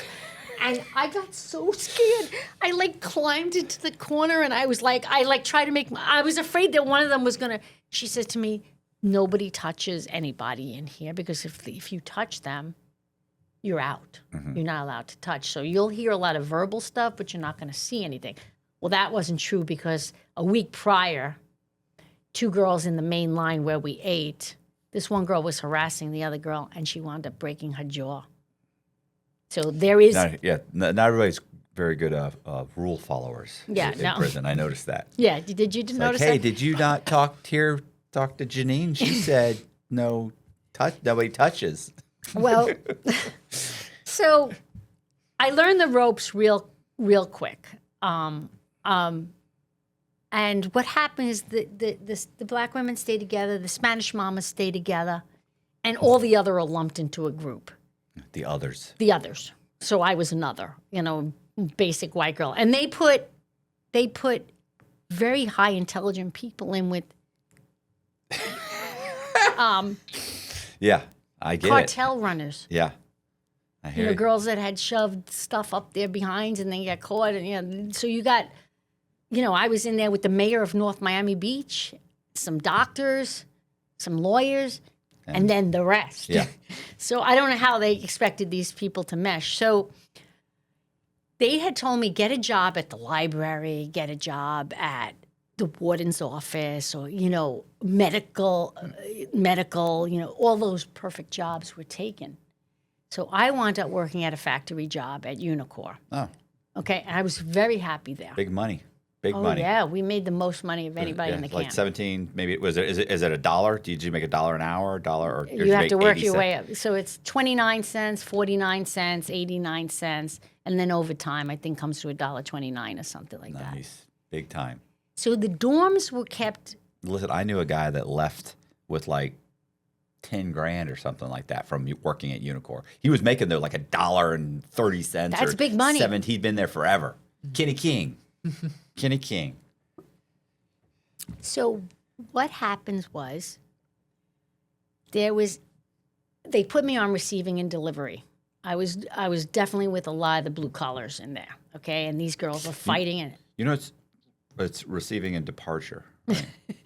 And I got so scared. I like climbed into the corner and I was like, tried to I was afraid that one of them was going to, she said to me, nobody touches anybody in here because if you touch them, you're out. You're not allowed to touch. So you'll hear a lot of verbal stuff, but you're not going to see anything. Well, that wasn't true because a week prior, two girls in the main line where we ate, this one girl was harassing the other girl and she wound up breaking her jaw. So there is... Not everybody's very good rule followers in prison. I noticed that. Yeah, did you notice that? Hey, did you not talk to Janine? She said nobody touches. Well, so I learned the ropes real quick. And what happened is the black women stay together, the Spanish mamas stay together, and all the other are lumped into a group. The others. So I was another, basic white girl. And they put very high intelligent people in with Yeah, I get cartel runners. it. Yeah. I hear you. Girls that had shoved stuff up their behinds and then got caught. And so you got, I was in there with the mayor of North Miami Beach, some doctors, some lawyers, and then the rest. Yeah. So I don't know how they expected these people to mesh. So they had told me, get a job at the library, get a job at the warden's office, or, medical, all those perfect jobs were taken. So I wound up working at a factory job at Unicor. Oh. Okay, and I was very happy there. Big money. Big money. Yeah, we made the most money of anybody in the camp. Like 17, maybe is it $1? Did you make $1 an hour, or you have to work your way up. So it's 29 cents, 49 cents, 89 cents, and then overtime I think comes to $1.29 or something like that. Nice. Big time. So the dorms were kept. Listen, I knew a guy that left with like 10 grand or something like that from working at Unicor. He was making there like $1.30. That's big money. He'd been there forever. Kenny King. Kenny King. So what happens was they put me on receiving and delivery. I was definitely with a lot of the blue collars in there. Okay, and these girls are fighting in it. It's receiving and departure. Right?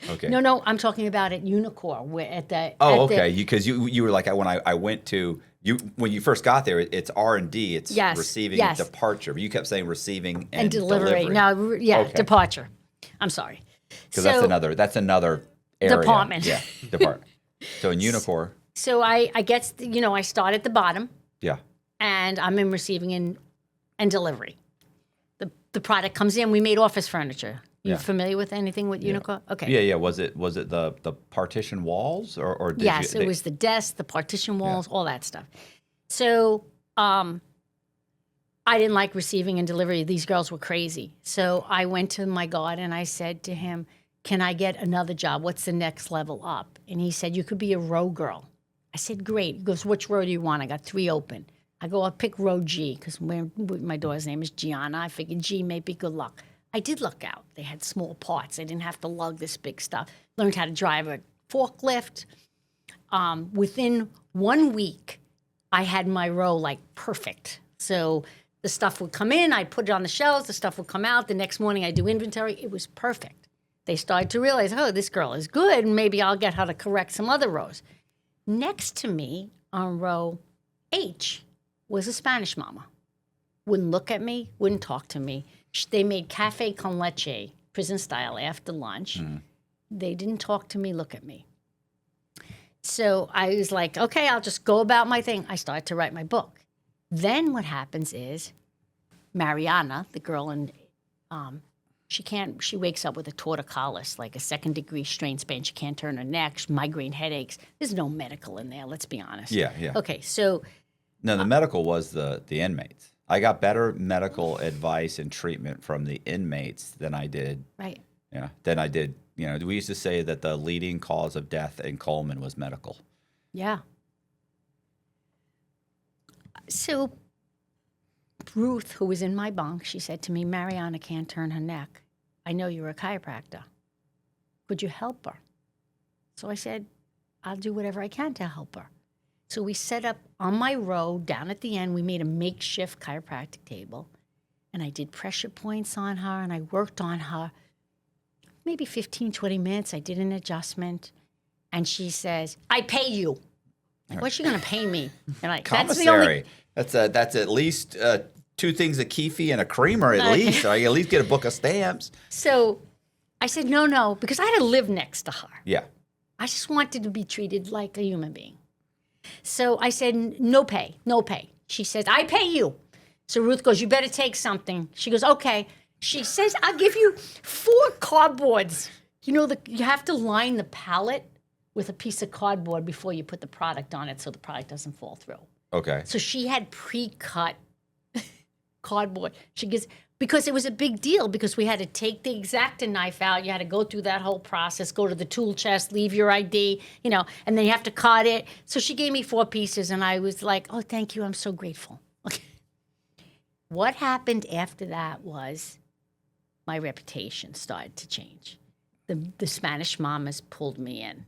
Okay. No, I'm talking about at Unicor. Because you were like when I went to you when you first got there. It's R&D. It's receiving and departure. But you kept saying receiving and delivery. No, departure. I'm sorry. Because that's another area. Department. Yeah, department. So in Unicor. So I get I start at the bottom. Yeah. And I'm in receiving and delivery. The product comes in. We made office furniture. You familiar with anything with Unicor? Okay. Yeah. Was it the partition walls or did yes, it was the desk, the partition walls, all that stuff. So I didn't like receiving and delivery. These girls were crazy. So I went to my guard and I said to him, "Can I get another job? What's the next level up?" And he said, "You could be a row girl." I said, "Great." He goes, "Which row do you want?" I got 3 open. I go, "I'll pick row G because my daughter's name is Gianna. I figured G may be good luck." I did luck out. They had small parts. I didn't have to lug this big stuff. Learned how to drive a forklift. Within 1 week, I had my row like perfect. So the stuff would come in, I'd put it on the shelves, the stuff would come out. The next morning, I'd do inventory. It was perfect. They started to realize, oh, this girl is good, and maybe I'll get her to correct some other rows. Next to me on row H was a Spanish mama. Wouldn't look at me, wouldn't talk to me. They made cafe con leche, prison style, after lunch. Mm. They didn't talk to me, look at me. So I was like, okay, I'll just go about my thing. I started to write my book. Then what happens is Mariana, the girl in, she wakes up with a torticollis, like a 2nd-degree strain sprain. She can't turn her neck, migraine headaches. There's no medical in there, let's be honest. Yeah, yeah. Okay, so No, the medical was the inmates. I got better medical advice and treatment from the inmates than I did. right. Yeah, than I did. We used to say that the leading cause of death in Coleman was medical. Yeah. So Ruth, who was in my bunk, she said to me, Mariana can't turn her neck. I know you're a chiropractor. Could you help her? So I said, I'll do whatever I can to help her. So we set up on my row down at the end, we made a makeshift chiropractic table. And I did pressure points on her and I worked on her maybe 15, 20 minutes. I did an adjustment. And she says, I pay you. Like, what's she going to pay me? And like, Commissary. That's at least 2 things, a keefy and a creamer at least. So I at least get a book of stamps. So I said, no, because I had to live next to her. Yeah. I just wanted to be treated like a human being. So I said, no pay. She says, I pay you. So Ruth goes, you better take something. She goes, okay. She says, I'll give you 4 cardboards. You have to line the pallet with a piece of cardboard before you put the product on it so the product doesn't fall through. Okay. So she had pre-cut cardboard. Because it was a big deal because we had to take the X-Acto knife out. You had to go through that whole process, go to the tool chest, leave your ID, and then you have to cut it. So she gave me 4 pieces and I was like, oh, thank you. I'm so grateful. Okay. What happened after that was my reputation started to change. The Spanish mamas pulled me in.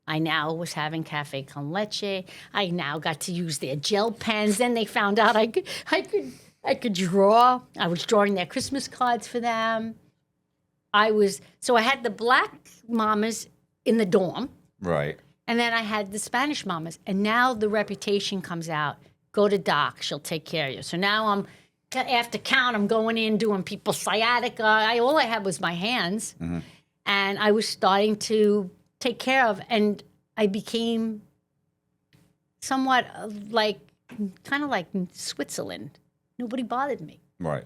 I now was having cafe con leche. I now got to use their gel pens. Then they found out I could draw. I was drawing their Christmas cards for them. So I had the black mamas in the dorm. Right. And then I had the Spanish mamas. And now the reputation comes out. Go to Doc. She'll take care of you. So now after count, I'm going in, doing people's sciatica. All I had was my hands. Mm-hmm. And I was starting to take care of, and I became somewhat kind of like Switzerland. Nobody bothered me. Right.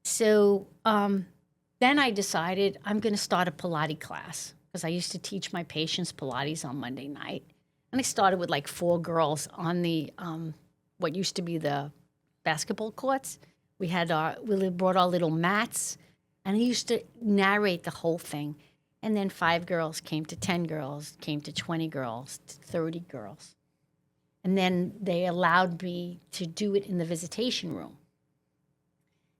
So then I decided I'm going to start a Pilates class because I used to teach my patients Pilates on Monday night. And I started with like 4 girls on the what used to be the basketball courts. We brought our little mats, and I used to narrate the whole thing. And then 5 girls came to 10 girls, came to 20 girls, to 30 girls. And then they allowed me to do it in the visitation room.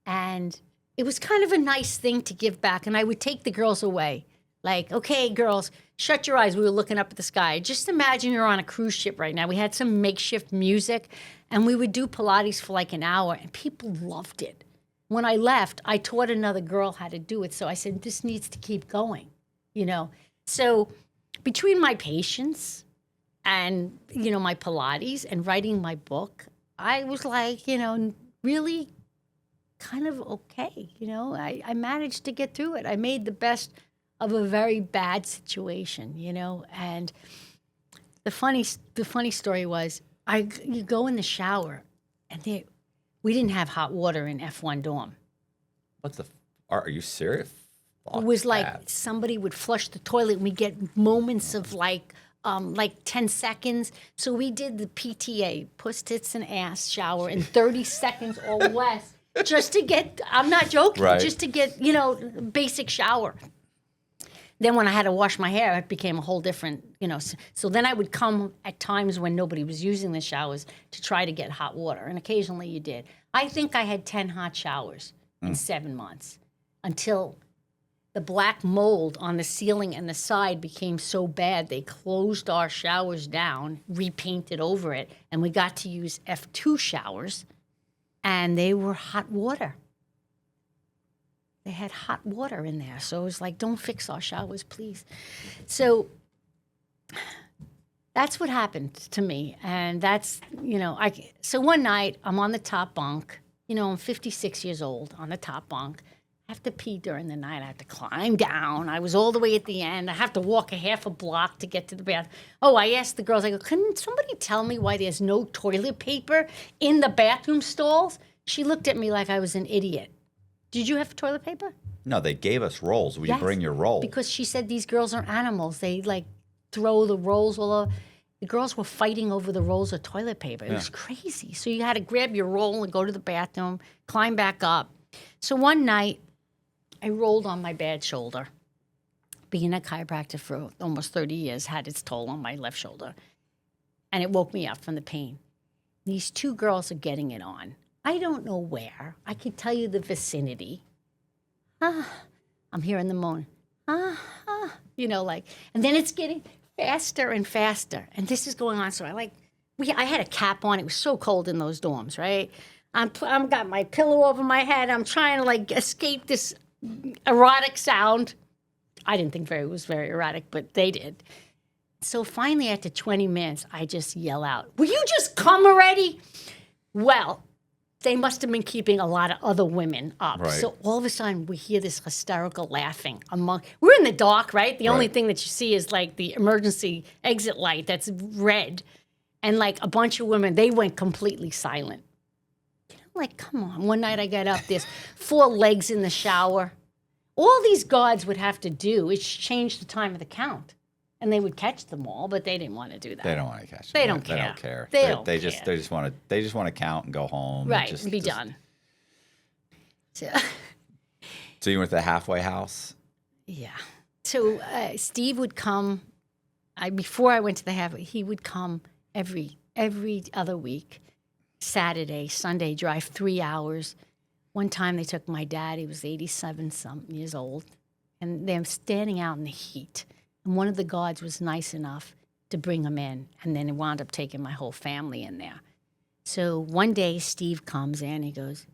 And it was kind of a nice thing to give back. And I would take the girls away. Like, okay, girls, shut your eyes. We were looking up at the sky. Just imagine you're on a cruise ship right now. We had some makeshift music, and we would do Pilates for like an hour, and people loved it. When I left, I taught another girl how to do it. So I said, this needs to keep going. So between my patients and, my Pilates and writing my book, I was like, really kind of okay. I managed to get through it. I made the best of a very bad situation, and the funny story was you go in the shower and we didn't have hot water in F1 dorm. Are you serious? It was like somebody would flush the toilet and we get moments of like 10 seconds. So we did the PTA, puss, tits, and ass shower in 30 seconds or less just to get, I'm not joking, right. Just to get, basic shower. Then when I had to wash my hair, it became a whole different, So then I would come at times when nobody was using the showers to try to get hot water. And occasionally you did. I think I had 10 hot showers in 7 months until the black mold on the ceiling and the side became so bad they closed our showers down, repainted over it, and we got to use F2 showers, and they were hot water. They had hot water in there, so it was like, don't fix our showers, please. So that's what happened to me, and that's, so one night I'm on the top bunk, I'm 56 years old on the top bunk, have to pee during the night. I have to climb down. I was all the way at the end. I have to walk a half a block to get to the bathroom. Oh, I asked the girls, I go, can somebody tell me why there's no toilet paper in the bathroom stalls? She looked at me like I was an idiot. Did you have toilet paper? No, they gave us rolls. Will you Yes, bring your roll? because she said these girls are animals. They like throw the rolls all over. The girls were fighting over the rolls of toilet paper. It was crazy. So you had to grab your roll and go to the bathroom, climb back up. So one night, I rolled on my bad shoulder. Being a chiropractor for almost 30 years had its toll on my left shoulder. And it woke me up from the pain. These two girls are getting it on. I don't know where. I can tell you the vicinity. I'm hearing the moan. And then it's getting faster and faster. And this is going on. So I had a cap on. It was so cold in those dorms, right? I'm got my pillow over my head. I'm trying to escape this erotic sound. I didn't think it was very erotic, but they did. So finally, after 20 minutes, I just yell out, "Will you just come already?" Well, they must have been keeping a lot of other women up. Right. So all of a sudden, we hear this hysterical laughing. We're in the dark, right? The only thing that you see is the emergency exit light that's red. And a bunch of women, they went completely silent. Come on. One night I got up, there's 4 legs in the shower. All these guards would have to do is change the time of the count. And they would catch them all, but they didn't want to do that. They don't want to catch. They them. don't care. They don't care. They don't They care. just want to count and go home. Right, and be done. So, So you went to the halfway house. yeah. So Steve would come. Before I went to the halfway, he would come every other week. Saturday, Sunday, drive 3 hours. One time they took my dad. He was 87-something years old, and they're standing out in the heat. And one of the guards was nice enough to bring him in, and then he wound up taking my whole family in there. So one day, Steve comes in. He goes,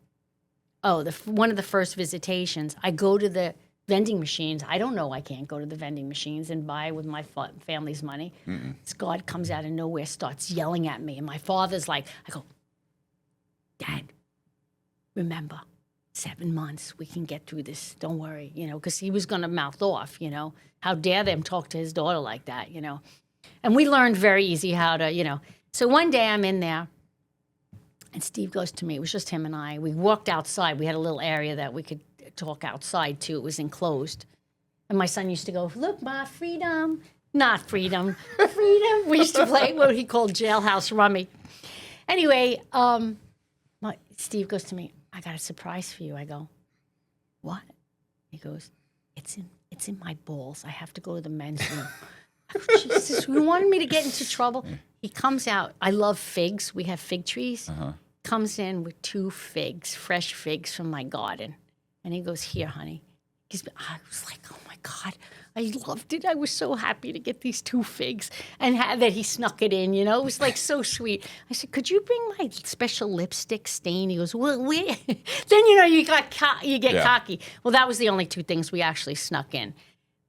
one of the first visitations, I go to the vending machines. I don't know I can't go to the vending machines and buy with my family's money. This guard comes out of nowhere, starts yelling at me. And my father's I go, "Dad, remember, 7 months, we can get through this. Don't worry," because he was going to mouth off, How dare them talk to his daughter like that, And we learned very easy how to, So one day I'm in there, and Steve goes to me. It was just him and I. We walked outside. We had a little area that we could talk outside, too. It was enclosed. And my son used to go, "Look, Ma, freedom." Not freedom. Freedom. We used to play what he called jailhouse rummy. Anyway, Steve goes to me, "I got a surprise for you." I go, "What?" He goes, It's in my balls. I have to go to the men's room." I go, "Jesus, you wanted me to get into trouble?" He comes out. I love figs. We have fig trees. Comes in with 2 figs, fresh figs from my garden. And he goes, "Here, honey." I was like, "Oh my God, I loved it. I was so happy to get these 2 figs." And that he snuck it in, It was so sweet. I said, "Could you bring my special lipstick stain?" He goes, "Well, then, you get cocky. Well, that was the only 2 things we actually snuck in.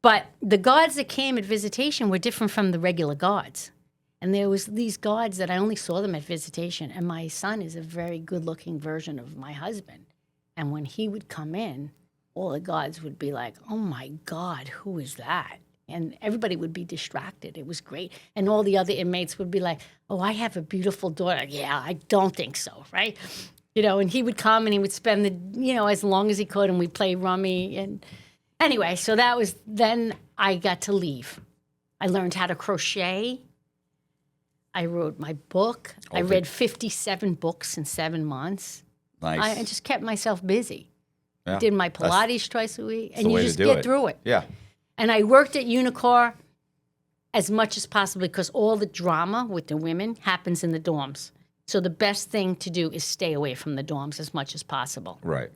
But the guards that came at visitation were different from the regular guards. And there was these guards that I only saw them at visitation. And my son is a very good-looking version of my husband. And when he would come in, all the guards would be like, "Oh, my God, who is that?" And everybody would be distracted. It was great. And all the other inmates would be like, "Oh, I have a beautiful daughter." "Yeah, I don't think so," right? And he would come and he would spend as long as he could, and we'd play rummy. And anyway, so then I got to leave. I learned how to crochet. I wrote my book. I read 57 books in 7 months. Nice. I just kept myself busy. Yeah. Did my Pilates twice a week, and the you way to just do get it. through it. Yeah. And I worked at Unicor as much as possible because all the drama with the women happens in the dorms. So the best thing to do is stay away from the dorms as much as possible. Right.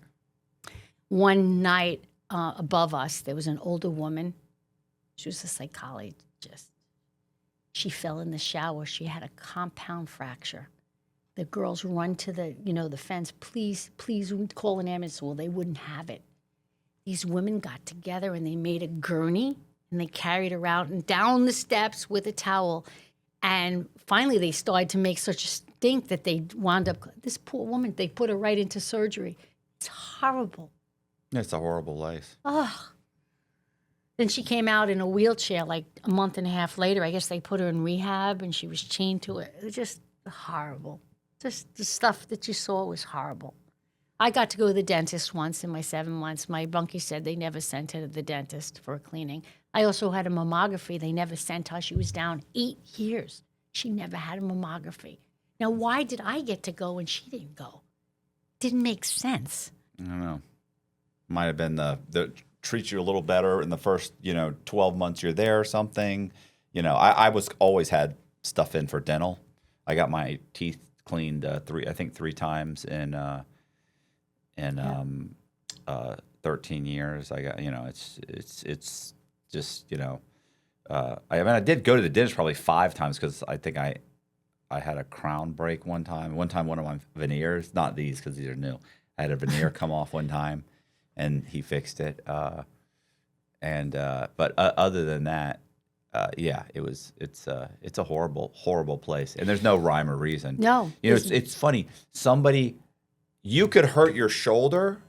One night above us, there was an older woman. She was a psychologist. She fell in the shower. She had a compound fracture. The girls run to the fence. "Please, please call an ambulance." Well, they wouldn't have it. These women got together and they made a gurney and they carried her out and down the steps with a towel. And finally, they started to make such a stink that they wound up, this poor woman, they put her right into surgery. It's horrible. It's a horrible life. Oh. Then she came out in a wheelchair like a month and a half later. I guess they put her in rehab and she was chained to it. It was just horrible. Just the stuff that you saw was horrible. I got to go to the dentist once in my 7 months. My bunkie said they never sent her to the dentist for a cleaning. I also had a mammography. They never sent her. She was down 8 years. She never had a mammography. Now, why did I get to go and she didn't go? Didn't make sense. I don't know. Might have been the treat you a little better in the first, 12 months you're there or something. I was always had stuff in for dental. I got my teeth cleaned 3 times in 13 years. I got, it's just, I did go to the dentist probably 5 times because I think I had a crown break one time. One time, one of my veneers, not these because these are new. I had a veneer come off one time, and he fixed it. But other than that, it's a horrible, horrible place, and there's no rhyme or reason. No, it's funny. You could hurt your shoulder.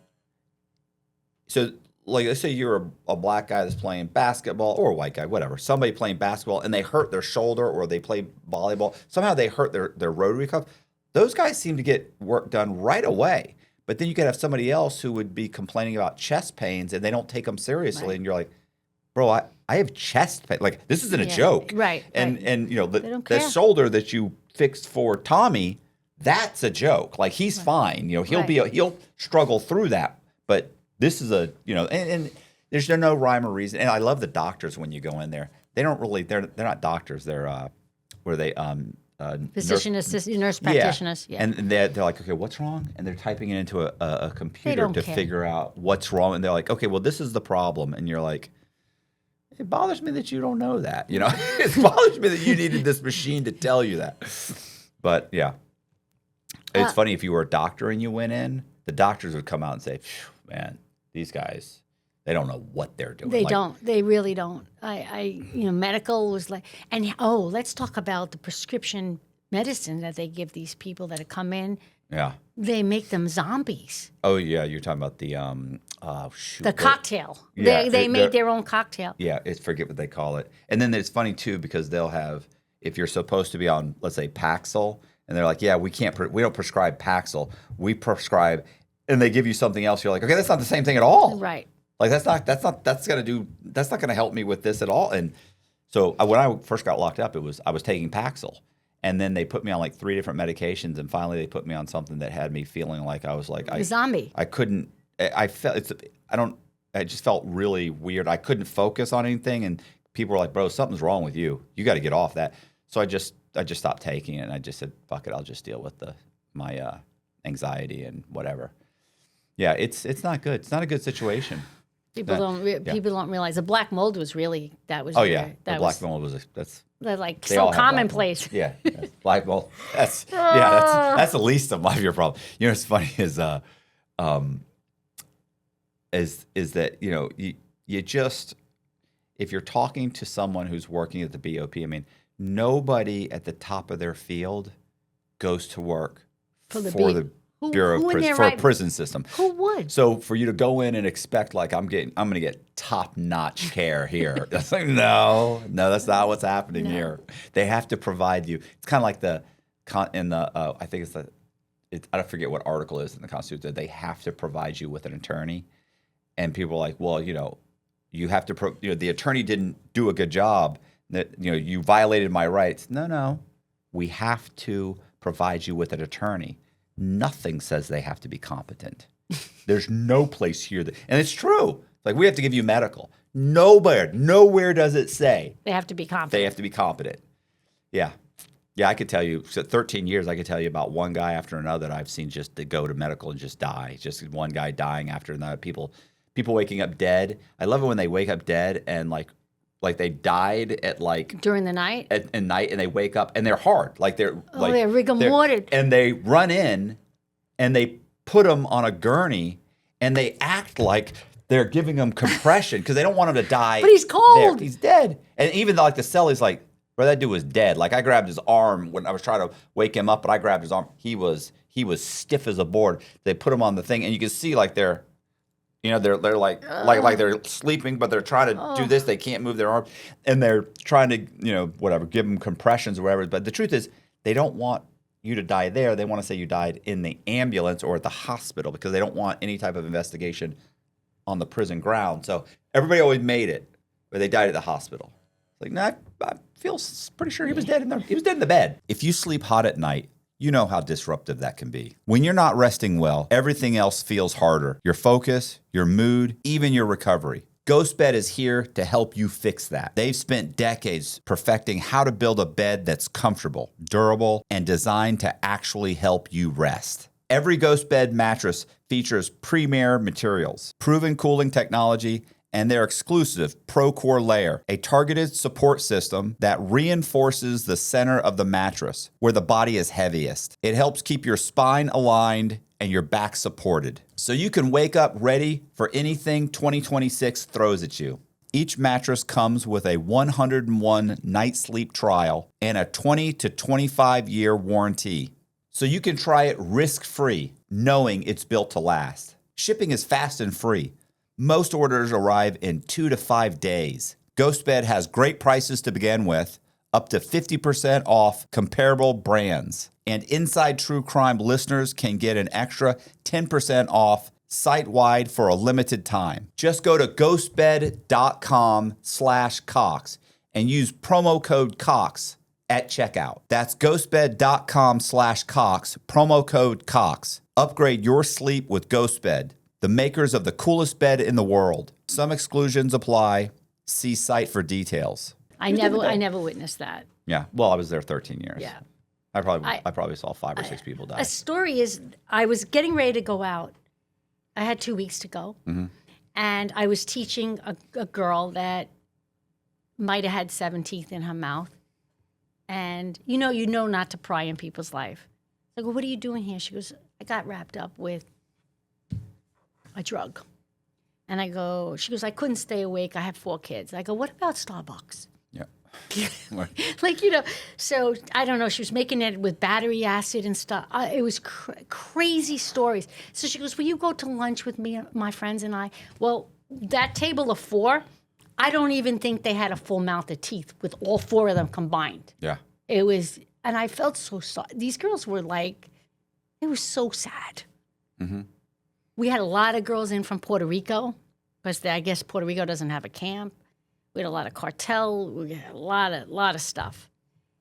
So, like, let's say you're a black guy that's playing basketball, or a white guy, whatever. Somebody playing basketball, and they hurt their shoulder, or they play volleyball. Somehow they hurt their rotary cuff. Those guys seem to get work done right away. But then you could have somebody else who would be complaining about chest pains, and they don't take them seriously. Right. And you're like, bro, I have chest pain. Like, this isn't a joke. Right. And the shoulder that you fixed for Tommy, that's a joke. Like, he's fine. He'll struggle through that. But this is and there's no rhyme or reason. And I love the doctors when you go in there. They don't really, they're not doctors. They're, physician assistant, nurse practitioners. Yeah. And they're like, okay, what's wrong? And they're typing it into a computer to figure out what's wrong. And they're like, okay, well, this is the problem. And you're like, it bothers me that you don't know that. It bothers me that you needed this machine to tell you that. But yeah, it's funny, if you were a doctor and you went in, the doctors would come out and say, man, these guys, they don't know what they're doing. They don't. They really don't. Medical was like, and let's talk about the prescription medicine that they give these people that have come in. Yeah. They make them zombies. Oh yeah, you're talking about the the cocktail. Yeah, they made their own cocktail. Yeah, forget what they call it. And then it's funny too because they'll have, if you're supposed to be on, let's say, Paxil, and they're like, yeah, we don't prescribe Paxil. We prescribe, and they give you something else. You're like, okay, that's not the same thing at all. Right. Like that's not gonna help me with this at all. And so when I first got locked up, I was taking Paxil, and then they put me on like 3 different medications, and finally they put me on something that had me feeling like I was like a zombie. I couldn't. I felt I just felt really weird. I couldn't focus on anything, and people were like, "Bro, something's wrong with you. You got to get off that." So I just stopped taking it, and I just said, "Fuck it, I'll just deal with my anxiety and whatever." Yeah, it's not good. It's not a good situation. People don't realize the black mold was really that was. Oh yeah, the black mold was that's. They're like so commonplace. Yeah, black mold. That's the least of your problem. What's funny is that you just, if you're talking to someone who's working at the BOP, I mean, nobody at the top of their field goes to work for the Bureau of Prisons, for a prison system. Who would? So for you to go in and expect like I'm going to get top-notch care here, that's like no, that's not what's happening here. They have to provide you. It's kind of like I think I don't forget what article it is in the Constitution that they have to provide you with an attorney, and people are like, well, you have to, the attorney didn't do a good job. That you violated my rights. No, we have to provide you with an attorney. Nothing says they have to be competent. There's no place here and it's true. Like, we have to give you medical. Nowhere does it say they have to be competent. They have to be competent. Yeah. Yeah, I could tell you, so 13 years, I could tell you about one guy after another that I've seen just to go to medical and just die. Just one guy dying after another. People waking up dead. I love it when they wake up dead and like they died at during the night at night, and they wake up and they're hard, they're rigor mortis, and they run in and they put them on a gurney and they act like they're giving him compression because they don't want him to die. But he's cold. He's dead. And even the celly's like, bro, that dude was dead. Like, I grabbed his arm when I was trying to wake him up, but I grabbed his arm. He was stiff as a board. They put him on the thing, and you can see they're You know, they're like they're sleeping, but they're trying to do this. They can't move their arm, and they're trying to, you know, whatever, give them compressions or whatever. But the truth is, they don't want you to die there. They want to say you died in the ambulance or at the hospital because they don't want any type of investigation on the prison ground. So everybody always made it, but they died at the hospital. Like, no, I feel pretty sure he was dead he was dead in the bed. If you sleep hot at night, you know how disruptive that can be. When you're not resting well, everything else feels harder. Your focus, your mood, even your recovery. GhostBed is here to help you fix that. They've spent decades perfecting how to build a bed that's comfortable, durable, and designed to actually help you rest. Every GhostBed mattress features premier materials, proven cooling technology, and their exclusive ProCore layer, a targeted support system that reinforces the center of the mattress where the body is heaviest. It helps keep your spine aligned and your back supported, so you can wake up ready for anything 2026 throws at you. Each mattress comes with a 101 night sleep trial and a 20 to 25 year warranty, so you can try it risk-free, knowing it's built to last. Shipping is fast and free. Most orders arrive in 2 to 5 days. GhostBed has great prices to begin with, up to 50% off comparable brands. And Inside True Crime listeners can get an extra 10% off site-wide for a limited time. Just go to ghostbed.com/Cox and use promo code Cox at checkout. That's ghostbed.com/Cox, promo code Cox. Upgrade your sleep with GhostBed, the makers of the coolest bed in the world. Some exclusions apply. See site for details. I never witnessed that. Yeah. Well, I was there 13 years. Yeah. I probably saw 5 or 6 people die. A story is, I was getting ready to go out. I had 2 weeks to go. Mm-hmm. And I was teaching a girl that might have had 7 teeth in her mouth. And you know not to pry in people's life. I go, what are you doing here? She goes, I got wrapped up with a drug. And she goes, I couldn't stay awake. I have 4 kids. I go, what about Starbucks? Yeah. So I don't know. She was making it with battery acid and stuff. It was crazy stories. So she goes, will you go to lunch with me, my friends and I? Well, that table of 4, I don't even think they had a full mouth of teeth with all 4 of them combined. Yeah. It was, and I felt so sorry. These girls were like, it was so sad. Mm-hmm. We had a lot of girls in from Puerto Rico, because I guess Puerto Rico doesn't have a camp. We had a lot of cartel. We had a lot of stuff.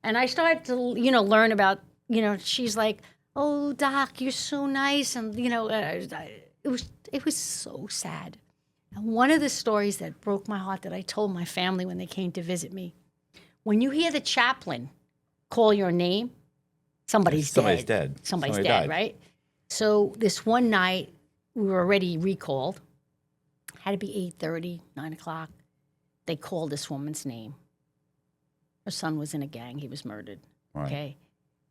And I started to, learn about, she's like, oh, Doc, you're so nice. And, it was so sad. And one of the stories that broke my heart that I told my family when they came to visit me, when you hear the chaplain call your name, somebody's dead. Somebody's dead, died. right? So this one night, we were already recalled. Had to be 8:30, 9 o'clock. They called this woman's name. Her son was in a gang. He was murdered. Right. Okay.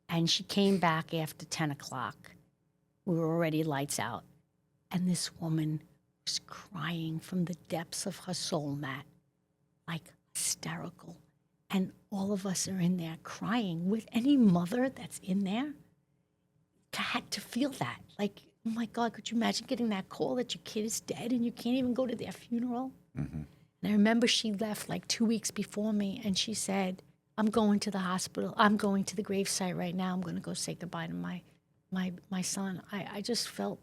And she came back after 10 o'clock. We were already lights out. And this woman was crying from the depths of her soul, Matt, like hysterical. And all of us are in there crying. With any mother that's in there, had to feel that. Like, oh my God, could you imagine getting that call that your kid is dead and you can't even go to their funeral? Mm-hmm. And I remember she left like 2 weeks before me, and she said, I'm going to the hospital. I'm going to the gravesite right now. I'm going to go say goodbye to my son. I just felt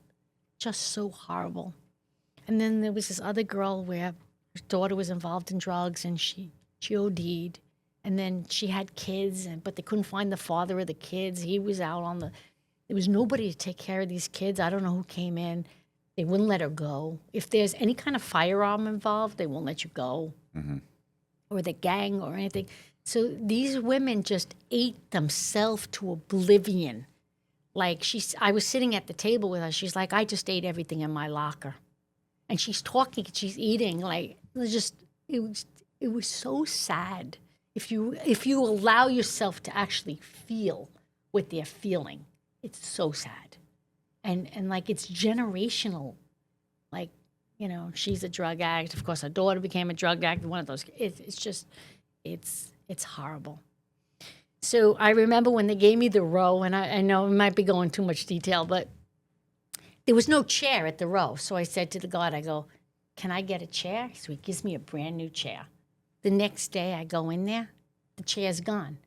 just so horrible. And then there was this other girl where her daughter was involved in drugs, and she OD'd. And then she had kids, but they couldn't find the father of the kids. He was out there was nobody to take care of these kids. I don't know who came in. They wouldn't let her go. If there's any kind of firearm involved, they won't let you go. Mm-hmm. Or the gang or anything. So these women just ate themselves to oblivion. Like I was sitting at the table with her. She's like, I just ate everything in my locker. And she's talking and she's eating. Like, it was so sad. If you allow yourself to actually feel what they're feeling, it's so sad. And like, it's generational. Like, she's a drug addict. Of course, her daughter became a drug addict. One of those. It's horrible. So I remember when they gave me the row, and I know it might be going too much detail, but there was no chair at the row. So I said to the guard, I go, can I get a chair? So he gives me a brand new chair. The next day I go in there, the chair's gone.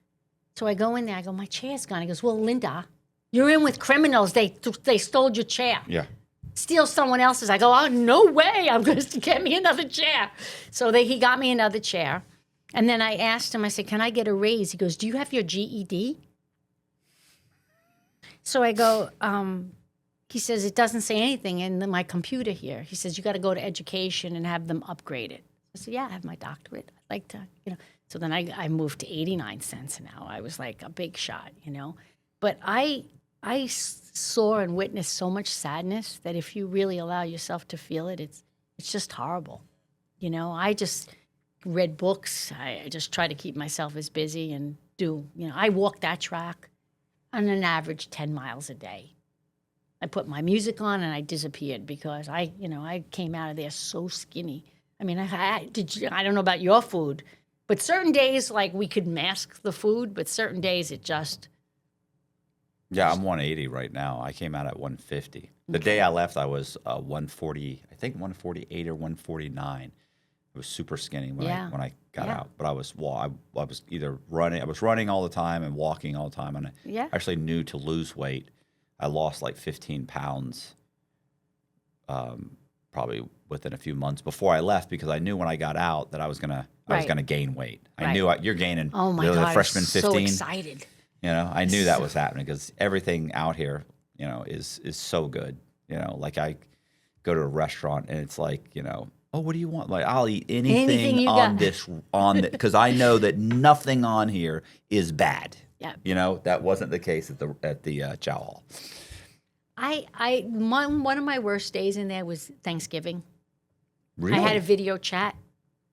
So I go in there, I go, my chair's gone. He goes, well, Linda, you're in with criminals. They stole your chair. Yeah. Steal someone else's. I go, oh, no way. I'm going to get me another chair. So he got me another chair. And then I asked him, I said, can I get a raise? He goes, do you have your GED? So I go, he says, it doesn't say anything in my computer here. He says, you got to go to education and have them upgrade it. I said, yeah, I have my doctorate. I'd like to, So then I moved to 89 cents now. I was like a big shot, But I saw and witnessed so much sadness that if you really allow yourself to feel it, it's just horrible. I just read books. I just try to keep myself as busy and I walk that track on an average 10 miles a day. I put my music on and I disappeared because I came out of there so skinny. I mean, I don't know about your food, but certain days, like, we could mask the food, but certain days it just... Yeah, I'm 180 right now. I came out at 150. The day I left, I was 140, I think 148 or 149. It was super skinny when I got out. But I was either running. I was running all the time and walking all the time. And I actually knew to lose weight. I lost like 15 pounds, probably within a few months before I left, because I knew when I got out that I was gonna gain weight. I knew you're gaining. Oh my God! The freshman 15. So excited. I knew that was happening because everything out here, is so good. Like I go to a restaurant and it's like, oh, what do you want? Like, I'll eat anything on because I know that nothing on here is bad. Yeah. That wasn't the case at the chow hall. One of my worst days in there was Thanksgiving. Really? I had a video chat.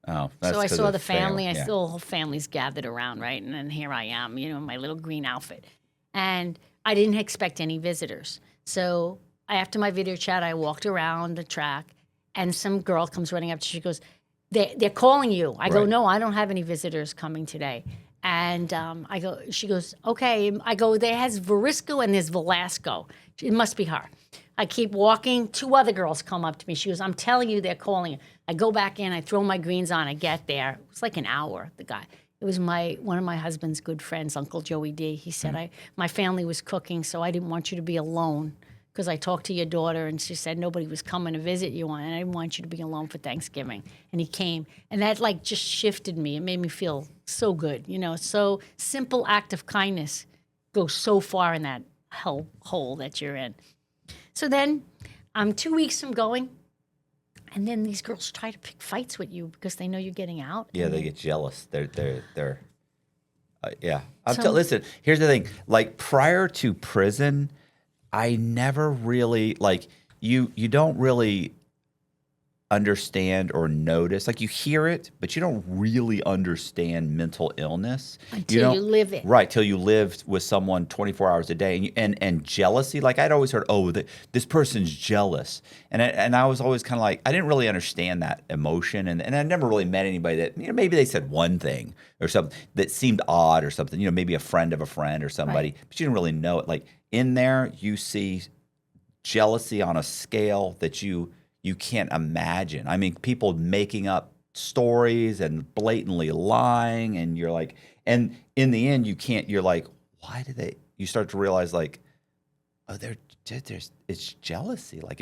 Oh, that's so I saw the family. Yeah. I saw the whole family's gathered around, right? And then here I am, in my little green outfit. And I didn't expect any visitors. So after my video chat, I walked around the track, and some girl comes running up. She goes, they're calling you. I go, no, I don't have any visitors coming today. And she goes, okay. I go, there has Varisco and there's Velasco. It must be her. I keep walking. 2 other girls come up to me. She goes, I'm telling you, they're calling you. I go back in. I throw my greens on. I get there. It was like an hour, the guy. It was one of my husband's good friends, Uncle Joey D. He said, my family was cooking, so I didn't want you to be alone, because I talked to your daughter, and she said nobody was coming to visit you, and I didn't want you to be alone for Thanksgiving. And he came, and that just shifted me. It made me feel so good. So simple act of kindness goes so far in that hole that you're in. So then I'm 2 weeks from going, and then these girls try to pick fights with you because they know you're getting out. Yeah, they get jealous. They're yeah. Listen, here's the thing. Like, prior to prison, I never really, you don't really understand or notice. Like, you hear it, but you don't really understand mental illness until you live it. Right, till you lived with someone 24 hours a day, and jealousy. Like, I'd always heard, this person's jealous, and I was always kind of like, I didn't really understand that emotion, and I never really met anybody that maybe they said one thing or something that seemed odd or something. Maybe a friend of a friend or somebody, but you didn't really know it. Like, in there, you see jealousy on a scale that you can't imagine. I mean, people making up stories and blatantly lying, and you're like, and in the end, you're like, why did they? You start to realize, like, oh, it's jealousy. Like,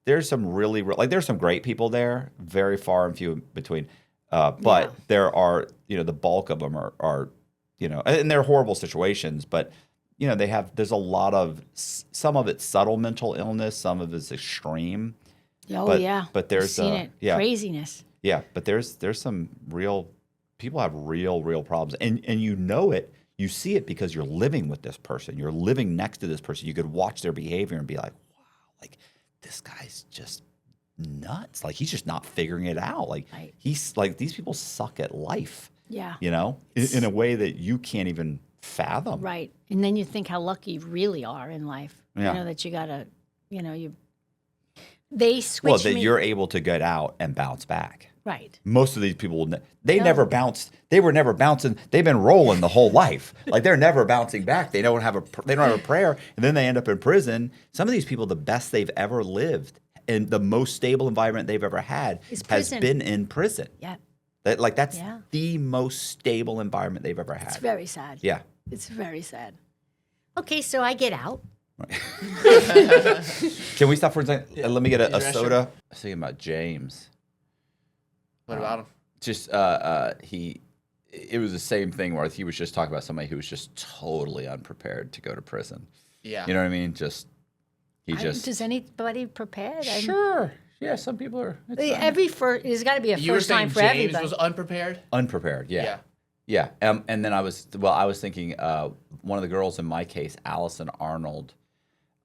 there's some really, there's some great people there, very far and few between, but there are, the bulk of them are, and they're horrible situations, but there's a lot of, some of it's subtle mental illness, some of it's extreme. But there's craziness. Yeah, but there's some real, people have real problems, and you see it because you're living with this person, you're living next to this person. You could watch their behavior and be like, wow, like, this guy's just nuts. Like, he's just not figuring it out. Like, he's like, these people suck at life. Yeah. In a way that you can't even fathom. Right. And then you think how lucky you really are in life. Yeah. That you gotta, they switch that you're able to get out and bounce back. Right. Most of these people, they never bounced. They were never bouncing. They've been rolling the whole life. Like they're never bouncing back. They don't have a prayer, and then they end up in prison. Some of these people, the best they've ever lived and the most stable environment they've ever had has been in prison. Yeah. That's the most stable environment they've ever had. It's very sad. Yeah. It's very sad. Okay, so I get out. Can we stop for a second? Let me get a restroom? soda. I was thinking about James. What about him? Just it was the same thing where he was just talking about somebody who was just totally unprepared to go to prison. Yeah. You know what I mean? Does anybody prepare? Sure. Yeah, some people are. There's got to be a You were first time saying for James everybody. was unprepared? Unprepared, yeah. And then I was thinking one of the girls in my case, Allison Arnold,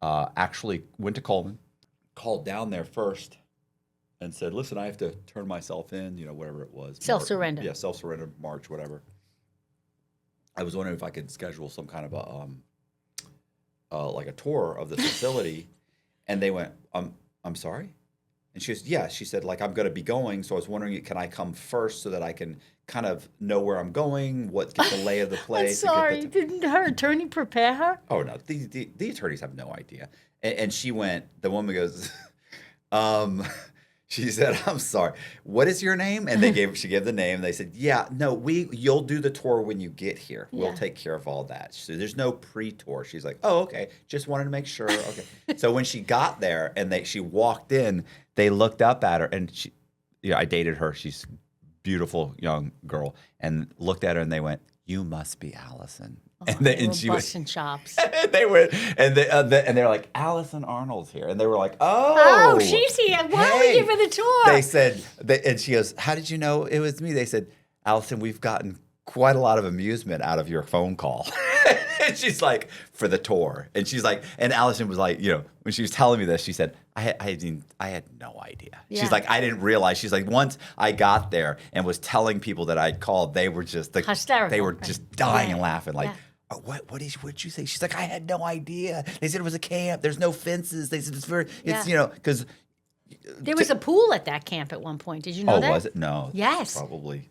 actually went to Coleman, called down there first, and said, "Listen, I have to turn myself in, whatever it was. Self-surrender. Yeah, self-surrender, March, whatever." I was wondering if I could schedule some kind of like a tour of the facility, and they went, I'm sorry?" And she goes, "Yeah." She said, "Like, I'm going to be going, so I was wondering, can I come first so that I can kind of know where I'm going, get the lay of the place?" I'm sorry. Didn't her attorney prepare her? Oh, no. The attorneys have no idea. And she went, the woman goes, she said, "I'm sorry. What is your name?" And she gave the name. And they said, "Yeah, no, you'll do the tour when you get here. We'll take care of all that." So there's no pre-tour. She's like, "Oh, okay. Just wanted to make sure." Okay. So when she got there and she walked in, they looked up at her and I dated her. She's a beautiful young girl, and looked at her and they went, "You must be Allison." And she was busting chops. and they went, and they're like, "Allison Arnold's here," and they were like, "Oh, she's here. Why don't we give her the tour?" They said, and she goes, "How did you know it was me?" They said, "Allison, we've gotten quite a lot of amusement out of your phone call." And she's like, "For the tour," and she's like, and Allison was like, when she was telling me this, she said, I had no idea. Yeah. She's like, "I didn't realize." She's like, "Once I got there and was telling people that I'd called, they were just hysterical. They were just dying and laughing, like." Yeah. "Oh, what'd you say?" She's like, "I had no idea. They said it was a camp. There's no fences. They said because there was a pool at that camp at one point. Did you know that? was it? No. Yes. Probably.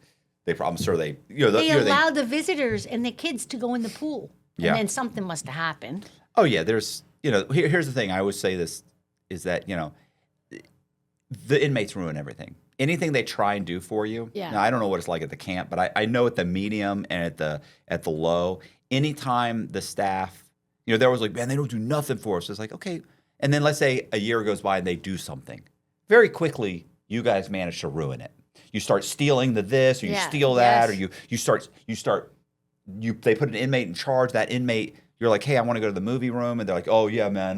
I'm sure they. They allowed the visitors and the kids to go in the pool. Yeah. And then something must have happened. Oh yeah. There's here's the thing. I always say this is that the inmates ruin everything. Anything they try and do for you. Yeah. Now I don't know what it's like at the camp, but I know at the medium and at the low. Anytime the staff, they're always like, "Man, they don't do nothing for us." It's like, okay. And then let's say a year goes by and they do something. Very quickly, you guys manage to ruin it. You start stealing this, or you steal that, or they put an inmate in charge. That inmate, you're like, "Hey, I want to go to the movie room," and they're like, "Oh yeah, man,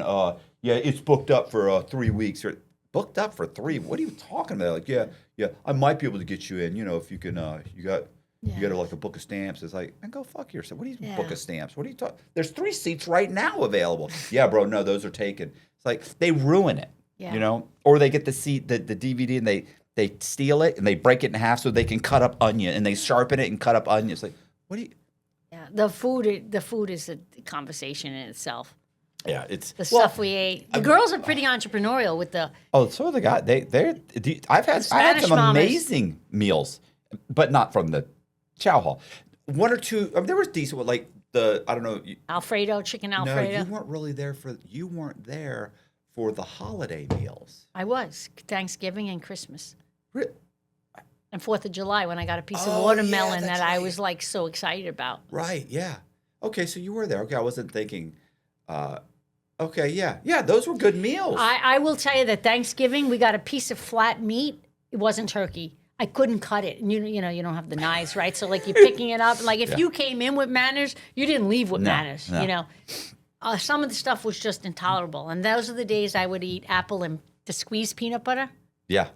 yeah, it's booked up for 3 weeks." You're, booked up for 3? What are you talking about? They're like, yeah, I might be able to get you in. If you can, you got like a book of stamps. It's like, and go fuck yourself. What do you book of stamps? What are you talking? There's 3 seats right now available. Yeah, bro, no, those are taken. It's like they ruin it, or they get the seat, the DVD, and they steal it and they break it in half so they can cut up onion, and they sharpen it and cut up onion. It's like, what do you? Yeah, the food is a conversation in itself. Yeah, it's the stuff we ate. The girls are pretty entrepreneurial with the. Oh, so are the guys. I had some amazing meals, but not from the chow hall. 1 or 2. There was decent one, like I don't know. Alfredo, chicken Alfredo. No, you weren't really there you weren't there for the holiday meals. I was Thanksgiving and Christmas. Really? And 4th of July when I got a piece of watermelon that I right. was like so excited about. Right. Yeah. Okay. So you were there. Okay. I wasn't thinking. Okay. Yeah. Yeah. Those were good meals. I will tell you that Thanksgiving we got a piece of flat meat. It wasn't turkey. I couldn't cut it. And you don't have the knives, right? So like you're picking it up. Like if you came in with manners, you didn't leave with manners. No. Some of the stuff was just intolerable. And those are the days I would eat apple and the squeezed peanut butter. Yeah.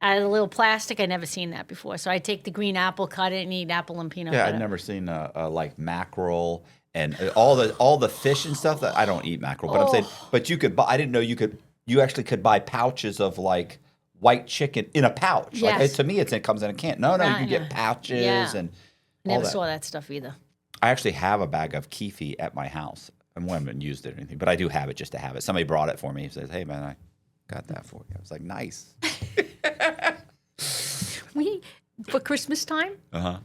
Out of the little plastic. I'd never seen that before. So I'd take the green apple, cut it, and eat apple and peanut butter. Yeah, I'd never seen like mackerel and all the fish and stuff. That I don't eat mackerel, but I'm saying, but you could buy. I didn't know you actually could buy pouches of like white chicken in a pouch. Yes. Like to me, it comes in a can. No, you can get pouches and. Never saw that stuff either. I actually have a bag of kifi at my house. I haven't used it or anything, but I do have it just to have it. Somebody brought it for me. He says, "Hey man, I got that for you." I was like, "Nice." for Christmas time, Uh-huh.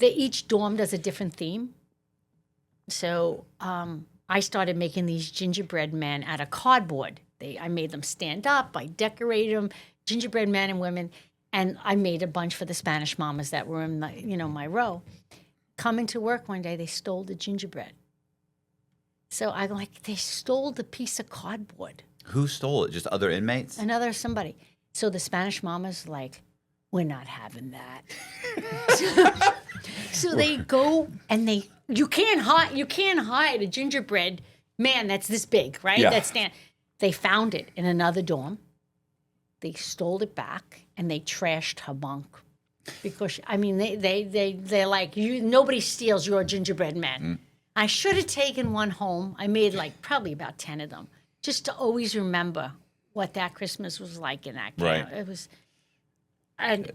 each dorm does a different theme. So I started making these gingerbread men out of cardboard. I made them stand up. I decorated them, gingerbread men and women, and I made a bunch for the Spanish mamas that were in my row. Coming to work one day, they stole the gingerbread. So I'm like, they stole the piece of cardboard. Who stole it? Just other inmates? Somebody. So the Spanish mama's like, we're not having that. So they go and you can't hide a gingerbread man that's this big, right? Yeah. They found it in another dorm. They stole it back and they trashed her bunk. Because they're like, nobody steals your gingerbread man. I should have taken one home. I made probably about 10 of them, just to always remember what that Christmas was like in that camp. Right. It was, and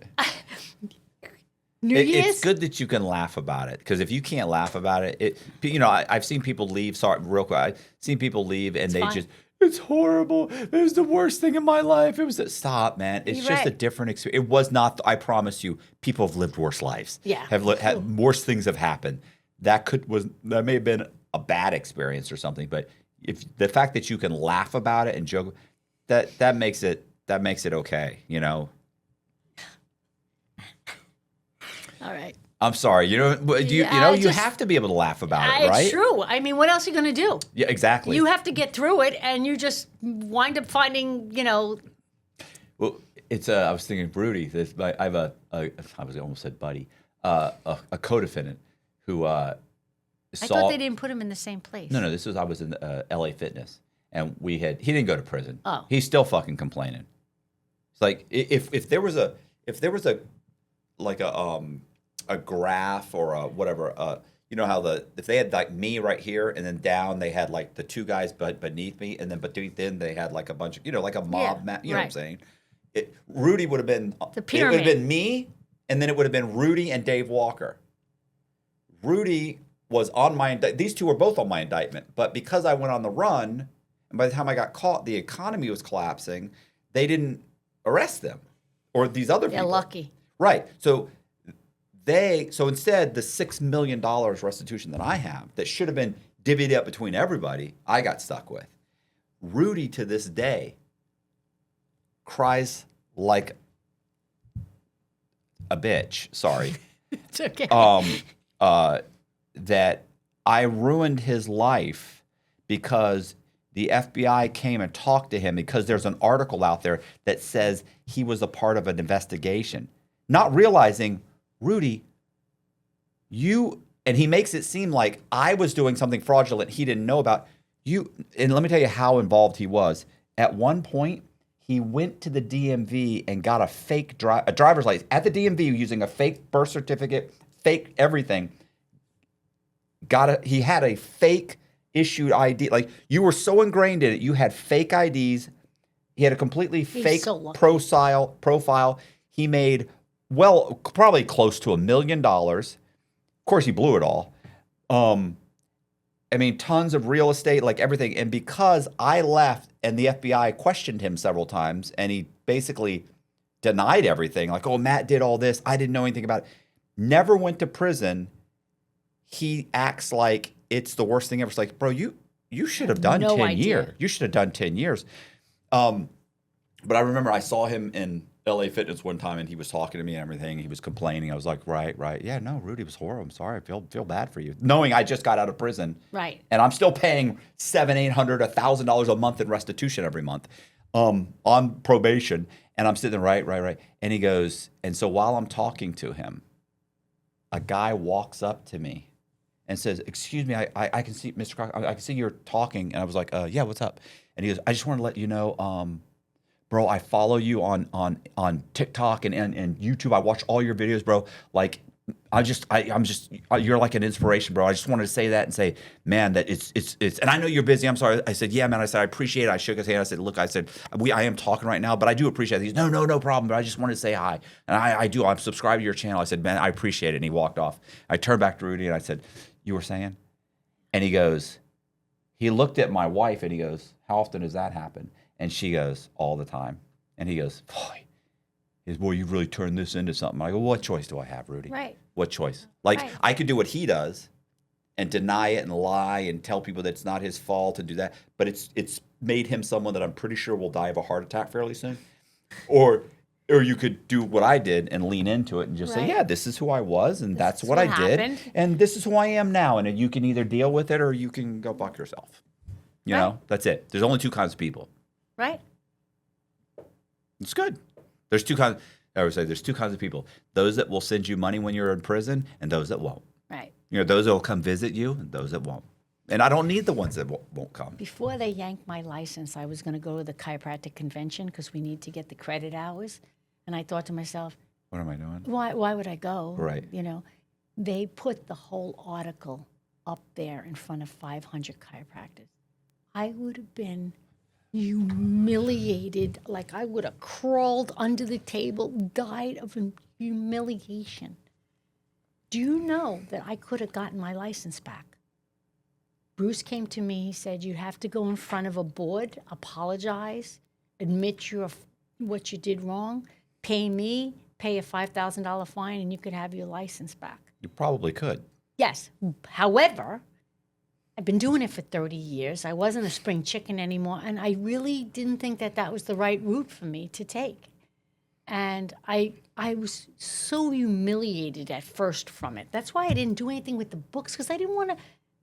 New Year's. It's good that you can laugh about it, because if you can't laugh about it, I've seen people leave. Sorry, real quick. I've seen people leave and it's horrible. It was the worst thing in my life. Stop, man. It's You're just a right. different experience. It was not. I promise you, people have lived worse lives. Yeah. Had worse things have happened. That may have been a bad experience or something. But if the fact that you can laugh about it and joke, that makes it okay. All right. I'm sorry. You have to be able to laugh about it, right? It's true. I mean, what else are you going to do? Yeah, exactly. You have to get through it, and you just wind up finding, Well, it's I was thinking Rudy. I have I almost said buddy, a co-defendant who I thought they didn't put him in the same place. No. I was in LA Fitness, and he didn't go to prison. Oh. He's still fucking complaining. It's like if there was a graph or a whatever, how if they had like me right here and then down they had like the two guys beneath me, and then beneath them they had like a bunch of like a mob Yeah, you know what I'm right. saying? Rudy would have been The It would have pyramid. been me, and then it would have been Rudy and Dave Walker. Rudy was on my these two were both on my indictment, but because I went on the run, and by the time I got caught, the economy was collapsing. They didn't arrest them, or these other They're people. lucky. Right. So instead, the $6 million restitution that I have that should have been divvied up between everybody, I got stuck with. Rudy to this day cries like a bitch. Sorry. It's okay. That I ruined his life because the FBI came and talked to him because there's an article out there that says he was a part of an investigation. Not realizing, Rudy, and he makes it seem like I was doing something fraudulent he didn't know about. And let me tell you how involved he was. At one point, he went to the DMV and got a fake a driver's license at the DMV using a fake birth certificate, fake everything. He had a fake issued ID. Like, you were so ingrained in it, you had fake IDs. He had a completely fake so lucky. profile. He made probably close to $1 million. Of course, he blew it all. Tons of real estate, like everything. And because I left and the FBI questioned him several times, and he basically denied everything, like, oh, Matt did all this, I didn't know anything about it, never went to prison. He acts like it's the worst thing ever. It's like, bro, you should have done no 10 idea. years. You should have done 10 years. But I remember I saw him in LA Fitness one time, and he was talking to me and everything. He was complaining. I was like, right. Yeah, no, Rudy was horrible. I'm sorry. I feel bad for you. Knowing I just got out of prison. Right. And I'm still paying $700, $800, $1,000 a month in restitution every month on probation. And I'm sitting there, right. And he goes, and so while I'm talking to him, a guy walks up to me and says, excuse me, I can see, Mr. Crocker, I can see you're talking. And I was like, yeah, what's up? And he goes, I just want to let you know, bro, I follow you on TikTok and YouTube. I watch all your videos, bro. Like, you're like an inspiration, bro. I just wanted to say that and say, man, that it's, and I know you're busy. I'm sorry. I said, yeah, man. I said, I appreciate it. I shook his hand. I said, look, I am talking right now, but I do appreciate it. He's, no problem. But I just wanted to say hi. And I do. I'm subscribed to your channel. I said, man, I appreciate it. And he walked off. I turned back to Rudy and I said, you were saying? And he looked at my wife and he goes, how often does that happen? And she goes, all the time. And he goes, boy. is, well, you've really turned this into something. I go, what choice do I have, Rudy? Right. What choice? Like, Right. I could do what he does and deny it and lie and tell people that it's not his fault and do that, but it's made him someone that I'm pretty sure will die of a heart attack fairly soon. Or you could do what I did and lean into it and just say, Right. yeah, this is who I was and that's is what what I did. happened. And this is who I am now. And you can either deal with it or you can go fuck yourself. You Right. know, that's it. There's only two kinds of people. Right. It's good. There's two kinds. I would say there's two kinds of people: those that will send you money when you're in prison, and those that won't. Right. You know, those that will come visit you, and those that won't. And I don't need the ones that won't come. Before they yanked my license, I was going to go to the chiropractic convention because we need to get the credit hours. And I thought to myself, What am I doing? why would I go? Right. You know, they put the whole article up there in front of 500 chiropractors. I would have been humiliated, like I would have crawled under the table, died of humiliation. Do you know that I could have gotten my license back? Bruce came to me, he said, you have to go in front of a board, apologize, admit what you did wrong, pay me, pay a $5,000 fine, and you could have your license back. You probably could. Yes. However, I've been doing it for 30 years. I wasn't a spring chicken anymore, and I really didn't think that was the right route for me to take. And I was so humiliated at first from it. That's why I didn't do anything with the books, because I didn't want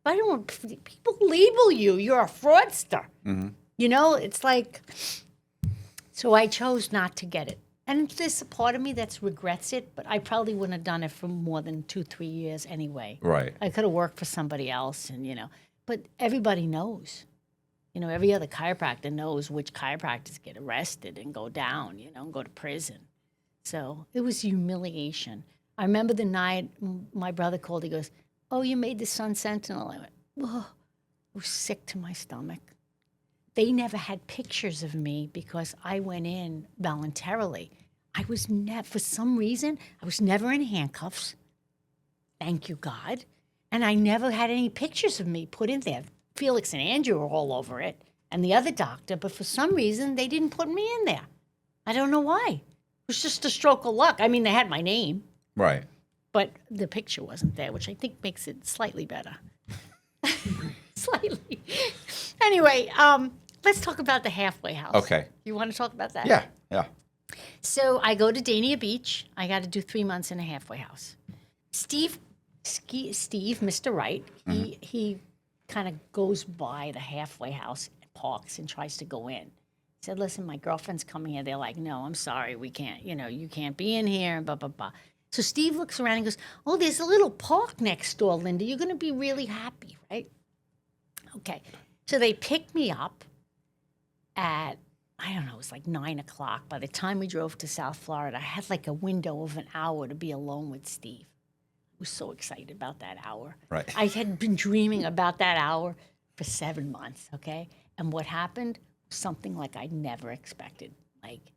people label you. You're a fraudster. Mm-hmm. You know, it's like, so I chose not to get it. And there's a part of me that regrets it, but I probably wouldn't have done it for more than 2-3 years anyway. Right. I could have worked for somebody else, and but everybody knows. Every other chiropractor knows which chiropractors get arrested and go down, and go to prison. So it was humiliation. I remember the night my brother called. He goes, "Oh, you made the Sun Sentinel." I went, "Oh," I was sick to my stomach. They never had pictures of me because I went in voluntarily. I was for some reason, I was never in handcuffs. Thank you, God. And I never had any pictures of me put in there. Felix and Andrew were all over it, and the other doctor, but for some reason, they didn't put me in there. I don't know why. It was just a stroke of luck. I mean, they had my name, Right. but the picture wasn't there, which I think makes it slightly better. Slightly. Anyway, let's talk about the halfway house. Okay. You want to talk about that? Yeah. Yeah. So I go to Dania Beach. I got to do 3 months in a halfway house. Steve, Mr. Wright, he kind of goes by the halfway house and parks and tries to go in. He said, "Listen, my girlfriend's coming here." They're like, "No, I'm sorry, we can't. You can't be in here." And blah blah blah. So Steve looks around and goes, "Oh, there's a little park next door, Linda. You're going to be really happy, right?" Okay. So they picked me up at, I don't know, it was like 9 o'clock. By the time we drove to South Florida, I had like a window of an hour to be alone with Steve. I was so excited about that hour. Right. I had been dreaming about that hour for 7 months, okay? And what happened? Something like I never expected. Like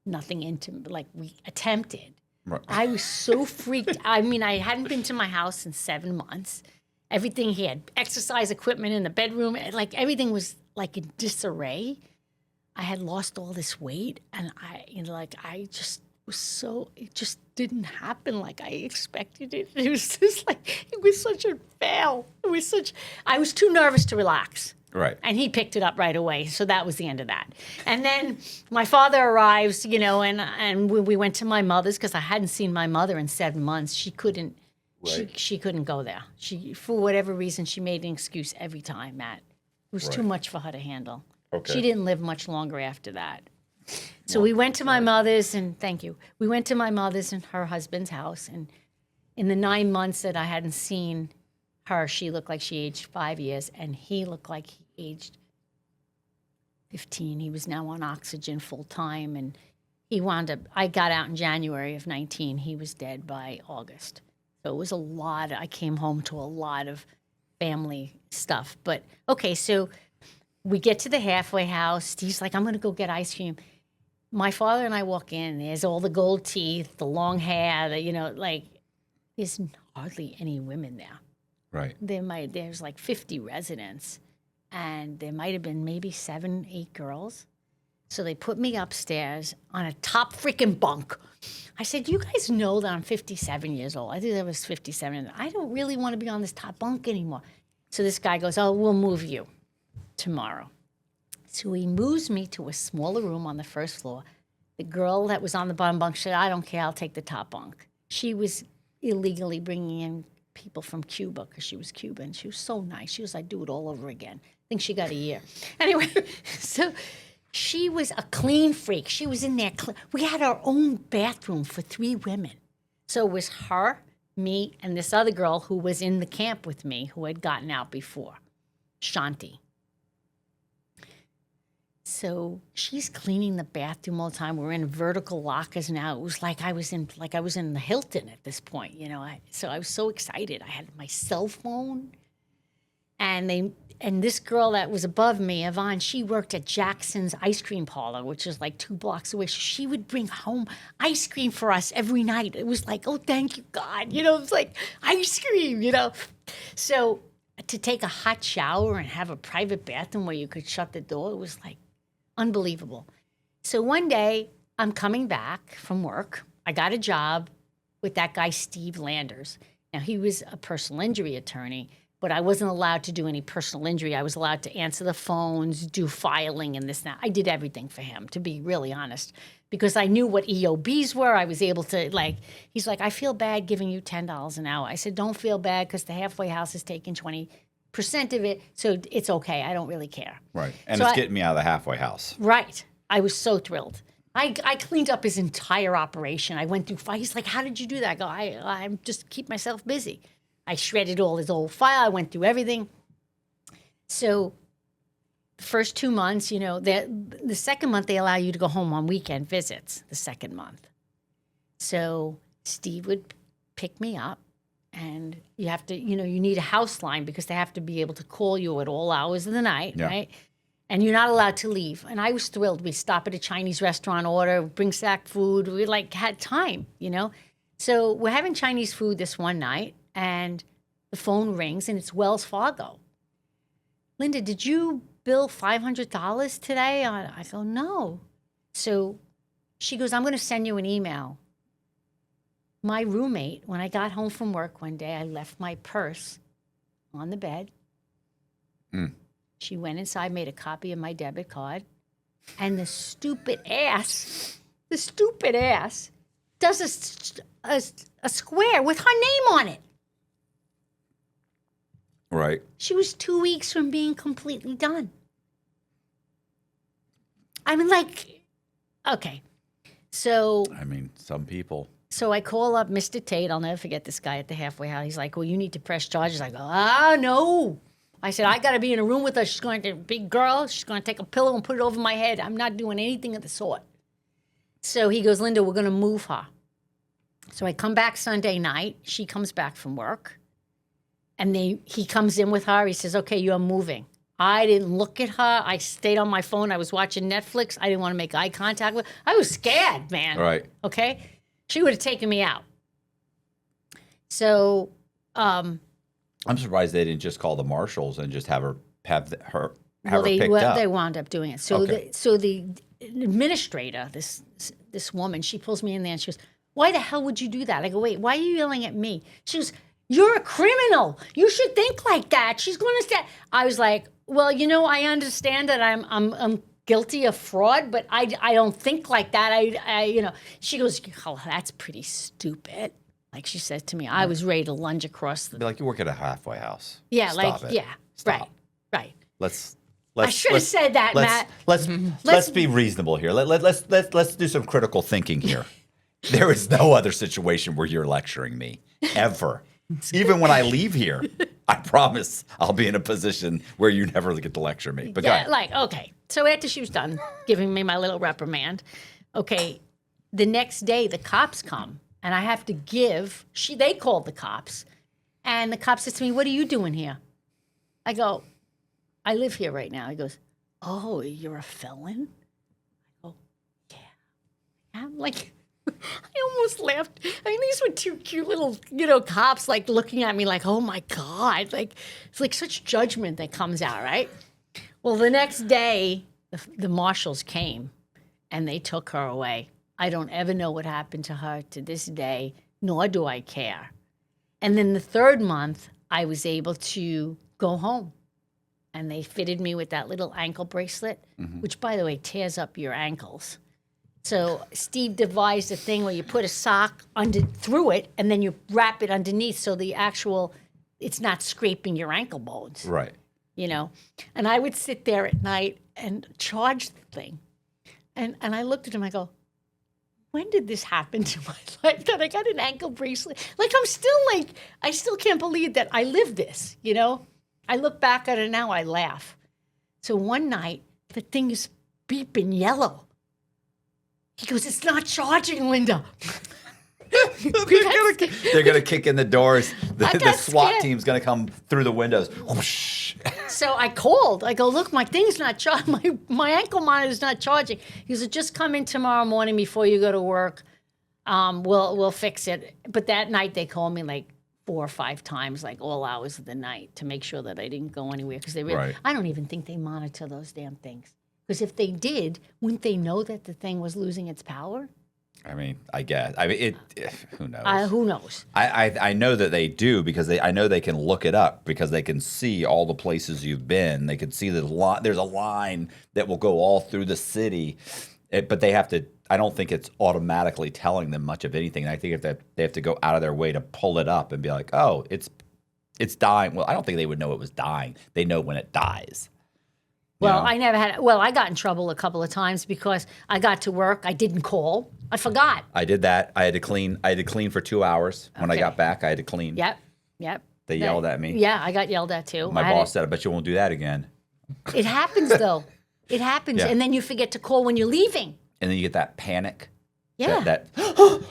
nothing intimate, like we attempted. Right. I was so freaked. I mean, I hadn't been to my house in 7 months. Everything, he had exercise equipment in the bedroom. Like everything was like in disarray. I had lost all this weight, and I just was so, it just didn't happen like I expected it. It was just like, it was such a fail. I was too nervous to relax. Right. And he picked it up right away. So that was the end of that. And then my father arrives, and we went to my mother's because I hadn't seen my mother in 7 months. She couldn't, Right. she couldn't go there. For whatever reason, she made an excuse every time, Matt. It was too Right. much for her to handle. Okay. She didn't live much longer after that. So we went to my mother's, and thank you. We went to my mother's and her husband's house. And in the 9 months that I hadn't seen her, she looked like she aged 5 years, and he looked like he aged 15. He was now on oxygen full time, and he wound up, I got out in January of 19. He was dead by August. So it was a lot. I came home to a lot of family stuff. But okay, so we get to the halfway house. Steve's like, "I'm going to go get ice cream." My father and I walk in. There's all the gold teeth, the long hair, there's hardly any women there. Right. There's like 50 residents, and there might have been maybe 7, 8 girls. So they put me upstairs on a top freaking bunk. I said, you guys know that I'm 57 years old. I think I was 57. I don't really want to be on this top bunk anymore. So this guy goes, oh, we'll move you tomorrow. So he moves me to a smaller room on the first floor. The girl that was on the bottom bunk said, I don't care, I'll take the top bunk. She was illegally bringing in people from Cuba because she was Cuban. She was so nice. She was like, do it all over again. I think she got a year. Anyway, so she was a clean freak. She was in there. We had our own bathroom for 3 women. So it was her, me, and this other girl who was in the camp with me who had gotten out before, Shanti. So she's cleaning the bathroom all the time. We're in vertical lockers now. It was like I was in the Hilton at this point, you know. So I was so excited. I had my cell phone, and this girl that was above me, Yvonne, she worked at Jackson's ice cream parlor, which is like 2 blocks away. So she would bring home ice cream for us every night. It was like, oh, thank you, God. You know, it's like ice cream, you know. So to take a hot shower and have a private bathroom where you could shut the door, it was like unbelievable. So one day I'm coming back from work. I got a job with that guy, Steve Landers. Now, he was a personal injury attorney, but I wasn't allowed to do any personal injury. I was allowed to answer the phones, do filing and this and that. I did everything for him, to be really honest, because I knew what EOBs were. I was able to, he's like, I feel bad giving you $10 an hour. I said, don't feel bad because the halfway house is taking 20% of it, so it's okay. I don't really care. Right. And So it's getting me out of the halfway house. Right. I was so thrilled. I cleaned up his entire operation. I went through files. He's like, how did you do that? I go, I just keep myself busy. I shredded all his old file. I went through everything. So the first 2 months, you know, the second month, they allow you to go home on weekend visits, the second month. So Steve would pick me up. And you have to, you know, you need a house line because they have to be able to call you at all hours of the night, Yeah. right? And you're not allowed to leave. And I was thrilled. We'd stop at a Chinese restaurant, order, bring back food. We had time, you know? So we're having Chinese food this one night and the phone rings and it's Wells Fargo. Linda, did you bill $500 today? I go, no. So she goes, I'm going to send you an email. My roommate, when I got home from work one day, I left my purse on the bed. She went inside, made a copy of my debit card, and the stupid ass does a square with her name on it. Right. She was 2 weeks from being completely done. I mean, okay. So I mean, some people. So I call up Mr. Tate. I'll never forget this guy at the halfway house. He's like, well, you need to press charges. I go, no. I said, I got to be in a room with her. She's going to, big girl. She's going to take a pillow and put it over my head. I'm not doing anything of the sort. So he goes, Linda, we're going to move her. So I come back Sunday night. She comes back from work. And he comes in with her. He says, okay, you're moving. I didn't look at her. I stayed on my phone. I was watching Netflix. I didn't want to make eye contact with her. I was scared, man. Right. Okay? She would have taken me out. So, I'm surprised they didn't just call the marshals and just have her picked up. They wound up doing it. So, Okay. the administrator, this woman, she pulls me in there and she goes, "Why the hell would you do that?" I go, "Wait, why are you yelling at me?" She goes, "You're a criminal. You should think like that." She's going to say. I was like, "Well, you know, I understand that I'm guilty of fraud, but I don't think like that. I you know." She goes, "Oh, that's pretty stupid." Like she said to me, I was ready to lunge across the. Be like, you work at a halfway house. Yeah, Stop it. Stop. right. Let's I should have said that, Matt. Let's be reasonable here. Let's do some critical thinking here. There is no other situation where you're lecturing me ever. Even when I leave here, I promise I'll be in a position where you never get to lecture me. But go ahead. Okay. So after she was done giving me my little reprimand, okay, the next day the cops come and I have to give. They called the cops, and the cop says to me, "What are you doing here?" I go, "I live here right now." He goes, "Oh, you're a felon?" I go, "Yeah." I'm like. I almost laughed. I mean, these were two cute little, cops like looking at me like, oh my God. Like, it's like such judgment that comes out, right? Well, the next day, the marshals came and they took her away. I don't ever know what happened to her to this day, nor do I care. And then the third month, I was able to go home. And they fitted me with that little ankle bracelet, which, by the way, tears up your ankles. So Steve devised a thing where you put a sock through it, and then you wrap it underneath so it's not scraping your ankle bones. Right. You know? And I would sit there at night and charge the thing. And I looked at him, I go, when did this happen to my life that I got an ankle bracelet? Like, I still can't believe that I lived this, you know? I look back at it now, I laugh. So one night, the thing is beeping yellow. He goes, it's not charging, Linda. They're gonna kick in the doors. The got SWAT scared. team's gonna come through the windows. Whoosh. So I called. I go, look, my thing's not charging. My ankle monitor's not charging. He goes, just come in tomorrow morning before you go to work. We'll fix it. But that night they called me like 4 or 5 times, like all hours of the night, to make sure that I didn't go anywhere. Because Right. I don't even think they monitor those damn things. Because if they did, wouldn't they know that the thing was losing its power? I mean, I guess. I mean, who knows? Who knows? I know that they do because I know they can look it up because they can see all the places you've been. They can see there's a line that will go all through the city, but they have to. I don't think it's automatically telling them much of anything. I think they have to go out of their way to pull it up and be like, oh, it's dying. Well, I don't think they would know it was dying. They know when it dies. Well, know? I got in trouble a couple of times because I got to work. I didn't call. I forgot. I did that. I had to clean for 2 hours. When I Okay. got back, I had to clean. Yep. They yelled at me. Yeah, I got yelled at too. My boss said, I bet you won't do that again. It happens though. It happens. Yeah. And then you forget to call when you're leaving. And then you get that panic. Yeah. That Oh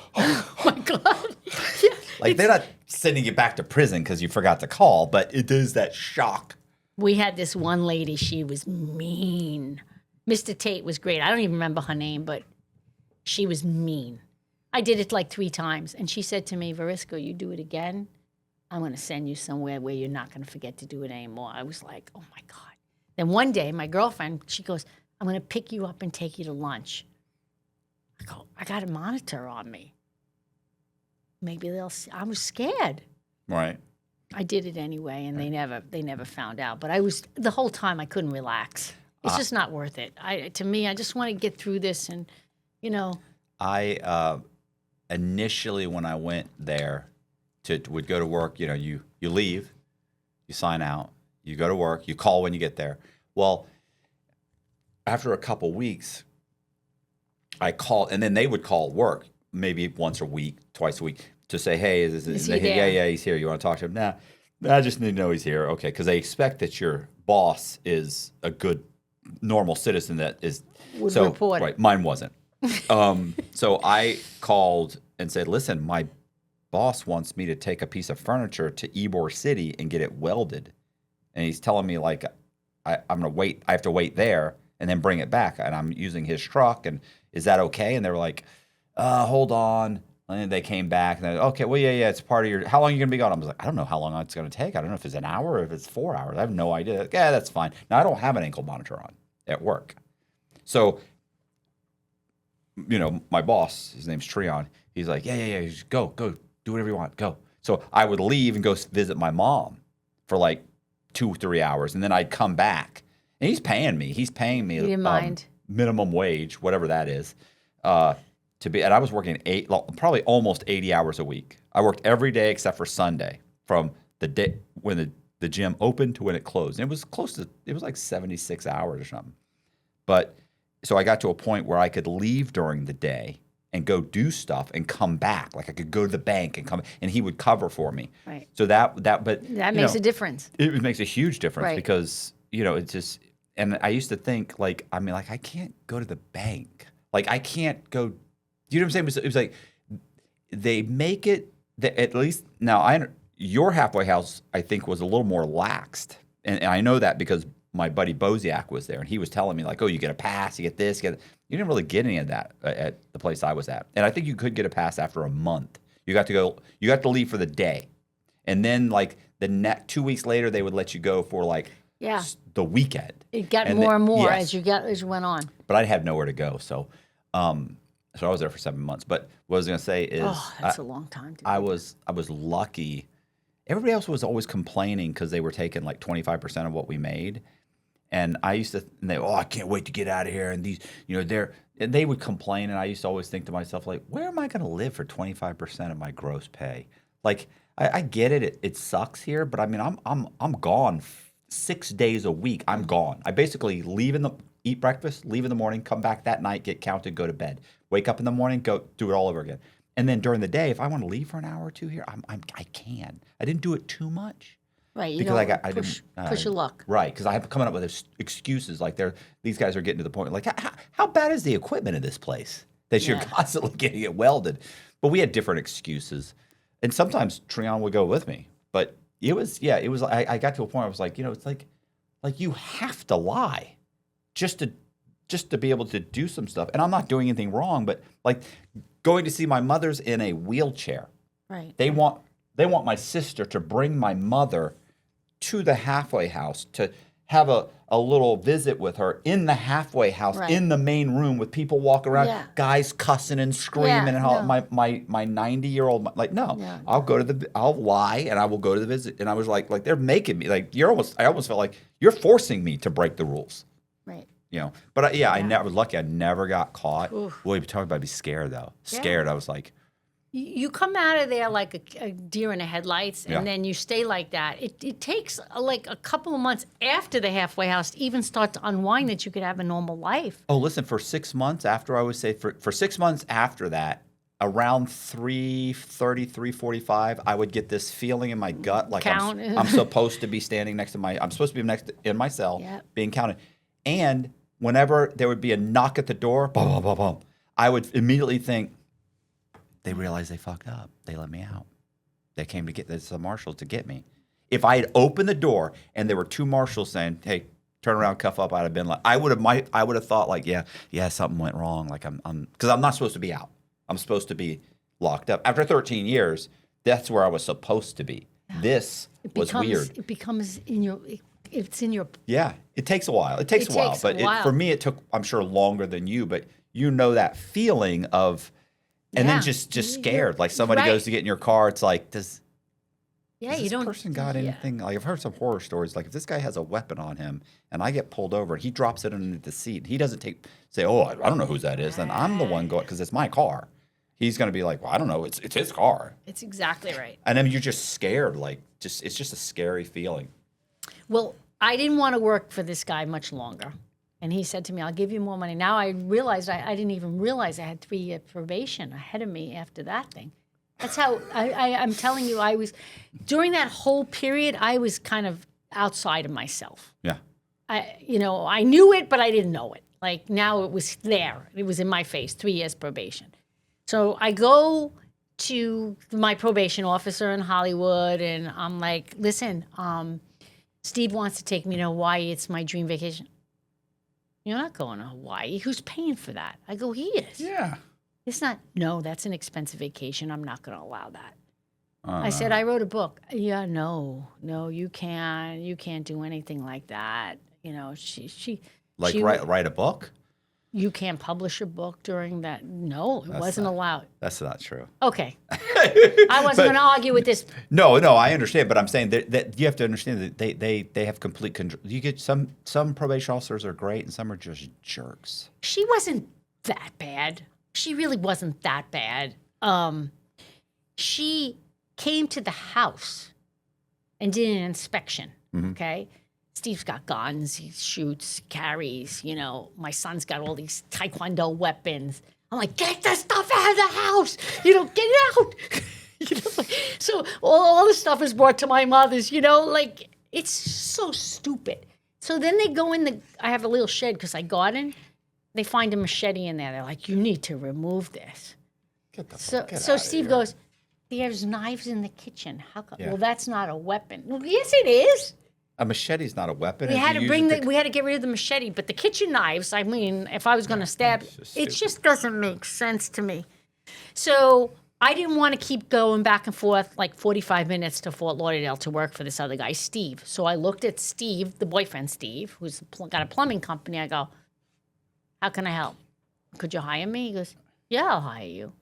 my God. Yeah. like they're not sending you back to prison because you forgot to call, but it is that shock. We had this one lady, she was mean. Mr. Tate was great. I don't even remember her name, but she was mean. I did it like 3 times. And she said to me, Varisco, you do it again, I'm going to send you somewhere where you're not going to forget to do it anymore. I was like, oh my God. Then one day, my girlfriend, she goes, I'm going to pick you up and take you to lunch. I go, I got a monitor on me. Maybe they'll see. I was scared. Right. I did it anyway, and they never found out. But the whole time I couldn't relax. It's just not worth it. To me, I just want to get through this, and I initially when I went there would go to work, you leave, you sign out, you go to work, you call when you get there. Well, after a couple weeks, I called, and then they would call work maybe once a week, twice a week to say, hey, is he there? Yeah, he's here. You want to talk to him? Nah, I just need to know he's here. Okay, because they expect that your boss is a good, normal citizen that is. Would report it. Right, mine wasn't. So I called and said, listen, my boss wants me to take a piece of furniture to Ybor City and get it welded. And he's telling me, like, I'm going to wait. I have to wait there and then bring it back. And I'm using his truck. And is that okay? And they were like, hold on. And then they came back and they're like, okay, well, yeah, it's part of your, how long are you going to be gone? I was like, I don't know how long it's going to take. I don't know if it's an hour or if it's 4 hours. I have no idea. Like, yeah, that's fine. Now, I don't have an ankle monitor on at work. So, my boss, his name's Treon, he's like, yeah, just go, do whatever you want, go. So I would leave and go visit my mom for like 2-3 hours. And then I'd come back. And he's paying me. He didn't mind. Minimum wage, whatever that is, and I was working probably almost 80 hours a week. I worked every day except for Sunday, from the day when the gym opened to when it closed. And it was like 76 hours or something. But so I got to a point where I could leave during the day and go do stuff and come back. Like I could go to the bank and come, and he would cover for me. Right. So that makes a difference. It makes a huge difference Right. because it's just. And I used to think I can't go to the bank. Like I can't go. You know what I'm saying? It was like they make it that at least now. Your halfway house I think was a little more laxed, and I know that because my buddy Boziak was there, and he was telling me like, oh, you get a pass, you get this, you didn't really get any of that at the place I was at, and I think you could get a pass after a month. You got to leave for the day, and then like the 2 weeks later they would let you go for like the weekend. It got And more then- and more yes. as you went on. But I had nowhere to go, so So I was there for 7 months. But what I was going to say is, Oh, that's a long time. To I do that. was lucky. Everybody else was always complaining because they were taking like 25% of what we made. And I used to, and they, I can't wait to get out of here. And these, and they would complain. And I used to always think to myself, like, where am I going to live for 25% of my gross pay? Like, I get it. It sucks here, but I mean, I'm gone 6 days a week. I'm gone. I basically eat breakfast, leave in the morning, come back that night, get counted, go to bed, wake up in the morning, go do it all over again. And then during the day, if I want to leave for an hour or two here, I can. I didn't do it too much. Right, you Because don't I push, didn't push your luck. Right, because I have coming up with excuses like these guys are getting to the point like how bad is the equipment in this place that you're Yeah. constantly getting it welded? But we had different excuses, and sometimes Treon would go with me. But it was I got to a point I was like, it's like you have to lie just to be able to do some stuff. And I'm not doing anything wrong, but like going to see my mother's in a wheelchair. Right. They want my sister to bring my mother to the halfway house to have a little visit with her in the halfway house, Right. in the main room with people walking around, Yeah. guys cussing and screaming, Yeah, and how no. my 90-year-old, like, no, No. I'll lie and I will go to the visit. And I was like they're making me, like, I almost felt like you're forcing me to break the rules. Right. But I was lucky. I never got caught. Oof. Boy, talking about be scared though. Yeah. Scared. I was like, You come out of there like a deer in the headlights, and Yeah. then you stay like that. It takes like a couple of months after the halfway house to even start to unwind that you could have a normal life. oh, listen, for 6 months after, I would say for 6 months after that, around 3:30, 3:45, I would get this feeling in my gut like Count. I'm supposed to be standing next to I'm supposed to be in my cell, Yep. being counted. And whenever there would be a knock at the door, boom, boom, boom, boom, I would immediately think, they realized they fucked up. They let me out. They came to get the marshals to get me. If I had opened the door and there were two marshals saying, "Hey, turn around, cuff up," I'd have been like, I would have thought like, yeah, something went wrong. Like I'm because I'm not supposed to be out. I'm supposed to be locked up. After 13 years, that's where I was supposed to be. This was weird. It becomes in your. It's in your. Yeah, it takes a while. It takes a while, takes but a while. for me, it took, I'm sure, longer than you. But that feeling of. And then Yeah. just You're- scared, like somebody right. goes to get in your car. It's like, has Yeah, you this don't. person got yeah. anything? Like, I've heard some horror stories. Like, if this guy has a weapon on him and I get pulled over and he drops it underneath the seat, he doesn't say, "Oh, I don't know whose that is." Then I'm the one going, because it's my car. He's going to be like, "Well, I don't know. It's his car." It's exactly right. And then you're just scared. Like, it's just a scary feeling. Well, I didn't want to work for this guy much longer. And he said to me, "I'll give you more money." Now I realized I didn't even realize I had 3-year probation ahead of me after that thing. That's how I'm telling you, I was, during that whole period, I was kind of outside of myself. Yeah. I knew it, but I didn't know it. Like now it was there. It was in my face, 3 years probation. So I go to my probation officer in Hollywood and I'm like, "Listen, Steve wants to take me to Hawaii. It's my dream vacation." "You're not going to Hawaii. Who's paying for that?" I go, "He is." Yeah. It's not, "No, that's an expensive vacation. I'm not going to allow that." I said, "I wrote a book." "Yeah, no, you can't. You can't do anything like that." She Write a book? You can't publish a book during that. No, it wasn't allowed. That's not true. Okay. I wasn't going to argue with this. No, I understand, but I'm saying that you have to understand that they have complete control. You get some probation officers are great and some are just jerks. She wasn't that bad. She really wasn't that bad. She came to the house and did an inspection. Okay. Steve's got guns. He shoots, carries. My son's got all these Taekwondo weapons. I'm like, "Get the stuff out of the house. Get it out." So all the stuff is brought to my mother's. It's so stupid. So then they go in I have a little shed because I garden. They find a machete in there. They're like, "You need to remove this." Get the So get so outta Steve here. goes, "There's knives in the kitchen. How come?" Yeah. "Well, that's not a weapon." "Well, yes, it is." A machete's not a weapon. We If had you to use bring it we had to get rid of the machete, but the kitchen knives, I mean, if I was going to stab, it's just it stupid. just doesn't make sense to me. So I didn't want to keep going back and forth like 45 minutes to Fort Lauderdale to work for this other guy, Steve. So I looked at Steve, the boyfriend Steve, who's got a plumbing company. I go, "How can I help?" Could you hire me? He goes, yeah, I'll hire you.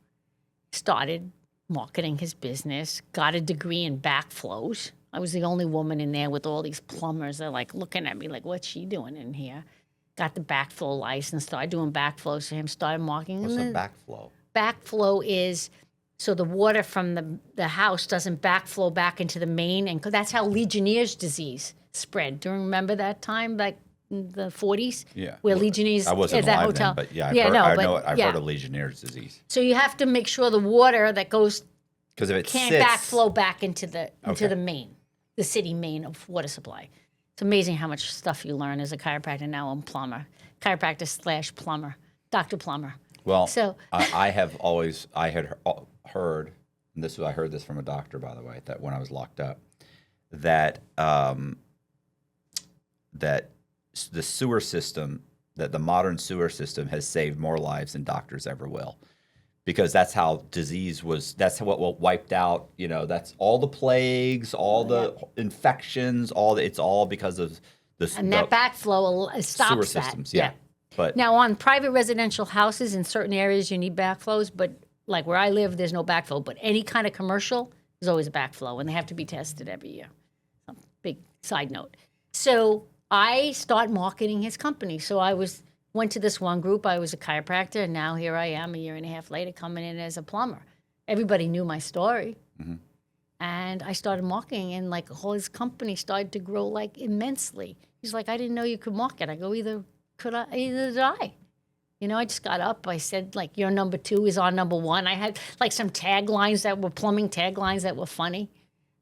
Started marketing his business, got a degree in backflows. I was the only woman in there with all these plumbers. They're like looking at me like, what's she doing in here? Got the backflow license, started doing backflows for him, started marketing. What's And a then backflow? backflow is so the water from the house doesn't backflow back into the main. And that's how Legionnaire's disease spread. Do you remember that time, like in the 40s? Yeah. Where Legionnaire's I wasn't is that alive hotel. then, but yeah, I've yeah. heard of Legionnaire's disease. So you have to make sure the water that goes Because if it can't sits, backflow back into the Okay. main, the city main of water supply. It's amazing how much stuff you learn as a chiropractor. Now I'm plumber, chiropractor / plumber, Dr. Plumber. well, So- I had heard, and I heard this from a doctor, by the way, that when I was locked up, that that the sewer system, that the modern sewer system has saved more lives than doctors ever will. Because that's how disease was, that's what wiped out, that's all the plagues, all the infections, it's all because of And that backflow stops sewer that. systems. Yeah. But Now, on private residential houses, in certain areas, you need backflows, but like where I live, there's no backflow. But any kind of commercial, there's always a backflow, and they have to be tested every year. Big side note. So I start marketing his company. So I went to this one group. I was a chiropractor, and now here I am a year and a half later coming in as a plumber. Everybody knew my story. Mm-hmm. And I started marketing, and like his company started to grow like immensely. He's like, I didn't know you could market. I go, either did I. I just got up. I said, like, your number 2 is our number 1. I had like some taglines that were plumbing taglines that were funny.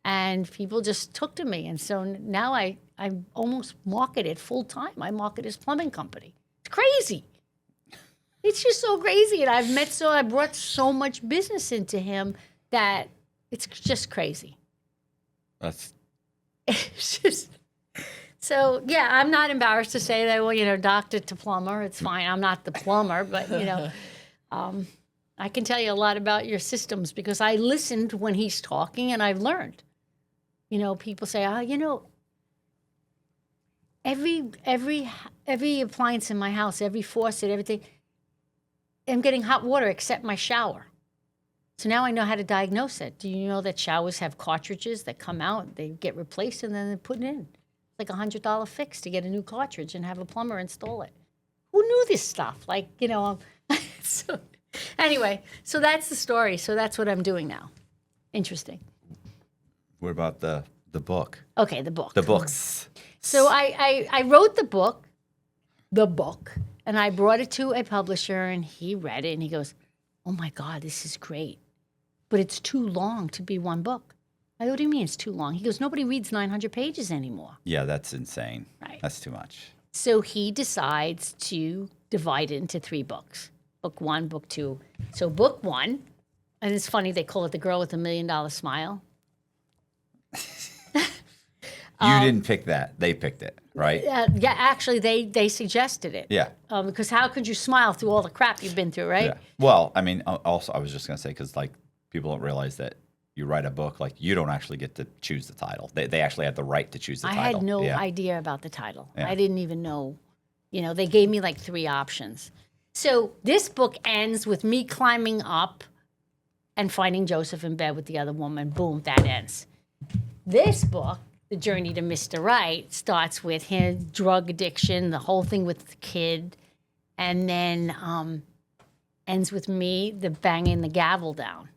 And people just took to me. And so now I almost market it full time. I market his plumbing company. It's crazy. It's just so crazy. And I brought so much business into him that it's just crazy. that's It's just, so yeah, I'm not embarrassed to say that, well, doctor to plumber, it's fine. I'm not the plumber, but, I can tell you a lot about your systems because I listened when he's talking and I've learned. People say, every appliance in my house, every faucet, everything, I'm getting hot water except my shower. So now I know how to diagnose it. Do you know that showers have cartridges that come out, they get replaced, and then they're put in? It's like $100 fix to get a new cartridge and have a plumber install it. Who knew this stuff? So anyway, so that's the story. So that's what I'm doing now. Interesting. what about the book? Okay, the book. The books. So I wrote the book, and I brought it to a publisher, and he read it, and he goes, oh my God, this is great. But it's too long to be one book. I go, what do you mean it's too long? He goes, nobody reads 900 pages anymore. Yeah, that's insane. Right. That's too much. So he decides to divide it into 3 books. Book 1, book 2. So book 1, and it's funny, they call it The Girl with a $1 Million Smile. You didn't pick that. They picked it, right? Yeah, actually, they suggested it. Yeah. Because how could you smile through all the crap you've been through, right? Yeah. Well, I mean, also, I was just going to say, because people don't realize that you write a book, you don't actually get to choose the title. They actually have the right to choose the I title. had no Yeah. idea about the title. Yeah. I didn't even know. They gave me 3 options. So this book ends with me climbing up and finding Joseph in bed with the other woman. Boom, that ends. This book, The Journey to Mr. Right, starts with his drug addiction, the whole thing with the kid, and then ends with me, the banging the gavel down.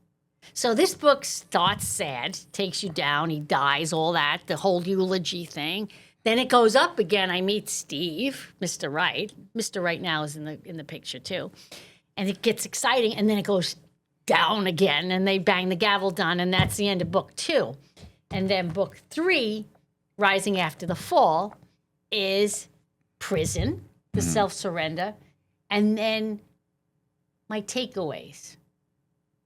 So this book starts sad, takes you down, he dies, all that, the whole eulogy thing. Then it goes up again. I meet Steve, Mr. Right. Mr. Right now is in the picture too. And it gets exciting, and then it goes down again, and they bang the gavel down, and that's the end of book 2. And then book 3, Rising After the Fall, is prison, the self-surrender, and then my takeaways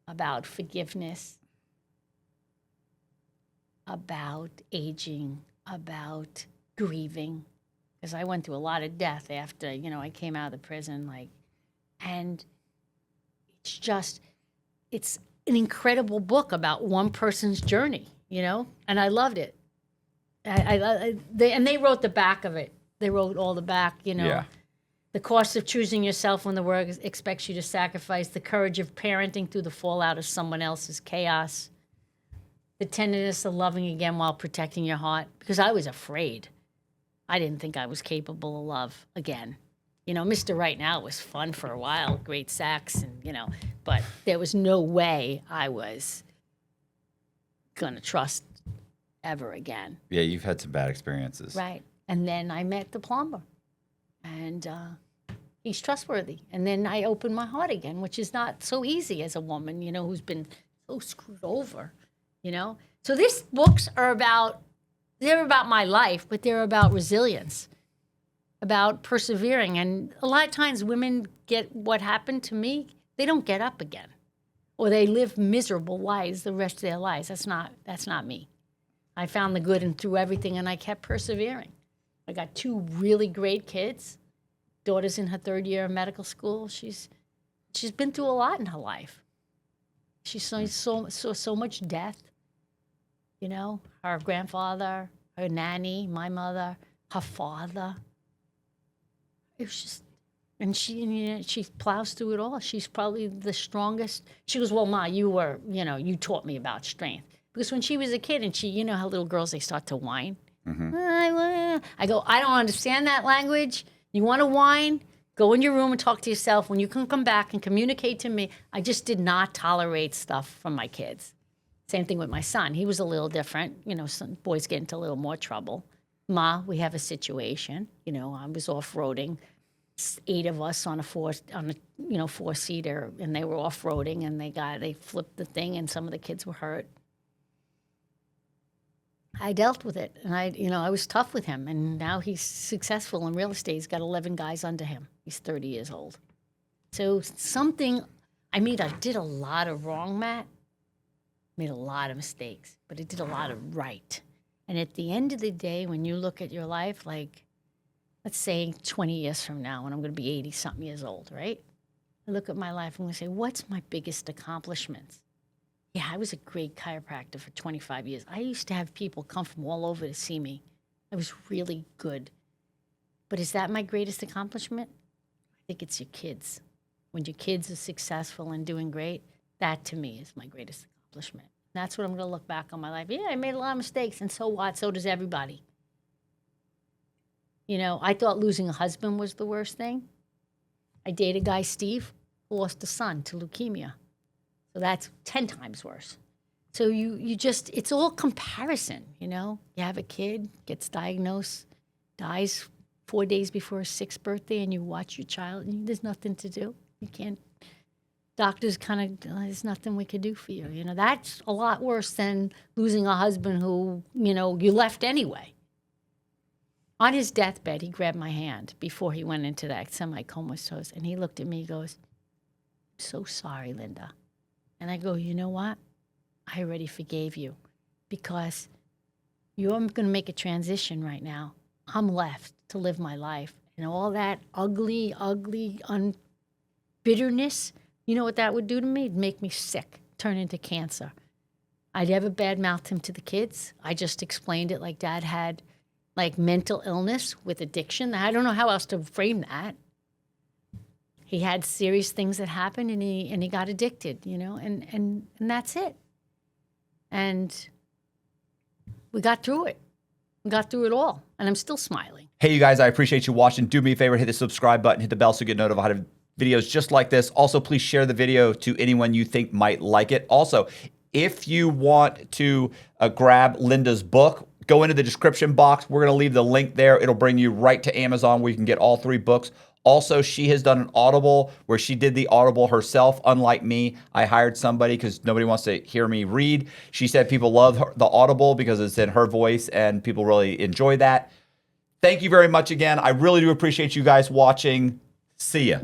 about forgiveness, about aging, about grieving, because I went through a lot of death after, I came out of the prison, and it's an incredible book about one person's journey, and I loved it. They wrote the back of it. They wrote all the back, Yeah. The cost of choosing yourself when the world expects you to sacrifice. The courage of parenting through the fallout of someone else's chaos. The tenderness of loving again while protecting your heart. Because I was afraid. I didn't think I was capable of love again. You know, Mr. Right Now was fun for a while, great sex, and, you know, but there was no way I was going to trust ever again. Yeah, you've had some bad experiences. Right. And then I met the plumber, and he's trustworthy. And then I opened my heart again, which is not so easy as a woman, you know, who's been so screwed over, you know. So these books are they're about my life, but they're about resilience, about persevering. And a lot of times women get what happened to me, they don't get up again, or they live miserable lives the rest of their lives. That's not me. I found the good and through everything, and I kept persevering. I got 2 really great kids. Daughter's in her 3rd year of medical school. She's been through a lot in her life. She saw so much death. You know, her grandfather, her nanny, my mother, her father. It was just, and she plows through it all. She's probably the strongest. She goes, well, Ma, you taught me about strength. Because when she was a kid, and you know how little girls, they start to whine. I go, I don't understand that language. You want to whine? Go in your room and talk to yourself. When you can come back and communicate to me. I just did not tolerate stuff from my kids. Same thing with my son. He was a little different. You know, some boys get into a little more trouble. Ma, we have a situation. You know, I was off-roading. 8 of us on a 4-seater, and they were off-roading, and they flipped the thing, and some of the kids were hurt. I dealt with it, and I was tough with him, and now he's successful in real estate. He's got 11 guys under him. He's 30 years old. So I did a lot of wrong, Matt. Made a lot of mistakes, but I did a lot of right. And at the end of the day, when you look at your life, like, let's say 20 years from now, when I'm going to be 80-something years old, right? I look at my life, I'm going to say, what's my biggest accomplishments? Yeah, I was a great chiropractor for 25 years. I used to have people come from all over to see me. I was really good. But is that my greatest accomplishment? I think it's your kids. When your kids are successful and doing great, that to me is my greatest accomplishment. That's what I'm going to look back on my life. Yeah, I made a lot of mistakes, and so what? So does everybody. You know, I thought losing a husband was the worst thing. I dated a guy, Steve, who lost a son to leukemia. So that's 10 times worse. So it's all comparison, you know? You have a kid, gets diagnosed, dies 4 days before his 6th birthday, and you watch your child, and there's nothing to do. You can't, doctors there's nothing we could do for you. You know, that's a lot worse than losing a husband who, you know, you left anyway. On his deathbed, he grabbed my hand before he went into that semi-comatose, and he looked at me, he goes, I'm so sorry, Linda. And I go, you know what? I already forgave you because you're going to make a transition right now. I'm left to live my life. And all that ugly bitterness, you know what that would do to me? It'd make me sick, turn into cancer. I'd ever badmouthed him to the kids. I just explained it like Dad had like mental illness with addiction. I don't know how else to frame that. He had serious things that happened, and he got addicted, you know, and that's it. And we got through it. We got through it all, and I'm still smiling. Hey, you guys, I appreciate you watching. Do me a favor, hit the subscribe button, hit the bell so you get notified of videos just like this. Also, please share the video to anyone you think might like it. Also, if you want to grab Linda's book, go into the description box. We're going to leave the link there. It'll bring you right to Amazon where you can get all 3 books. Also, she has done an Audible where she did the Audible herself. Unlike me, I hired somebody because nobody wants to hear me read. She said people love the Audible because it's in her voice and people really enjoy that. Thank you very much again. I really do appreciate you guys watching. See ya.